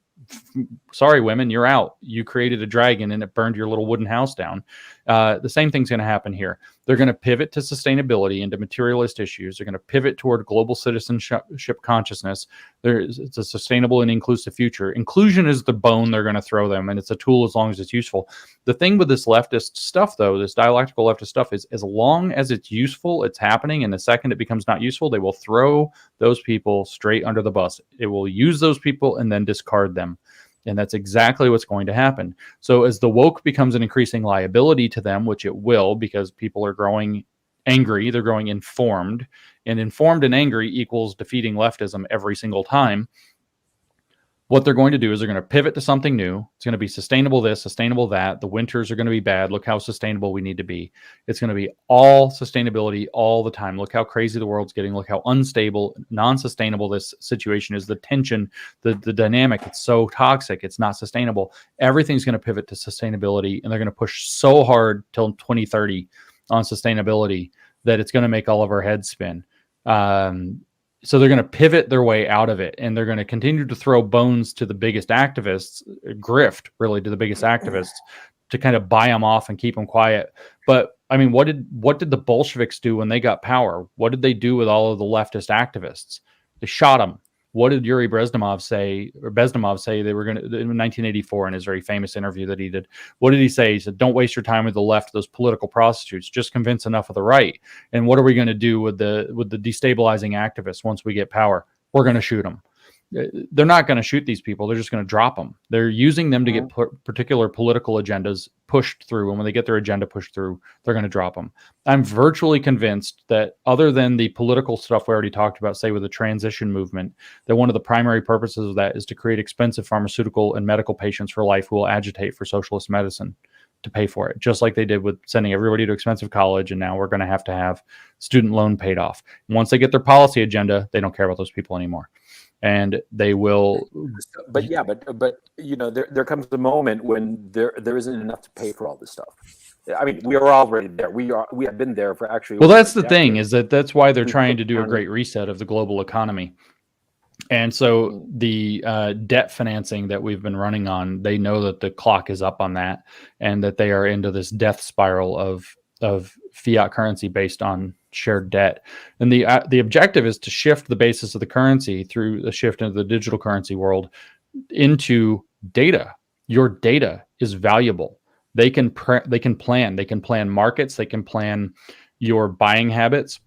Sorry, women, you're out. You created a dragon and it burned your little wooden house down. The same thing's going to happen here. They're going to pivot to sustainability and to materialist issues. They're going to pivot toward global citizenship consciousness. It's a sustainable and inclusive future. Inclusion is the bone they're going to throw them, and it's a tool as long as it's useful. The thing with this leftist stuff, though, this dialectical leftist stuff, is as long as it's useful, it's happening, and the second it becomes not useful, they will throw those people straight under the bus. It will use those people and then discard them. And that's exactly what's going to happen. So as the woke becomes an increasing liability to them, which it will, because people are growing angry, they're growing informed, and informed and angry equals defeating leftism every single time. What they're going to do is they're going to pivot to something new. It's going to be sustainable this, sustainable that. The winters are going to be bad. Look how sustainable we need to be. It's going to be all sustainability all the time. Look how crazy the world's getting. Look how unstable, non-sustainable this situation is. The tension, the dynamic, it's so toxic. It's not sustainable. Everything's going to pivot to sustainability, and they're going to push so hard till 2030 on sustainability that it's going to make all of our heads spin. So they're going to pivot their way out of it, and they're going to continue to throw bones to the biggest activists, grift really to the biggest activists, to kind of buy them off and keep them quiet. But I mean, what did the Bolsheviks do when they got power? What did they do with all of the leftist activists? They shot them. What did Yuri Bezdomov say they were going to, in 1984, in his very famous interview that he did? What did he say? He said, "Don't waste your time with the left, those political prostitutes. Just convince enough of the right. And what are we going to do with the destabilizing activists once we get power? We're going to shoot them." They're not going to shoot these people. They're just going to drop them. They're using them to get particular political agendas pushed through. And when they get their agenda pushed through, they're going to drop them. I'm virtually convinced that, other than the political stuff we already talked about, say with the transition movement, that one of the primary purposes of that is to create expensive pharmaceutical and medical patients for life who will agitate for socialist medicine to pay for it, just like they did with sending everybody to expensive college. And now we're going to have student loan paid off. And once they get their policy agenda, they don't care about those people anymore. And they will. But you know, there comes a moment when there isn't enough to pay for all this stuff. I mean, we are already there. We have been there for actually. Well, that's the thing, is that's why they're trying to do a great reset of the global economy. And so the debt financing that we've been running on, they know that the clock is up on that, and that they are into this death spiral of fiat currency based on shared debt. And the objective is to shift the basis of the currency through the shift into the digital currency world into data. Your data is valuable. They can plan markets. They can plan your buying habits.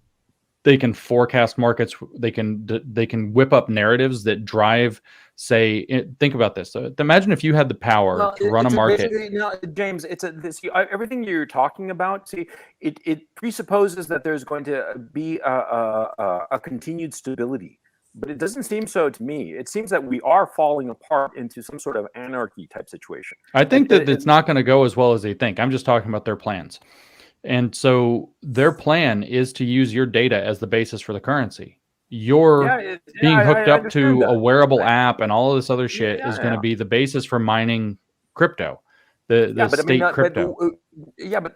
They can forecast markets. They can whip up narratives that drive. Think about this. Imagine if you had the power to run a market. James, everything you're talking about. See, it presupposes that there's going to be a continued stability, but it doesn't seem so to me. It seems that we are falling apart into some sort of anarchy type situation. I think that it's not going to go as well as they think. I'm just talking about their plans. And so their plan is to use your data as the basis for the currency. You're being hooked up to a wearable app, and all of this other shit is going to be the basis for mining crypto, the state crypto. But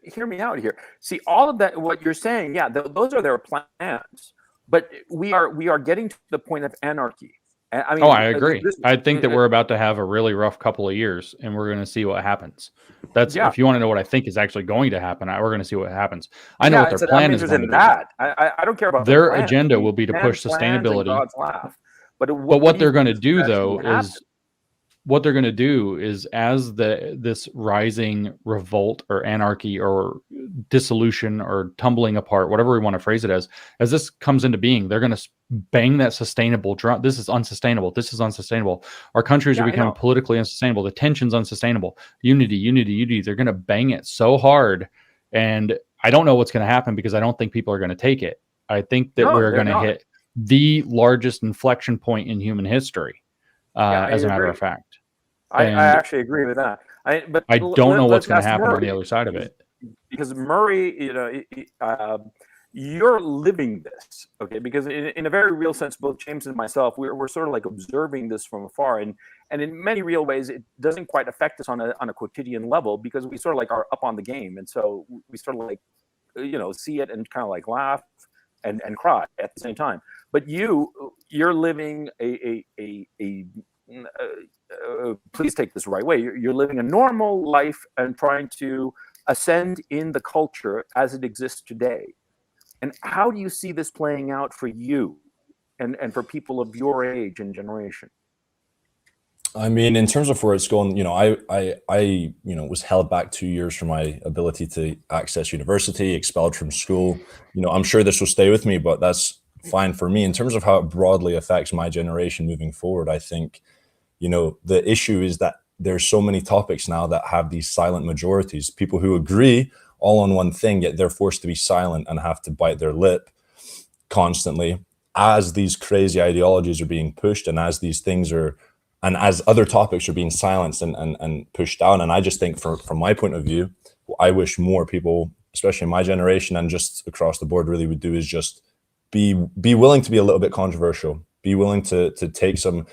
hear me out here. See, all of that, what you're saying, those are their plans. But we are getting to the point of anarchy. I mean, I agree. I think that we're about to have a really rough couple of years, and we're going to see what happens. If you want to know what I think is actually going to happen, we're going to see what happens. I know what their plan is going to be. I don't care about their agenda will be to push sustainability. But what they're going to do, though, is what they're going to do is, as this rising revolt or anarchy or dissolution or tumbling apart, whatever we want to phrase it as this comes into being, they're going to bang that sustainable drum. This is unsustainable. This is unsustainable. Our countries are becoming politically unsustainable. The tension's unsustainable. Unity, unity, unity. They're going to bang it so hard. And I don't know what's going to happen, because I don't think people are going to take it. I think that we're going to hit the largest inflection point in human history, as a matter of fact. I actually agree with that. But I don't know what's going to happen on the other side of it. Because Murray, you're living this, okay? Because in a very real sense, both James and myself, we're sort of like observing this from afar, and in many real ways, it doesn't quite affect us on a quotidian level, because we sort of like are up on the game, and so we sort of like, see it and kind of like laugh and cry at the same time. But you're living please take this the right way. You're living a normal life and trying to ascend in the culture as it exists today. And how do you see this playing out for you and for people of your age and generation? I mean, in terms of where it's going, I was held back 2 years from my ability to access university, expelled from school. I'm sure this will stay with me, but that's fine for me. In terms of how it broadly affects my generation moving forward, I think, the issue is that there's so many topics now that have these silent majorities, people who agree all on one thing, yet they're forced to be silent and have to bite their lip constantly as these crazy ideologies are being pushed, and as these things are, and as other topics are being silenced and pushed down. And I just think from my point of view, what I wish more people, especially my generation and just across the board, really would do is just be willing to be a little bit controversial, be willing to take some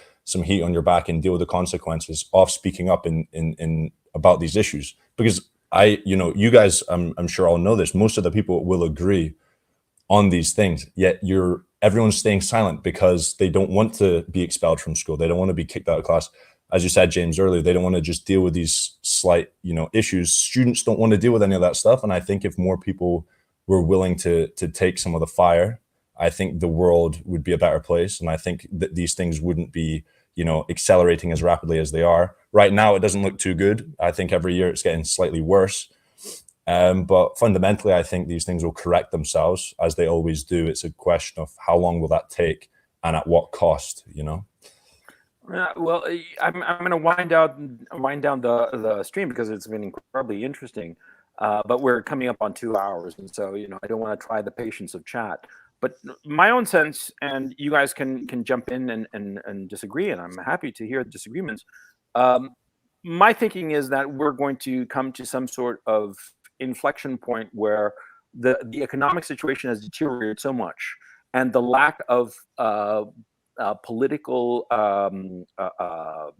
heat on your back and deal with the consequences of speaking up in about these issues. Because you guys, I'm sure all know this, most of the people will agree on these things, yet everyone's staying silent because they don't want to be expelled from school. They don't want to be kicked out of class. As you said, James, earlier, they don't want to just deal with these slight, issues. Students don't want to deal with any of that stuff. And I think if more people were willing to take some of the fire, I think the world would be a better place. And I think that these things wouldn't be, accelerating as rapidly as they are. Right now, it doesn't look too good. I think every year it's getting slightly worse. But fundamentally, I think these things will correct themselves, as they always do. It's a question of how long will that take and at what cost, Well, I'm going to wind down the stream, because it's been incredibly interesting. But we're coming up on 2 hours, and so I don't want to try the patience of chat. But my own sense, and you guys can jump in and disagree, and I'm happy to hear the disagreements. My thinking is that we're going to come to some sort of inflection point where the economic situation has deteriorated so much, and the lack of political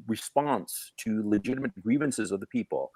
response to legitimate grievances of the people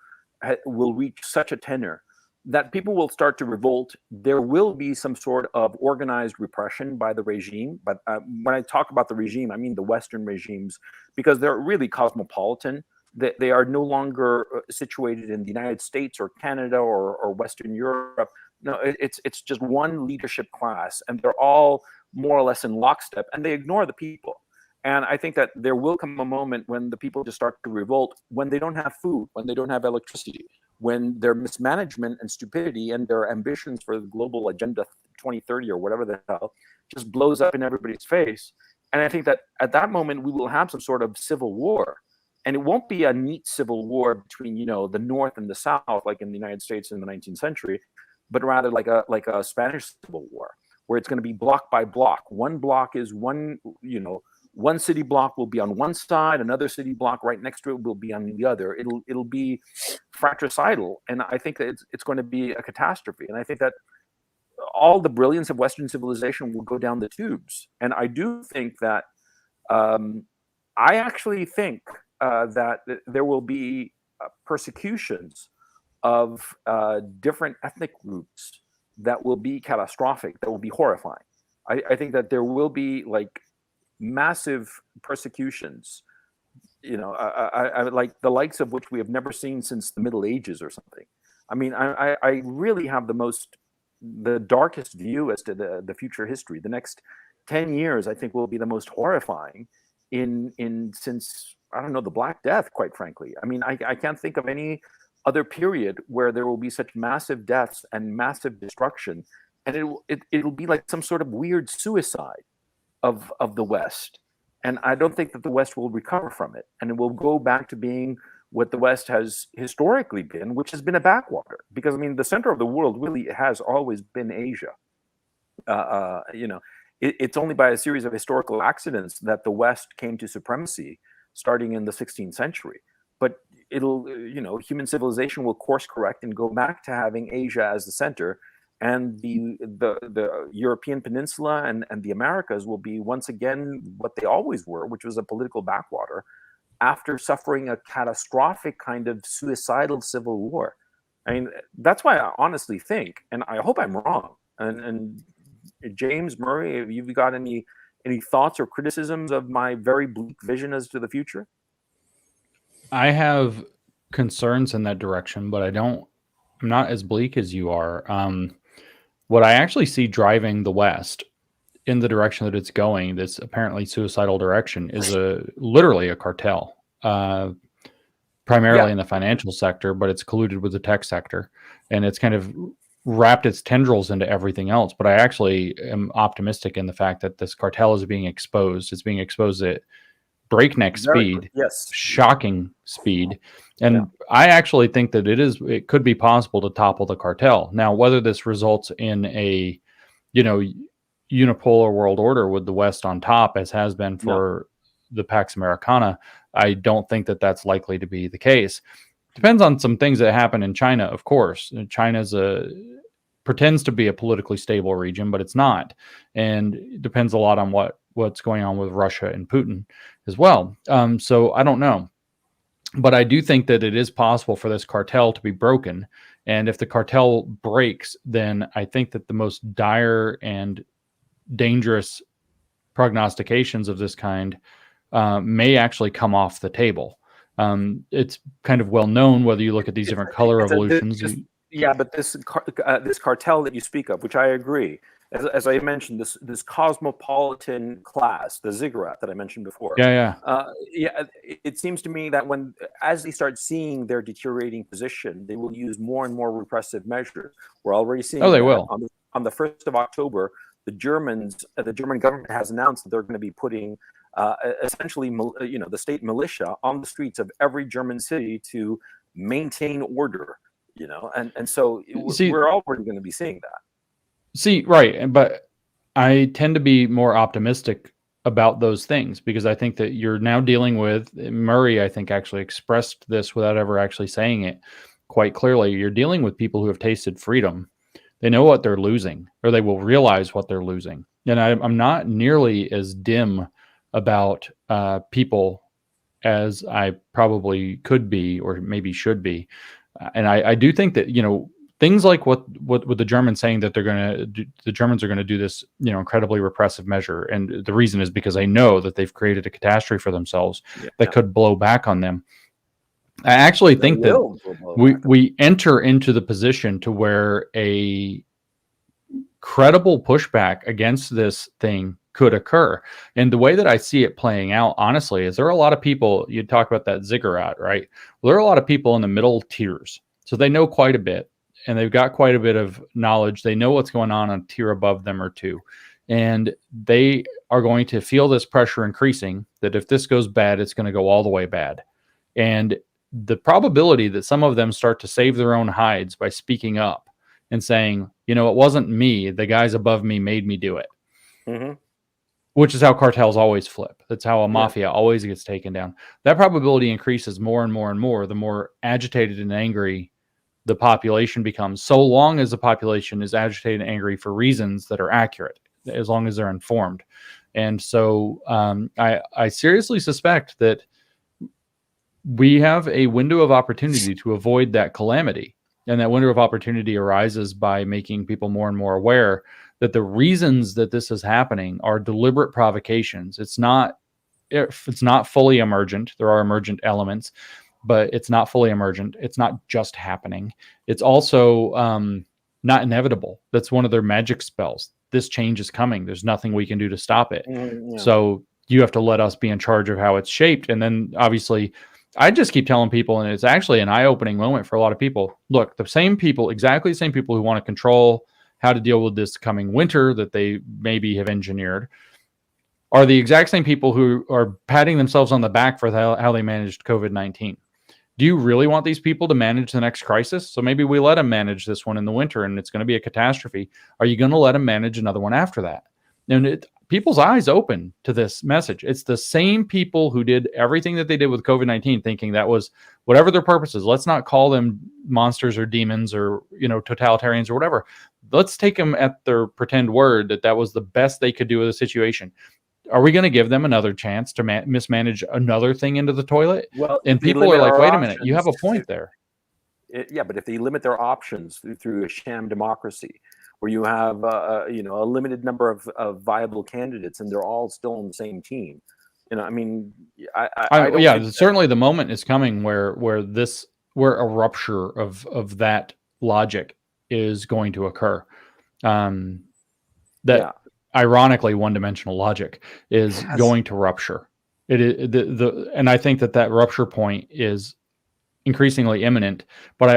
will reach such a tenor that people will start to revolt. There will be some sort of organized repression by the regime. But when I talk about the regime, I mean the Western regimes, because they're really cosmopolitan. They are no longer situated in the United States or Canada or Western Europe. No, it's just one leadership class, and they're all more or less in lockstep, and they ignore the people. And I think that there will come a moment when the people just start to revolt, when they don't have food, when they don't have electricity, when their mismanagement and stupidity and their ambitions for the global agenda 2030 or whatever the hell just blows up in everybody's face. And I think that at that moment, we will have some sort of civil war. And it won't be a neat civil war between, the North and the South, like in the United States in the 19th century, but rather like a Spanish Civil War, where it's going to be block by block. One block is one city block will be on one side, another city block right next to it will be on the other. It'll be fratricidal, and I think that it's going to be a catastrophe. And I think that all the brilliance of Western civilization will go down the tubes. And I do think that I actually think that there will be persecutions of different ethnic groups that will be catastrophic, that will be horrifying. I think that there will be like massive persecutions, like the likes of which we have never seen since the Middle Ages or something. I mean, I really have the darkest view as to the future history. The next 10 years, I think, will be the most horrifying since, I don't know, the Black Death, quite frankly. I mean, I can't think of any other period where there will be such massive deaths and massive destruction, and it'll be like some sort of weird suicide of the West. And I don't think that the West will recover from it, and it will go back to being what the West has historically been, which has been a backwater. Because I mean, the center of the world really has always been Asia. It's only by a series of historical accidents that the West came to supremacy, starting in the 16th century. But human civilization will course correct and go back to having Asia as the center, and the European peninsula and the Americas will be once again what they always were, which was a political backwater, after suffering a catastrophic kind of suicidal civil war. I mean, that's why I honestly think, and I hope I'm wrong, and James, Murray, have you got any thoughts or criticisms of my very bleak vision as to the future? I have concerns in that direction, but I'm not as bleak as you are. What I actually see driving the West in the direction that it's going, this apparently suicidal direction, is literally a cartel, primarily in the financial sector, but it's colluded with the tech sector, and it's kind of wrapped its tendrils into everything else. But I actually am optimistic in the fact that this cartel is being exposed. It's being exposed at breakneck speed, shocking speed. And I actually think that it could be possible to topple the cartel. Now, whether this results in a, unipolar world order with the West on top, as has been for the Pax Americana, I don't think that that's likely to be the case. Depends on some things that happen in China, of course. China's pretends to be a politically stable region, but it's not. And it depends a lot on what's going on with Russia and Putin as well. So I don't know. But I do think that it is possible for this cartel to be broken. And if the cartel breaks, then I think that the most dire and dangerous prognostications of this kind may actually come off the table. It's kind of well known, whether you look at these different color revolutions. But this cartel that you speak of, which I agree, as I mentioned, this cosmopolitan class, the ziggurat that I mentioned before. It seems to me that as they start seeing their deteriorating position, they will use more and more repressive measures. We're already seeing. They will. On the 1st of October, the German government has announced that they're going to be putting essentially, the state militia on the streets of every German city to maintain order. And so we're already going to be seeing that. Right. But I tend to be more optimistic about those things, because I think that you're now dealing with, Murray, I think, actually expressed this without ever actually saying it quite clearly. You're dealing with people who have tasted freedom. They know what they're losing, or they will realize what they're losing. And I'm not nearly as dim about people as I probably could be, or maybe should be. And I do think that, things like what the Germans saying that the Germans are going to do this, incredibly repressive measure. And the reason is because they know that they've created a catastrophe for themselves that could blow back on them. I actually think that we enter into the position to where a credible pushback against this thing could occur. And the way that I see it playing out, honestly, is there are a lot of people, you talk about that ziggurat, right? Well, there are a lot of people in the middle tiers. So they know quite a bit, and they've got quite a bit of knowledge. They know what's going on a tier above them or two. And they are going to feel this pressure increasing, that if this goes bad, it's going to go all the way bad. And the probability that some of them start to save their own hides by speaking up and saying, it wasn't me, the guys above me made me do it. Mm-hmm. Which is how cartels always flip. That's how a mafia always gets taken down. That probability increases more and more and more, the more agitated and angry the population becomes, so long as the population is agitated and angry for reasons that are accurate, as long as they're informed. And so I seriously suspect that we have a window of opportunity to avoid that calamity. And that window of opportunity arises by making people more and more aware that the reasons that this is happening are deliberate provocations. It's not fully emergent. There are emergent elements, but it's not fully emergent. It's not just happening. It's also not inevitable. That's one of their magic spells. This change is coming. There's nothing we can do to stop it. So you have to let us be in charge of how it's shaped. And then obviously I just keep telling people, and it's actually an eye-opening moment for a lot of people. Look, the same people, exactly the same people who want to control how to deal with this coming winter that they maybe have engineered, are the exact same people who are patting themselves on the back for how they managed COVID-19. Do you really want these people to manage the next crisis? So maybe we let them manage this one in the winter and it's going to be a catastrophe. Are you going to let them manage another one after that? And people's eyes open to this message. It's the same people who did everything that they did with COVID-19, thinking that was whatever their purpose is. Let's not call them monsters or demons or, totalitarians or whatever. Let's take them at their pretend word that was the best they could do with the situation. Are we going to give them another chance to mismanage another thing into the toilet? Well, and people are like, wait a minute, you have a point there. But if they limit their options through a sham democracy, where you have a limited number of viable candidates and they're all still on the same team, I don't certainly the moment is coming where a rupture of that logic is going to occur. Ironically, one-dimensional logic is going to rupture. It is and I think that rupture point is increasingly imminent. But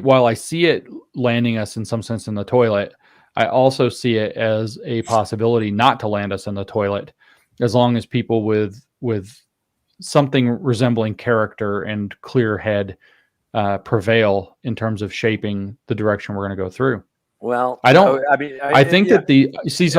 while I see it landing us in some sense in the toilet, I also see it as a possibility not to land us in the toilet, as long as people with something resembling character and clear head prevail in terms of shaping the direction we're going to go through. Well, I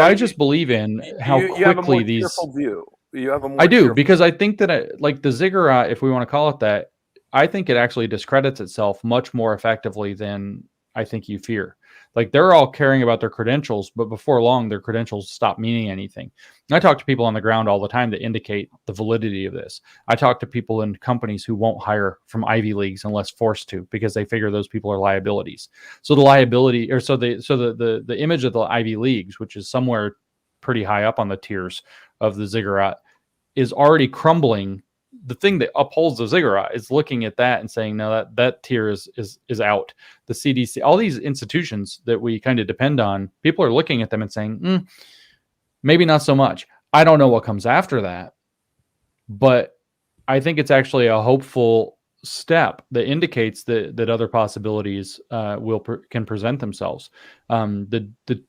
just believe in how quickly these. View. You have a more I do, because I think that like the ziggurat, if we want to call it that, I think it actually discredits itself much more effectively than I think you fear. Like, they're all caring about their credentials, but before long, their credentials stop meaning anything. And I talk to people on the ground all the time that indicate the validity of this. I talk to people in companies who won't hire from Ivy Leagues unless forced to, because they figure those people are liabilities. So the image of the Ivy Leagues, which is somewhere pretty high up on the tiers of the ziggurat, is already crumbling. The thing that upholds the ziggurat is looking at that and saying, no, that tier is out. The CDC, all these institutions that we kind of depend on, people are looking at them and saying, maybe not so much. I don't know what comes after that, but I think it's actually a hopeful step that indicates that other possibilities can present themselves. The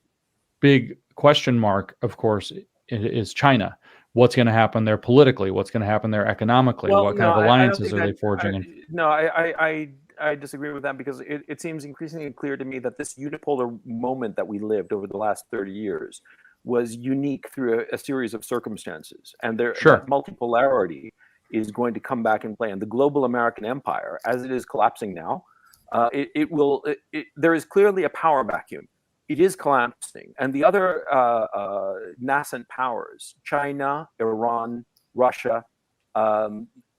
big question mark, of course, is China. What's going to happen there politically? What's going to happen there economically? What kind of alliances are they forging? I disagree with that, because it seems increasingly clear to me that this unipolar moment that we lived over the last 30 years was unique through a series of circumstances. And that multipolarity is going to come back and play. And the global American empire, as it is collapsing now, there is clearly a power vacuum. It is collapsing. And the other nascent powers, China, Iran, Russia,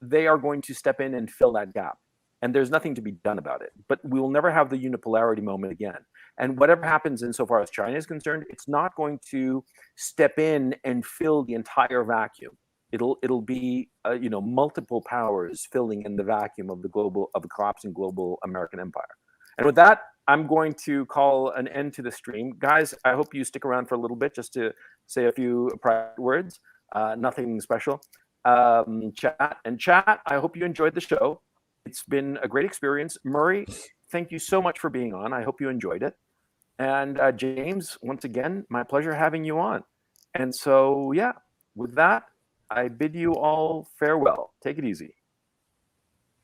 they are going to step in and fill that gap. And there's nothing to be done about it. But we will never have the unipolarity moment again. And whatever happens insofar as China is concerned, it's not going to step in and fill the entire vacuum. It'll be multiple powers filling in the vacuum of the collapsing global American empire. And with that, I'm going to call an end to the stream. Guys, I hope you stick around for a little bit just to say a few private words. Nothing special. Chat, I hope you enjoyed the show. It's been a great experience. Murray, thank you so much for being on. I hope you enjoyed it. And James, once again, my pleasure having you on. And so, with that, I bid you all farewell. Take it easy.